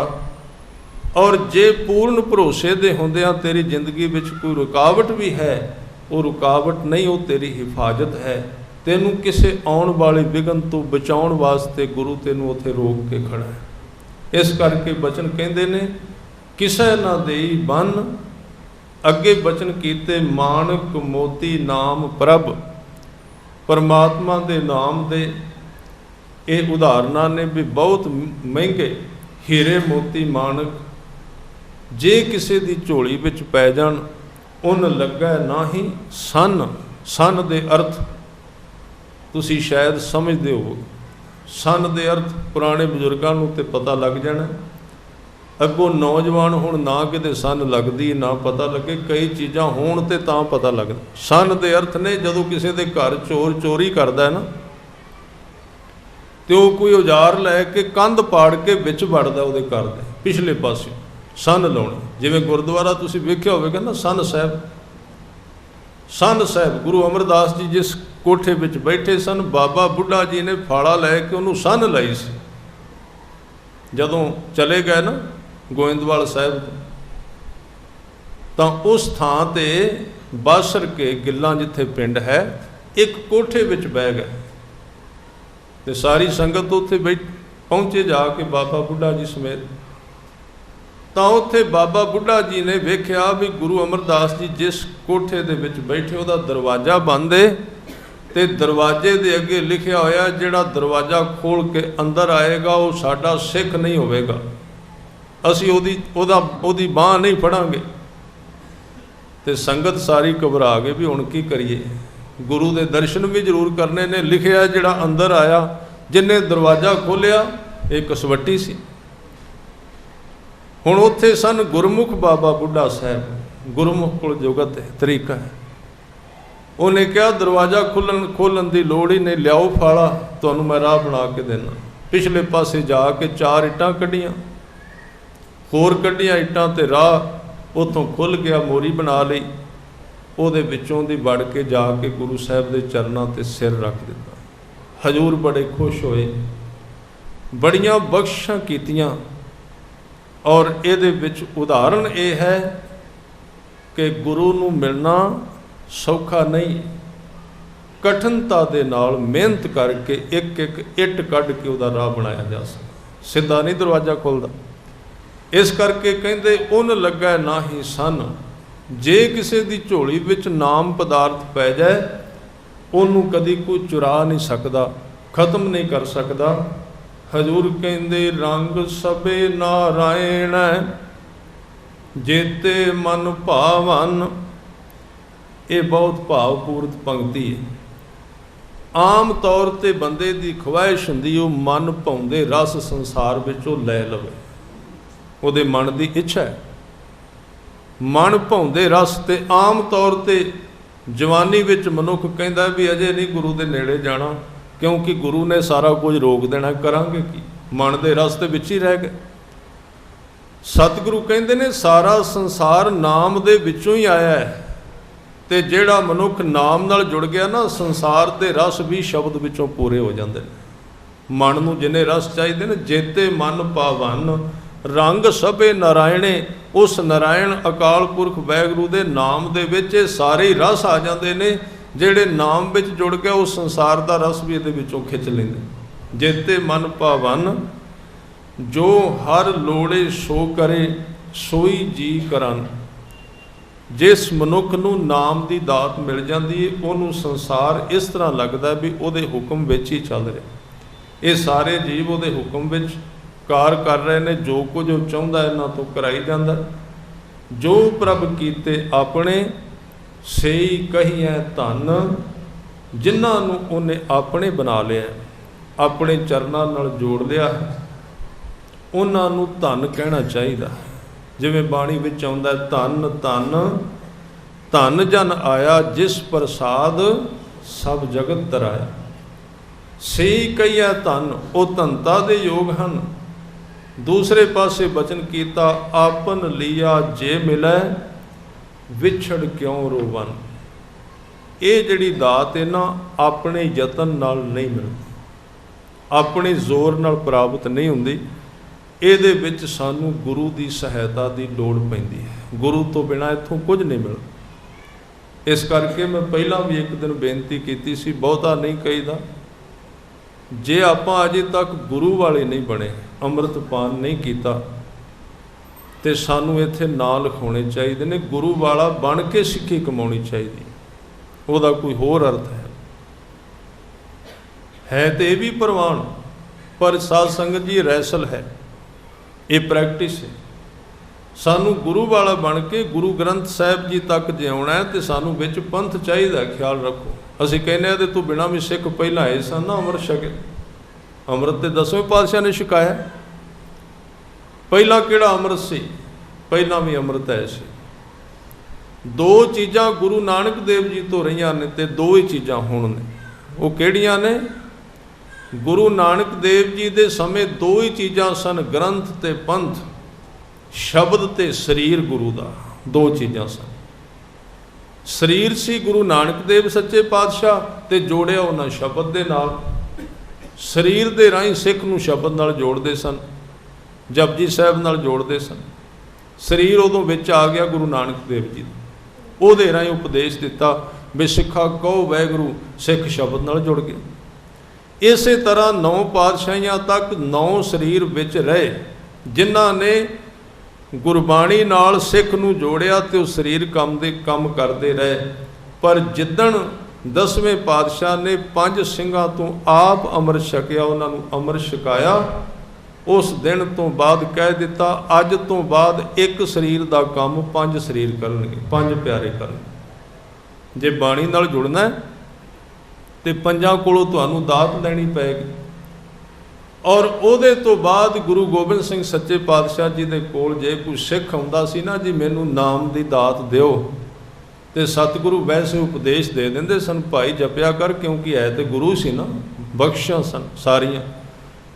और जे पूर्ण भरोसे दे हुंदिआं तेरी जिंदगी विच कोई रुकावट भी है, वो रुकावट नहीं, वो तेरी हिफाजत है। तैनूं किसी आउण वाले विघन तो बचाउण वास्ते गुरु तैनूं उत्थे रोक के खड़ा है। इस करके बचन कहंदे ने किसै ना देई बन, अगे बचन कीते माणक मोती नाम प्रभ। परमात्मा दे नाम दे ये उदाहरणां ने भी बहुत महंगे हीरे मोती माणक जे किसी दी झोली विच पै जाण, उन लगा ना ही सन। सन दे अर्थ तुसी शायद समझते हो, सन दे अर्थ पुराने बजुर्गों नूं ते पता लग जाना। ਅੱਗੋਂ ਨੌਜਵਾਨ ਹੁਣ ਨਾ ਕਿਤੇ ਸੰਨ ਲੱਗਦੀ ਨਾ ਪਤਾ ਲੱਗੇ, ਕਈ ਚੀਜ਼ਾਂ ਹੋਣ ਤੇ ਤਾਂ ਪਤਾ ਲੱਗਦਾ। ਸੰਨ ਦੇ ਅਰਥ ਨੇ ਜਦੋਂ ਕਿਸੇ ਦੇ ਘਰ ਚੋਰ ਚੋਰੀ ਕਰਦਾ ਨਾ ਤੇ ਉਹ ਕੋਈ ਔਜ਼ਾਰ ਲੈ ਕੇ ਕੰਧ ਪਾੜ ਕੇ ਵਿੱਚ ਵੜਦਾ ਉਹਦੇ ਘਰ ਦੇ ਪਿਛਲੇ ਪਾਸੇ, ਸੰਨ ਲਾਉਣੀ। ਜਿਵੇਂ ਗੁਰਦੁਆਰਾ ਤੁਸੀਂ ਵੇਖਿਆ ਹੋਵੇਗਾ ਨਾ, ਸੰਨ ਸਾਹਿਬ, ਸੰਨ ਸਾਹਿਬ ਗੁਰੂ ਅਮਰਦਾਸ ਜੀ ਜਿਸ ਕੋਠੇ ਵਿੱਚ ਬੈਠੇ ਸਨ, ਬਾਬਾ ਬੁੱਢਾ ਜੀ ਨੇ ਫਾਲਾ ਲੈ ਕੇ ਉਹਨੂੰ ਸੰਨ ਲਾਈ ਸੀ। ਜਦੋਂ ਚਲੇ ਗਏ ਨਾ ਗੋਇੰਦਵਾਲ ਸਾਹਿਬ ਤਾਂ ਉਸ ਥਾਂ ਤੇ ਬਾਸਰ ਕੇ ਗਿੱਲਾਂ ਜਿੱਥੇ ਪਿੰਡ ਹੈ, ਇੱਕ ਕੋਠੇ ਵਿੱਚ ਬਹਿ ਗਏ ਤੇ ਸਾਰੀ ਸੰਗਤ ਉੱਥੇ ਪਹੁੰਚੇ ਜਾ ਕੇ ਬਾਬਾ ਬੁੱਢਾ ਜੀ ਸਮੇਤ। ਤਾਂ ਉੱਥੇ ਬਾਬਾ ਬੁੱਢਾ ਜੀ ਨੇ ਵੇਖਿਆ ਵੀ ਗੁਰੂ ਅਮਰਦਾਸ ਜੀ ਜਿਸ ਕੋਠੇ ਦੇ ਵਿੱਚ ਬੈਠੇ ਉਹਦਾ ਦਰਵਾਜ਼ਾ ਬੰਦ ਏ ਤੇ ਦਰਵਾਜ਼ੇ ਦੇ ਅੱਗੇ ਲਿਖਿਆ ਹੋਇਆ, ਜਿਹੜਾ ਦਰਵਾਜ਼ਾ ਖੋਲ੍ਹ ਕੇ ਅੰਦਰ ਆਏਗਾ ਉਹ ਸਾਡਾ ਸਿੱਖ ਨਹੀਂ ਹੋਵੇਗਾ, ਅਸੀਂ ਉਹਦੀ ਬਾਂਹ ਨਹੀਂ ਫੜਾਂਗੇ। ਤੇ ਸੰਗਤ ਸਾਰੀ ਘਬਰਾ ਗਈ ਵੀ ਹੁਣ ਕੀ ਕਰੀਏ, ਗੁਰੂ ਦੇ ਦਰਸ਼ਨ ਵੀ ਜ਼ਰੂਰ ਕਰਨੇ ਨੇ। ਲਿਖਿਆ ਜਿਹੜਾ ਅੰਦਰ ਆਇਆ, ਜਿਹਨੇ ਦਰਵਾਜ਼ਾ ਖੋਲ੍ਹਿਆ, ਇਹ ਕਸਵੱਟੀ ਸੀ। ਹੁਣ ਉੱਥੇ ਸਨ ਗੁਰਮੁਖ ਬਾਬਾ ਬੁੱਢਾ ਸਾਹਿਬ, ਗੁਰਮੁਖ ਕੋਲ ਜੁਗਤ ਹੈ, ਤਰੀਕਾ ਹੈ। ਉਹਨੇ ਕਿਹਾ ਦਰਵਾਜ਼ਾ ਖੋਲ੍ਹਣ ਦੀ ਲੋੜ ਹੀ ਨਹੀਂ, ਲਿਆਓ ਫਾਲਾ, ਤੁਹਾਨੂੰ ਮੈਂ ਰਾਹ ਬਣਾ ਕੇ ਦੇਣਾ। ਪਿਛਲੇ ਪਾਸੇ ਜਾ ਕੇ 4 ਇੱਟਾਂ ਕੱਢੀਆਂ, ਹੋਰ ਕੱਢੀਆਂ ਇੱਟਾਂ ਤੇ ਰਾਹ ਉੱਥੋਂ ਖੁੱਲ੍ਹ ਗਿਆ, ਮੋਰੀ ਬਣਾ ਲਈ, ਉਹਦੇ ਵਿੱਚੋਂ ਦੀ ਵੜ ਕੇ ਜਾ ਕੇ ਗੁਰੂ ਸਾਹਿਬ ਦੇ ਚਰਨਾਂ ਤੇ ਸਿਰ ਰੱਖ ਦਿੱਤਾ। ਹਜ਼ੂਰ ਬੜੇ ਖੁਸ਼ ਹੋਏ, ਬੜੀਆਂ ਬਖਸ਼ਿਸ਼ਾਂ ਕੀਤੀਆਂ। ਔਰ ਇਹਦੇ ਵਿੱਚ ਉਦਾਹਰਣ ਇਹ ਹੈ ਕਿ ਗੁਰੂ ਨੂੰ ਮਿਲਣਾ ਸੌਖਾ ਨਹੀਂ, ਕਠਿਨਤਾ ਦੇ ਨਾਲ ਮਿਹਨਤ ਕਰਕੇ ਇੱਕ ਇੱਕ ਇੱਟ ਕੱਢ ਕੇ ਉਹਦਾ ਰਾਹ ਬਣਾਇਆ ਜਾ ਸਕਦਾ, ਸਿੱਧਾ ਨਹੀਂ ਦਰਵਾਜ਼ਾ ਖੁੱਲ੍ਹਦਾ। ਇਸ ਕਰਕੇ ਕਹਿੰਦੇ ਉਨ ਲੱਗਾ ਨਾਹੀ ਸੰਨ, ਜੇ ਕਿਸੇ ਦੀ ਝੋਲੀ ਵਿੱਚ ਨਾਮ ਪਦਾਰਥ ਪੈ ਜਾਏ ਉਹਨੂੰ ਕਦੀ ਕੋਈ ਚੁਰਾ ਨਹੀਂ ਸਕਦਾ, ਖਤਮ ਨਹੀਂ ਕਰ ਸਕਦਾ। ਹਜ਼ੂਰ ਕਹਿੰਦੇ ਰੰਗ ਸਭੇ ਨਾਰਾਇਣ, ਜੇਤੇ ਮਨ ਭਾਵਨ। ਇਹ ਬਹੁਤ ਭਾਵਪੂਰਤ ਪੰਕਤੀ ਹੈ। ਆਮ ਤੌਰ ਤੇ ਬੰਦੇ ਦੀ ਖਵਾਇਸ਼ ਹੁੰਦੀ ਉਹ ਮਨ ਭਾਉਂਦੇ ਰਸ ਸੰਸਾਰ ਵਿੱਚੋਂ ਲੈ ਲਵੇ, ਉਹਦੇ ਮਨ ਦੀ ਇੱਛਾ ਹੈ ਮਨ ਭਾਉਂਦੇ ਰਸ। ਤੇ ਆਮ ਤੌਰ ਤੇ ਜਵਾਨੀ ਵਿੱਚ ਮਨੁੱਖ ਕਹਿੰਦਾ ਵੀ ਅਜੇ ਨਹੀਂ ਗੁਰੂ ਦੇ ਨੇੜੇ ਜਾਣਾ, ਕਿਉਂਕਿ ਗੁਰੂ ਨੇ ਸਾਰਾ ਕੁਝ ਰੋਕ ਦੇਣਾ, ਕਰਾਂਗੇ ਕੀ, ਮਨ ਦੇ ਰਸ ਦੇ ਵਿੱਚ ਹੀ ਰਹਿ ਗਏ। ਸਤਿਗੁਰੂ ਕਹਿੰਦੇ ਨੇ ਸਾਰਾ ਸੰਸਾਰ ਨਾਮ ਦੇ ਵਿੱਚੋਂ ਹੀ ਆਇਆ ਹੈ, ਤੇ ਜਿਹੜਾ ਮਨੁੱਖ ਨਾਮ ਨਾਲ ਜੁੜ ਗਿਆ ਨਾ, ਸੰਸਾਰ ਦੇ ਰਸ ਵੀ ਸ਼ਬਦ ਵਿੱਚੋਂ ਪੂਰੇ ਹੋ ਜਾਂਦੇ ਨੇ। ਮਨ ਨੂੰ ਜਿੰਨੇ ਰਸ ਚਾਹੀਦੇ ਨੇ, ਜੇਤੇ ਮਨ ਪਾਵਨ ਰੰਗ ਸਭੇ ਨਾਰਾਇਣੇ, ਉਸ ਨਾਰਾਇਣ ਅਕਾਲ ਪੁਰਖ ਵਾਹਿਗੁਰੂ ਦੇ ਨਾਮ ਦੇ ਵਿੱਚ ਇਹ ਸਾਰੇ ਰਸ ਆ ਜਾਂਦੇ ਨੇ। ਜਿਹੜੇ ਨਾਮ ਵਿੱਚ ਜੁੜ ਗਿਆ ਉਹ ਸੰਸਾਰ ਦਾ ਰਸ ਵੀ ਇਹਦੇ ਵਿੱਚੋਂ ਖਿੱਚ ਲੈਂਦੇ। ਜੇਤੇ ਮਨ ਭਾਵਨ, ਜੋ ਹਰ ਲੋੜੇ ਸੋ ਕਰੇ ਸੋਈ ਜੀ ਕਰਨ। ਜਿਸ ਮਨੁੱਖ ਨੂੰ ਨਾਮ ਦੀ ਦਾਤ ਮਿਲ ਜਾਂਦੀ ਹੈ, ਉਹਨੂੰ ਸੰਸਾਰ ਇਸ ਤਰ੍ਹਾਂ ਲੱਗਦਾ ਵੀ ਉਹਦੇ ਹੁਕਮ ਵਿੱਚ ਹੀ ਚੱਲ ਰਿਹਾ। ਇਹ ਸਾਰੇ ਜੀਵ ਉਹਦੇ ਹੁਕਮ ਵਿੱਚ ਕਾਰ ਕਰ ਰਹੇ ਨੇ, ਜੋ ਕੁਝ ਉਹ ਚਾਹੁੰਦਾ ਇਹਨਾਂ ਤੋਂ ਕਰਾਈ ਜਾਂਦਾ। ਜੋ ਪ੍ਰਭ ਕੀਤੇ ਆਪਣੇ ਸਈ ਕਹੀਐ ਧਨ, ਜਿਨ੍ਹਾਂ ਨੂੰ ਉਹਨੇ ਆਪਣੇ ਬਣਾ ਲਿਆ, ਆਪਣੇ ਚਰਨਾਂ ਨਾਲ ਜੋੜ ਲਿਆ, ਉਹਨਾਂ ਨੂੰ ਧਨ ਕਹਿਣਾ ਚਾਹੀਦਾ। ਜਿਵੇਂ ਬਾਣੀ ਵਿੱਚ ਆਉਂਦਾ, ਧਨ ਧਨ ਧਨ ਜਨ ਆਇਆ, ਜਿਸ ਪ੍ਰਸਾਦ ਸਭ ਜਗਤ ਤਰਾਇਆ। ਸਈ ਕਹੀਐ ਧਨ, ਉਹ ਧਨਤਾ ਦੇ ਯੋਗ ਹਨ। ਦੂਸਰੇ ਪਾਸੇ ਬਚਨ ਕੀਤਾ, ਆਪਨ ਲੀਆ ਜੇ ਮਿਲੈ ਵਿਛੜ ਕਿਉਂ ਰੋਵਨ। ਇਹ ਜਿਹੜੀ ਦਾਤ ਹੈ ਨਾ, ਆਪਣੇ ਯਤਨ ਨਾਲ ਨਹੀਂ ਮਿਲਦੀ, ਆਪਣੇ ਜ਼ੋਰ ਨਾਲ ਪ੍ਰਾਪਤ ਨਹੀਂ ਹੁੰਦੀ। ਇਹਦੇ ਵਿੱਚ ਸਾਨੂੰ ਗੁਰੂ ਦੀ ਸਹਾਇਤਾ ਦੀ ਲੋੜ ਪੈਂਦੀ ਹੈ। ਗੁਰੂ ਤੋਂ ਬਿਨਾਂ ਇੱਥੋਂ ਕੁਝ ਨਹੀਂ ਮਿਲਦਾ। ਇਸ ਕਰਕੇ ਮੈਂ ਪਹਿਲਾਂ ਵੀ ਇੱਕ ਦਿਨ ਬੇਨਤੀ ਕੀਤੀ ਸੀ, ਬਹੁਤਾ ਨਹੀਂ ਕਹੀਦਾ, ਜੇ ਆਪਾਂ ਅਜੇ ਤੱਕ ਗੁਰੂ ਵਾਲੇ ਨਹੀਂ ਬਣੇ, ਅੰਮ੍ਰਿਤਪਾਨ ਨਹੀਂ ਕੀਤਾ, ਤੇ ਸਾਨੂੰ ਇੱਥੇ ਨਾਂ ਲਿਖਾਉਣੇ ਚਾਹੀਦੇ ਨੇ। ਗੁਰੂ ਵਾਲਾ ਬਣ ਕੇ ਸਿੱਖੀ ਕਮਾਉਣੀ ਚਾਹੀਦੀ, ਉਹਦਾ ਕੋਈ ਹੋਰ ਅਰਥ ਹੈ ਤੇ ਇਹ ਵੀ ਪ੍ਰਵਾਨ, ਪਰ ਸਾਧ ਸੰਗਤ ਜੀ ਰਹਿਸਲ ਹੈ, ਇਹ ਪ੍ਰੈਕਟਿਸ ਹੈ। ਸਾਨੂੰ ਗੁਰੂ ਵਾਲਾ ਬਣ ਕੇ ਗੁਰੂ ਗ੍ਰੰਥ ਸਾਹਿਬ ਜੀ ਤੱਕ ਜਿਉਣਾ ਹੈ, ਤੇ ਸਾਨੂੰ ਵਿੱਚ ਪੰਥ ਚਾਹੀਦਾ, ਖਿਆਲ ਰੱਖੋ। ਅਸੀਂ ਕਹਿੰਦੇ ਹਾਂ ਤੇ ਤੂੰ ਬਿਨਾਂ ਵੀ ਸਿੱਖ ਪਹਿਲਾਂ ਆਏ ਸਨ ਨਾ ਅੰਮ੍ਰਿਤ ਛਕੇ, ਅੰਮ੍ਰਿਤ ਤੇ 10ਵੇਂ ਪਾਤਸ਼ਾਹ ਨੇ ਛਕਾਇਆ, ਪਹਿਲਾਂ ਕਿਹੜਾ ਅੰਮ੍ਰਿਤ ਸੀ? ਪਹਿਲਾਂ ਵੀ ਅੰਮ੍ਰਿਤ ਹੈ ਸੀ। ਦੋ ਚੀਜ਼ਾਂ ਗੁਰੂ ਨਾਨਕ ਦੇਵ ਜੀ ਤੋਂ ਰਹੀਆਂ ਨੇ ਤੇ ਦੋ ਹੀ ਚੀਜ਼ਾਂ ਹੁਣ ਨੇ। ਉਹ ਕਿਹੜੀਆਂ ਨੇ? ਗੁਰੂ ਨਾਨਕ ਦੇਵ ਜੀ ਦੇ ਸਮੇਂ ਦੋ ਹੀ ਚੀਜ਼ਾਂ ਸਨ, ਗ੍ਰੰਥ ਤੇ ਪੰਥ, ਸ਼ਬਦ ਤੇ ਸਰੀਰ ਗੁਰੂ ਦਾ, ਦੋ ਚੀਜ਼ਾਂ ਸਨ। ਸਰੀਰ ਸੀ ਗੁਰੂ ਨਾਨਕ ਦੇਵ ਸੱਚੇ ਪਾਤਸ਼ਾਹ ਤੇ ਜੋੜਿਆ ਉਹਨਾਂ ਸ਼ਬਦ ਦੇ ਨਾਲ। ਸਰੀਰ ਦੇ ਰਾਹੀਂ ਸਿੱਖ ਨੂੰ ਸ਼ਬਦ ਨਾਲ ਜੋੜਦੇ ਸਨ, ਜਪਜੀ ਸਾਹਿਬ ਨਾਲ ਜੋੜਦੇ ਸਨ। ਸਰੀਰ ਉਦੋਂ ਵਿੱਚ ਆ ਗਿਆ ਗੁਰੂ ਨਾਨਕ ਦੇਵ ਜੀ ਦਾ, ਉਹਦੇ ਰਾਹੀਂ ਉਪਦੇਸ਼ ਦਿੱਤਾ ਵੀ ਸਿੱਖਾ ਕਹੋ ਵਾਹਿਗੁਰੂ, ਸਿੱਖ ਸ਼ਬਦ ਨਾਲ ਜੁੜ ਗਿਆ। ਇਸੇ ਤਰ੍ਹਾਂ 9 ਪਾਤਸ਼ਾਹੀਆਂ ਤੱਕ 9 ਸਰੀਰ ਵਿੱਚ ਰਹੇ, ਜਿਨ੍ਹਾਂ ਨੇ ਗੁਰਬਾਣੀ ਨਾਲ ਸਿੱਖ ਨੂੰ ਜੋੜਿਆ ਤੇ ਉਹ ਸਰੀਰ ਕੰਮ ਕਰਦੇ ਰਹੇ। ਪਰ ਜਿੱਦਣ 10ਵੇਂ ਪਾਤਸ਼ਾਹ ਨੇ 5 ਸਿੰਘਾਂ ਤੋਂ ਆਪ ਅੰਮ੍ਰਿਤ ਛਕਿਆ, ਉਹਨਾਂ ਨੂੰ ਅੰਮ੍ਰਿਤ ਛਕਾਇਆ, ਉਸ ਦਿਨ ਤੋਂ ਬਾਅਦ ਕਹਿ ਦਿੱਤਾ ਅੱਜ ਤੋਂ ਬਾਅਦ ਇੱਕ ਸਰੀਰ ਦਾ ਕੰਮ 5 ਸਰੀਰ ਕਰਨਗੇ, 5 ਪਿਆਰੇ ਕਰਨਗੇ। ਜੇ ਬਾਣੀ ਨਾਲ ਜੁੜਨਾ ਤੇ 5 ਕੋਲੋਂ ਤੁਹਾਨੂੰ ਦਾਤ ਲੈਣੀ ਪਏਗੀ। ਔਰ ਉਹਦੇ ਤੋਂ ਬਾਅਦ ਗੁਰੂ ਗੋਬਿੰਦ ਸਿੰਘ ਸੱਚੇ ਪਾਤਸ਼ਾਹ ਜੀ ਦੇ ਕੋਲ ਜੇ ਕੋਈ ਸਿੱਖ ਆਉਂਦਾ ਸੀ ਨਾ, ਜੀ ਮੈਨੂੰ ਨਾਮ ਦੀ ਦਾਤ ਦਿਓ, ਤੇ ਸਤਿਗੁਰੂ ਵੈਸੇ ਉਪਦੇਸ਼ ਦੇ ਦਿੰਦੇ ਸਨ, ਭਾਈ ਜਪਿਆ ਕਰ, ਕਿਉਂਕਿ ਹੈ ਤੇ ਗੁਰੂ ਸੀ ਨਾ, ਬਖਸ਼ਾਂ ਸਨ ਸਾਰੀਆਂ।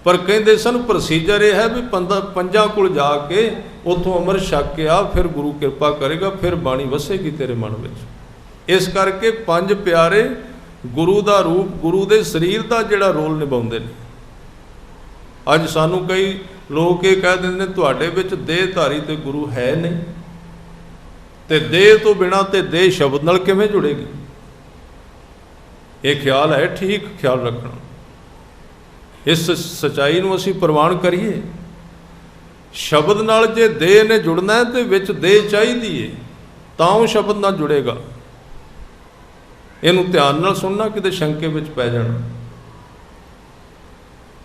ਪਰ ਕਹਿੰਦੇ ਸਨ ਪ੍ਰੋਸੀਜਰ ਇਹ ਹੈ ਵੀ 5 ਕੋਲ ਜਾ ਕੇ ਉੱਥੋਂ ਅੰਮ੍ਰਿਤ ਛਕ ਕੇ ਆ, ਫਿਰ ਗੁਰੂ ਕਿਰਪਾ ਕਰੇਗਾ, ਫਿਰ ਬਾਣੀ ਵਸੇਗੀ ਤੇਰੇ ਮਨ ਵਿੱਚ। ਇਸ ਕਰਕੇ 5 ਪਿਆਰੇ ਗੁਰੂ ਦਾ ਰੂਪ, ਗੁਰੂ ਦੇ ਸਰੀਰ ਦਾ ਜਿਹੜਾ ਰੋਲ ਨਿਭਾਉਂਦੇ ਨੇ। ਅੱਜ ਸਾਨੂੰ ਕਈ ਲੋਕ ਇਹ ਕਹਿ ਦਿੰਦੇ ਨੇ ਤੁਹਾਡੇ ਵਿੱਚ ਦੇਹ ਧਾਰੀ ਤੇ ਗੁਰੂ ਹੈ ਨਹੀਂ, ਤੇ ਦੇਹ ਤੋਂ ਬਿਨਾਂ ਤੇ ਦੇਹ ਸ਼ਬਦ ਨਾਲ ਕਿਵੇਂ ਜੁੜੇਗੀ? ਇਹ ਖਿਆਲ ਹੈ, ਠੀਕ ਖਿਆਲ ਰੱਖਣਾ। ਇਸ ਸੱਚਾਈ ਨੂੰ ਅਸੀਂ ਪ੍ਰਵਾਨ ਕਰੀਏ। ਸ਼ਬਦ ਨਾਲ ਜੇ ਦੇਹ ਨੇ ਜੁੜਨਾ ਹੈ ਤੇ ਵਿੱਚ ਦੇਹ ਚਾਹੀਦੀ ਹੈ, ਤਾਂ ਉਹ ਸ਼ਬਦ ਨਾਲ ਜੁੜੇਗਾ। ਇਹਨੂੰ ਧਿਆਨ ਨਾਲ ਸੁਣਨਾ, ਕਿਤੇ ਸ਼ੰਕੇ ਵਿੱਚ ਪੈ ਜਾਣਾ।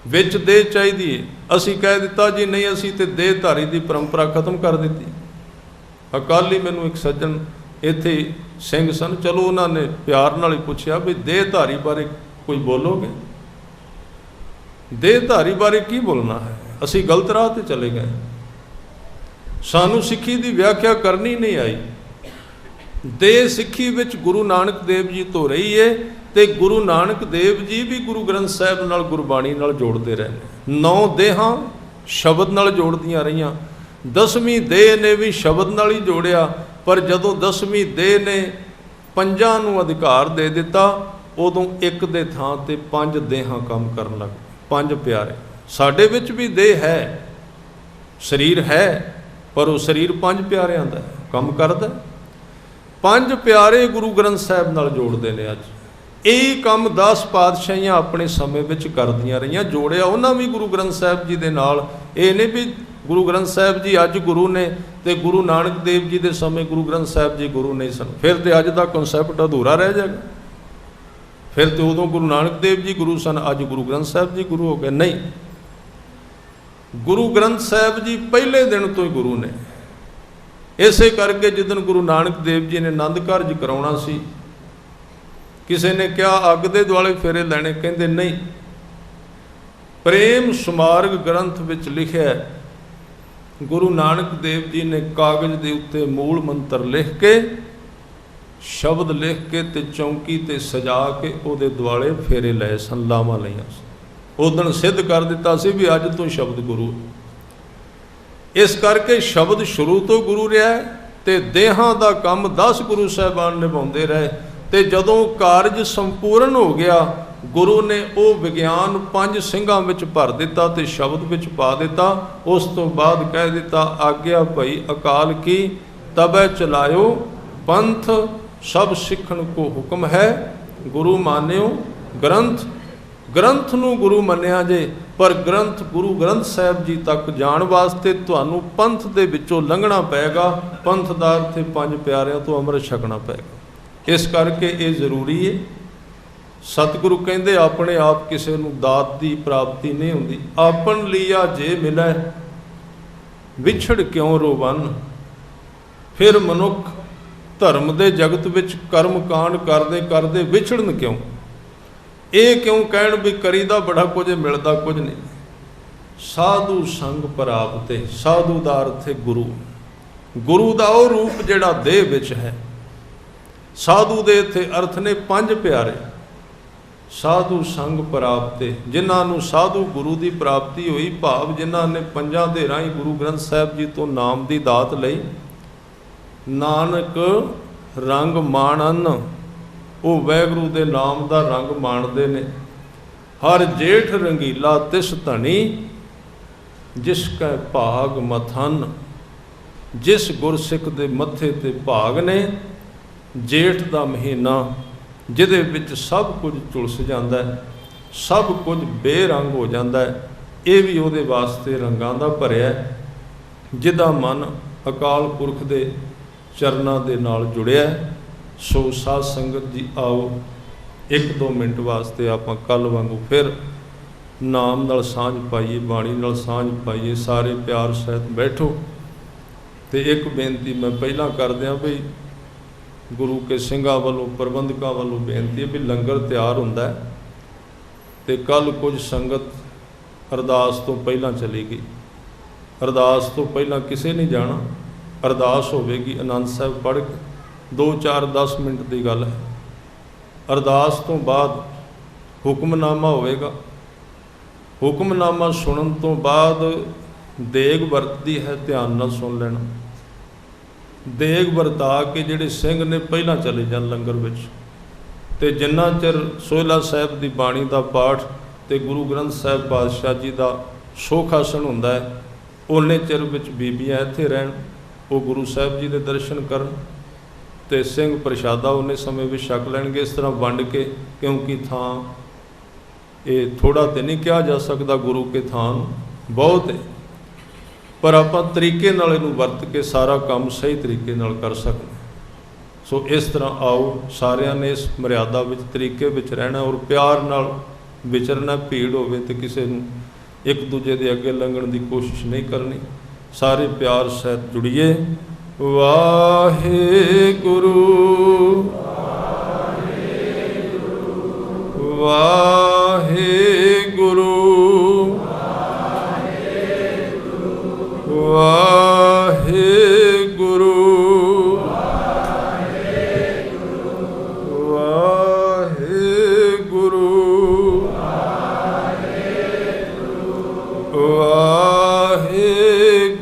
ਵਿੱਚ ਦੇਹ ਚਾਹੀਦੀ ਹੈ। ਅਸੀਂ ਕਹਿ ਦਿੱਤਾ ਜੀ ਨਹੀਂ, ਅਸੀਂ ਤੇ ਦੇਹ ਧਾਰੀ ਦੀ ਪਰੰਪਰਾ ਖਤਮ ਕਰ ਦਿੱਤੀ। ਅਕਾਲੀ ਮੈਨੂੰ ਇੱਕ ਸੱਜਣ ਇੱਥੇ ਸਿੰਘ ਸਨ, ਚਲੋ ਉਹਨਾਂ ਨੇ ਪਿਆਰ ਨਾਲ ਹੀ ਪੁੱਛਿਆ ਵੀ ਦੇਹ ਧਾਰੀ ਬਾਰੇ ਕੋਈ ਬੋਲੋਗੇ? ਦੇਹ ਧਾਰੀ ਬਾਰੇ ਕੀ ਬੋਲਣਾ ਹੈ? ਅਸੀਂ ਗਲਤ ਰਾਹ ਤੇ ਚਲੇ ਗਏ। ਸਾਨੂੰ ਸਿੱਖੀ ਦੀ ਵਿਆਖਿਆ ਕਰਨੀ ਨਹੀਂ ਆਈ। ਦੇਹ ਸਿੱਖੀ ਵਿੱਚ ਗੁਰੂ ਨਾਨਕ ਦੇਵ ਜੀ ਤੋਂ ਰਹੀ ਹੈ, ਤੇ ਗੁਰੂ ਨਾਨਕ ਦੇਵ ਜੀ ਵੀ ਗੁਰੂ ਗ੍ਰੰਥ ਸਾਹਿਬ ਨਾਲ, ਗੁਰਬਾਣੀ ਨਾਲ ਜੋੜਦੇ ਰਹੇ ਨੇ। 9 ਦੇਹਾਂ ਸ਼ਬਦ ਨਾਲ ਜੋੜਦੀਆਂ ਰਹੀਆਂ। 10ਵੀਂ ਦੇਹ ਨੇ ਵੀ ਸ਼ਬਦ ਨਾਲ ਹੀ ਜੋੜਿਆ। ਪਰ ਜਦੋਂ 10ਵੀਂ ਦੇਹ ਨੇ 5 ਨੂੰ ਅਧਿਕਾਰ ਦੇ ਦਿੱਤਾ, ਉਦੋਂ ਇੱਕ ਦੇ ਥਾਂ ਤੇ 5 ਦੇਹਾਂ ਕੰਮ ਕਰਨ ਲੱਗ ਪਏ। 5 ਪਿਆਰੇ। ਸਾਡੇ ਵਿੱਚ ਵੀ ਦੇਹ ਹੈ, ਸਰੀਰ ਹੈ, ਪਰ ਉਹ ਸਰੀਰ 5 ਪਿਆਰਿਆਂ ਦਾ ਕੰਮ ਕਰਦਾ। 5 ਪਿਆਰੇ ਗੁਰੂ ਗ੍ਰੰਥ ਸਾਹਿਬ ਨਾਲ ਜੋੜਦੇ ਨੇ। ਅੱਜ ਇਹ ਕੰਮ 10 ਪਾਤਸ਼ਾਹੀਆਂ ਆਪਣੇ ਸਮੇਂ ਵਿੱਚ ਕਰਦੀਆਂ ਰਹੀਆਂ। ਜੋੜਿਆ ਉਹਨਾਂ ਵੀ ਗੁਰੂ ਗ੍ਰੰਥ ਸਾਹਿਬ ਜੀ ਦੇ ਨਾਲ। ਇਹ ਨਹੀਂ ਵੀ ਗੁਰੂ ਗ੍ਰੰਥ ਸਾਹਿਬ ਜੀ ਅੱਜ ਗੁਰੂ ਨੇ ਤੇ ਗੁਰੂ ਨਾਨਕ ਦੇਵ ਜੀ ਦੇ ਸਮੇਂ ਗੁਰੂ ਗ੍ਰੰਥ ਸਾਹਿਬ ਜੀ ਗੁਰੂ ਨਹੀਂ ਸਨ, ਫਿਰ ਤੇ ਅੱਜ ਦਾ ਕਨਸੈਪਟ ਅਧੂਰਾ ਰਹਿ ਜਾਏਗਾ। ਫਿਰ ਤੇ ਉਦੋਂ ਗੁਰੂ ਨਾਨਕ ਦੇਵ ਜੀ ਗੁਰੂ ਸਨ, ਅੱਜ ਗੁਰੂ ਗ੍ਰੰਥ ਸਾਹਿਬ ਜੀ ਗੁਰੂ ਹੋ ਗਏ। ਨਹੀਂ, ਗੁਰੂ ਗ੍ਰੰਥ ਸਾਹਿਬ ਜੀ ਪਹਿਲੇ ਦਿਨ ਤੋਂ ਹੀ ਗੁਰੂ ਨੇ। ਇਸੇ ਕਰਕੇ ਜਿੱਦਣ ਗੁਰੂ ਨਾਨਕ ਦੇਵ ਜੀ ਨੇ ਆਨੰਦ ਕਾਰਜ ਕਰਾਉਣਾ ਸੀ, ਕਿਸੇ ਨੇ ਕਿਹਾ ਅੱਗ ਦੇ ਦੁਆਲੇ ਫੇਰੇ ਲੈਣੇ, ਕਹਿੰਦੇ ਨਹੀਂ, ਪ੍ਰੇਮ ਸਮਾਰਗ ਗ੍ਰੰਥ ਵਿੱਚ ਲਿਖਿਆ ਗੁਰੂ ਨਾਨਕ ਦੇਵ ਜੀ ਨੇ ਕਾਗਜ਼ ਦੇ ਉੱਤੇ ਮੂਲ ਮੰਤਰ ਲਿਖ ਕੇ, ਸ਼ਬਦ ਲਿਖ ਕੇ ਤੇ ਚੌਂਕੀ ਤੇ ਸਜਾ ਕੇ ਉਹਦੇ ਦੁਆਲੇ ਫੇਰੇ ਲਏ ਸਨ, ਲਾਵਾਂ ਲਈਆਂ ਸਨ। ਉਦਣ ਸਿੱਧ ਕਰ ਦਿੱਤਾ ਸੀ ਵੀ ਅੱਜ ਤੋਂ ਸ਼ਬਦ ਗੁਰੂ। ਇਸ ਕਰਕੇ ਸ਼ਬਦ ਸ਼ੁਰੂ ਤੋਂ ਗੁਰੂ ਰਿਹਾ ਤੇ ਦੇਹਾਂ ਦਾ ਕੰਮ 10 ਗੁਰੂ ਸਾਹਿਬਾਨ ਨਿਭਾਉਂਦੇ ਰਹੇ। ਤੇ ਜਦੋਂ ਕਾਰਜ ਸੰਪੂਰਨ ਹੋ ਗਿਆ, ਗੁਰੂ ਨੇ ਉਹ ਵਿਗਿਆਨ 5 ਸਿੰਘਾਂ ਵਿੱਚ ਭਰ ਦਿੱਤਾ ਤੇ ਸ਼ਬਦ ਵਿੱਚ ਪਾ ਦਿੱਤਾ। ਉਸ ਤੋਂ ਬਾਅਦ ਕਹਿ ਦਿੱਤਾ ਆਗਿਆ ਭਈ ਅਕਾਲ ਕੀ, ਤਬੈ ਚਲਾਇਓ ਪੰਥ, ਸਭ ਸਿੱਖਣ ਕੋ ਹੁਕਮ ਹੈ, ਗੁਰੂ ਮਾਨਿਓ ਗ੍ਰੰਥ। ਗ੍ਰੰਥ ਨੂੰ ਗੁਰੂ ਮੰਨਿਆ ਜੇ, ਪਰ ਗ੍ਰੰਥ ਗੁਰੂ ਗ੍ਰੰਥ ਸਾਹਿਬ ਜੀ ਤੱਕ ਜਾਣ ਵਾਸਤੇ ਤੁਹਾਨੂੰ ਪੰਥ ਦੇ ਵਿੱਚੋਂ ਲੰਘਣਾ ਪਏਗਾ। ਪੰਥ ਦਾ ਅਰਥ 5 ਪਿਆਰਿਆਂ ਤੋਂ ਅੰਮ੍ਰਿਤ ਛਕਣਾ ਪਏਗਾ। ਇਸ ਕਰਕੇ ਇਹ ਜ਼ਰੂਰੀ ਹੈ। ਸਤਿਗੁਰੂ ਕਹਿੰਦੇ ਆਪਣੇ ਆਪ ਕਿਸੇ ਨੂੰ ਦਾਤ ਦੀ ਪ੍ਰਾਪਤੀ ਨਹੀਂ ਹੁੰਦੀ। ਆਪਨ ਲੀਆ ਜੇ ਮਿਲੈ ਵਿਛੜ ਕਿਉਂ ਰੋਵਨ। ਫਿਰ ਮਨੁੱਖ ਧਰਮ ਦੇ ਜਗਤ ਵਿੱਚ ਕਰਮ ਕਾਂਡ ਕਰਦੇ ਕਰਦੇ ਵਿਛੜਨ ਕਿਉਂ? ਇਹ ਕਿਉਂ ਕਹਿਣ ਵੀ ਕਰੀਦਾ ਬੜਾ ਕੁਝ, ਮਿਲਦਾ ਕੁਝ ਨਹੀਂ। ਸਾਧੂ ਸੰਗ ਪ੍ਰਾਪਤੇ। ਸਾਧੂ ਦਾ ਅਰਥ ਹੈ ਗੁਰੂ। ਗੁਰੂ ਦਾ ਉਹ ਰੂਪ ਜਿਹੜਾ ਦੇਹ ਵਿੱਚ ਹੈ। ਸਾਧੂ ਦੇ ਇੱਥੇ ਅਰਥ ਨੇ ਪੰਜ ਪਿਆਰੇ। ਸਾਧੂ ਸੰਗ ਪ੍ਰਾਪਤੇ, ਜਿਨ੍ਹਾਂ ਨੂੰ ਸਾਧੂ ਗੁਰੂ ਦੀ ਪ੍ਰਾਪਤੀ ਹੋਈ, ਭਾਵ ਜਿਨ੍ਹਾਂ ਨੇ ਪੰਜਾਂ ਦੇ ਰਾਹੀਂ ਗੁਰੂ ਗ੍ਰੰਥ ਸਾਹਿਬ ਜੀ ਤੋਂ ਨਾਮ ਦੀ ਦਾਤ ਲਈ। ਨਾਨਕ ਰੰਗ ਮਾਣਨ, ਉਹ ਵਾਹਿਗੁਰੂ ਦੇ ਨਾਮ ਦਾ ਰੰਗ ਮਾਣਦੇ ਨੇ। ਹਰ ਜੇਠ ਰੰਗੀਲਾ ਤਿਸ ਧਣੀ, ਜਿਸ ਕੈ ਭਾਗ ਮਥਨ। ਜਿਸ ਗੁਰਸਿੱਖ ਦੇ ਮੱਥੇ ਤੇ ਭਾਗ ਨੇ। ਜੇਠ ਦਾ ਮਹੀਨਾ ਜਿਹਦੇ ਵਿੱਚ ਸਭ ਕੁਝ ਝੁਲਸ ਜਾਂਦਾ ਹੈ, ਸਭ ਕੁਝ ਬੇਰੰਗ ਹੋ ਜਾਂਦਾ ਹੈ, ਇਹ ਵੀ ਉਹਦੇ ਵਾਸਤੇ ਰੰਗਾਂ ਦਾ ਭਰਿਆ ਹੈ। ਜਿਹਦਾ ਮਨ ਅਕਾਲ ਪੁਰਖ ਦੇ ਚਰਨਾਂ ਦੇ ਨਾਲ ਜੁੜਿਆ। ਸੋ ਸਾਧ ਸੰਗਤ ਜੀ, ਆਓ 1-2 ਮਿੰਟ ਵਾਸਤੇ ਆਪਾਂ ਕੱਲ ਵਾਂਗੂ ਫਿਰ ਨਾਮ ਨਾਲ ਸਾਂਝ ਪਾਈਏ, ਬਾਣੀ ਨਾਲ ਸਾਂਝ ਪਾਈਏ। ਸਾਰੇ ਪਿਆਰ ਸਹਿਤ ਬੈਠੋ। ਤੇ ਇੱਕ ਬੇਨਤੀ ਮੈਂ ਪਹਿਲਾਂ ਕਰਦਿਆਂ ਵੀ ਗੁਰੂ ਕੇ ਸਿੰਘਾਂ ਵੱਲੋਂ, ਪ੍ਰਬੰਧਕਾਂ ਵੱਲੋਂ ਬੇਨਤੀ ਹੈ ਵੀ ਲੰਗਰ ਤਿਆਰ ਹੁੰਦਾ ਹੈ ਤੇ ਕੱਲ ਕੁਝ ਸੰਗਤ ਅਰਦਾਸ ਤੋਂ ਪਹਿਲਾਂ ਚਲੀ ਗਈ। ਅਰਦਾਸ ਤੋਂ ਪਹਿਲਾਂ ਕਿਸੇ ਨਹੀਂ ਜਾਣਾ। ਅਰਦਾਸ ਹੋਵੇਗੀ ਆਨੰਦ ਸਾਹਿਬ ਪੜ੍ਹ ਕੇ, 2-4-10 ਮਿੰਟ ਦੀ ਗੱਲ ਹੈ। ਅਰਦਾਸ ਤੋਂ ਬਾਅਦ ਹੁਕਮਨਾਮਾ ਹੋਵੇਗਾ। ਹੁਕਮਨਾਮਾ ਸੁਣਨ ਤੋਂ ਬਾਅਦ ਦੇਗ ਵਰਤਦੀ ਹੈ, ਧਿਆਨ ਨਾਲ ਸੁਣ ਲੈਣਾ। ਦੇਗ ਵਰਤਾ ਕੇ ਜਿਹੜੇ ਸਿੰਘ ਨੇ ਪਹਿਲਾਂ ਚਲੇ ਜਾਣ ਲੰਗਰ ਵਿੱਚ। ਤੇ ਜਿੰਨਾ ਚਿਰ ਸੋਹਿਲਾ ਸਾਹਿਬ ਦੀ ਬਾਣੀ ਦਾ ਪਾਠ ਤੇ ਗੁਰੂ ਗ੍ਰੰਥ ਸਾਹਿਬ ਪਾਤਸ਼ਾਹ ਜੀ ਦਾ ਸੋਖਾਸਣ ਹੁੰਦਾ ਹੈ, ਓਨੇ ਚਿਰ ਵਿੱਚ ਬੀਬੀਆਂ ਇੱਥੇ ਰਹਿਣ, ਉਹ ਗੁਰੂ ਸਾਹਿਬ ਜੀ ਦੇ ਦਰਸ਼ਨ ਕਰਨ ਤੇ ਸਿੰਘ ਪ੍ਰਸ਼ਾਦਾ ਉਹਨੇ ਸਮੇਂ ਵਿੱਚ ਛਕ ਲੈਣਗੇ। ਇਸ ਤਰ੍ਹਾਂ ਵੰਡ ਕੇ, ਕਿਉਂਕਿ ਥਾਂ ਇਹ ਥੋੜ੍ਹਾ ਤੇ ਨਹੀਂ ਕਿਹਾ ਜਾ ਸਕਦਾ, ਗੁਰੂ ਕੇ ਥਾਂ ਬਹੁਤ ਹੈ, ਪਰ ਆਪਾਂ ਤਰੀਕੇ ਨਾਲ ਇਹਨੂੰ ਵਰਤ ਕੇ ਸਾਰਾ ਕੰਮ ਸਹੀ ਤਰੀਕੇ ਨਾਲ ਕਰ ਸਕਦੇ। ਸੋ ਇਸ ਤਰ੍ਹਾਂ ਆਓ, ਸਾਰਿਆਂ ਨੇ ਇਸ ਮਰਿਆਦਾ ਵਿੱਚ, ਤਰੀਕੇ ਵਿੱਚ ਰਹਿਣਾ ਔਰ ਪਿਆਰ ਨਾਲ ਵਿਚਰਨਾ। ਭੀੜ ਹੋਵੇ ਤੇ ਕਿਸੇ ਨੂੰ ਇੱਕ ਦੂਜੇ ਦੇ ਅੱਗੇ ਲੰਘਣ ਦੀ ਕੋਸ਼ਿਸ਼ ਨਹੀਂ ਕਰਨੀ। ਸਾਰੇ ਪਿਆਰ ਸਹਿਤ ਜੁੜੀਏ। ਵਾਹਿਗੁਰੂ ਵਾਹਿਗੁਰੂ ਵਾਹਿਗੁਰੂ ਵਾਹਿਗੁਰੂ ਵਾਹਿਗੁਰੂ ਵਾਹਿਗੁਰੂ ਵਾਹਿਗੁਰੂ ਵਾਹਿਗੁਰੂ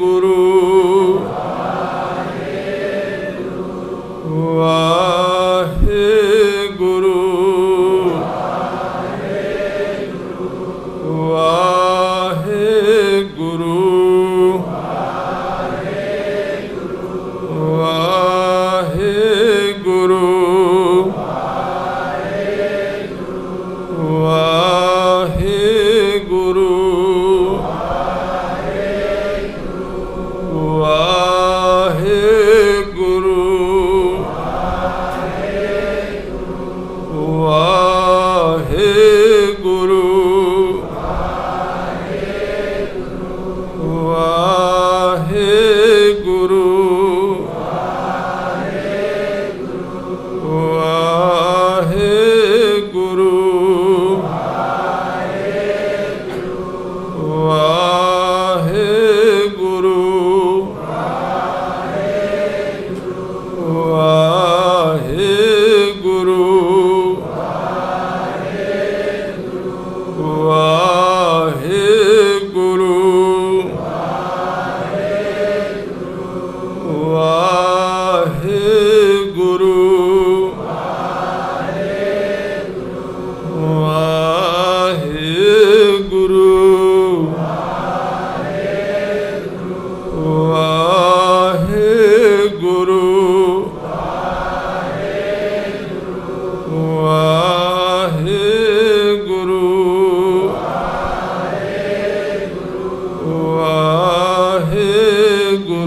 ਵਾਹਿਗੁਰੂ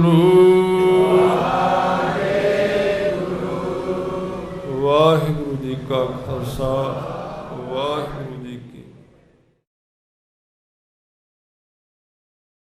ਵਾਹਿਗੁਰੂ ਜੀ ਕਾ ਖਾਲਸਾ, ਵਾਹਿਗੁਰੂ ਜੀ ਕੀ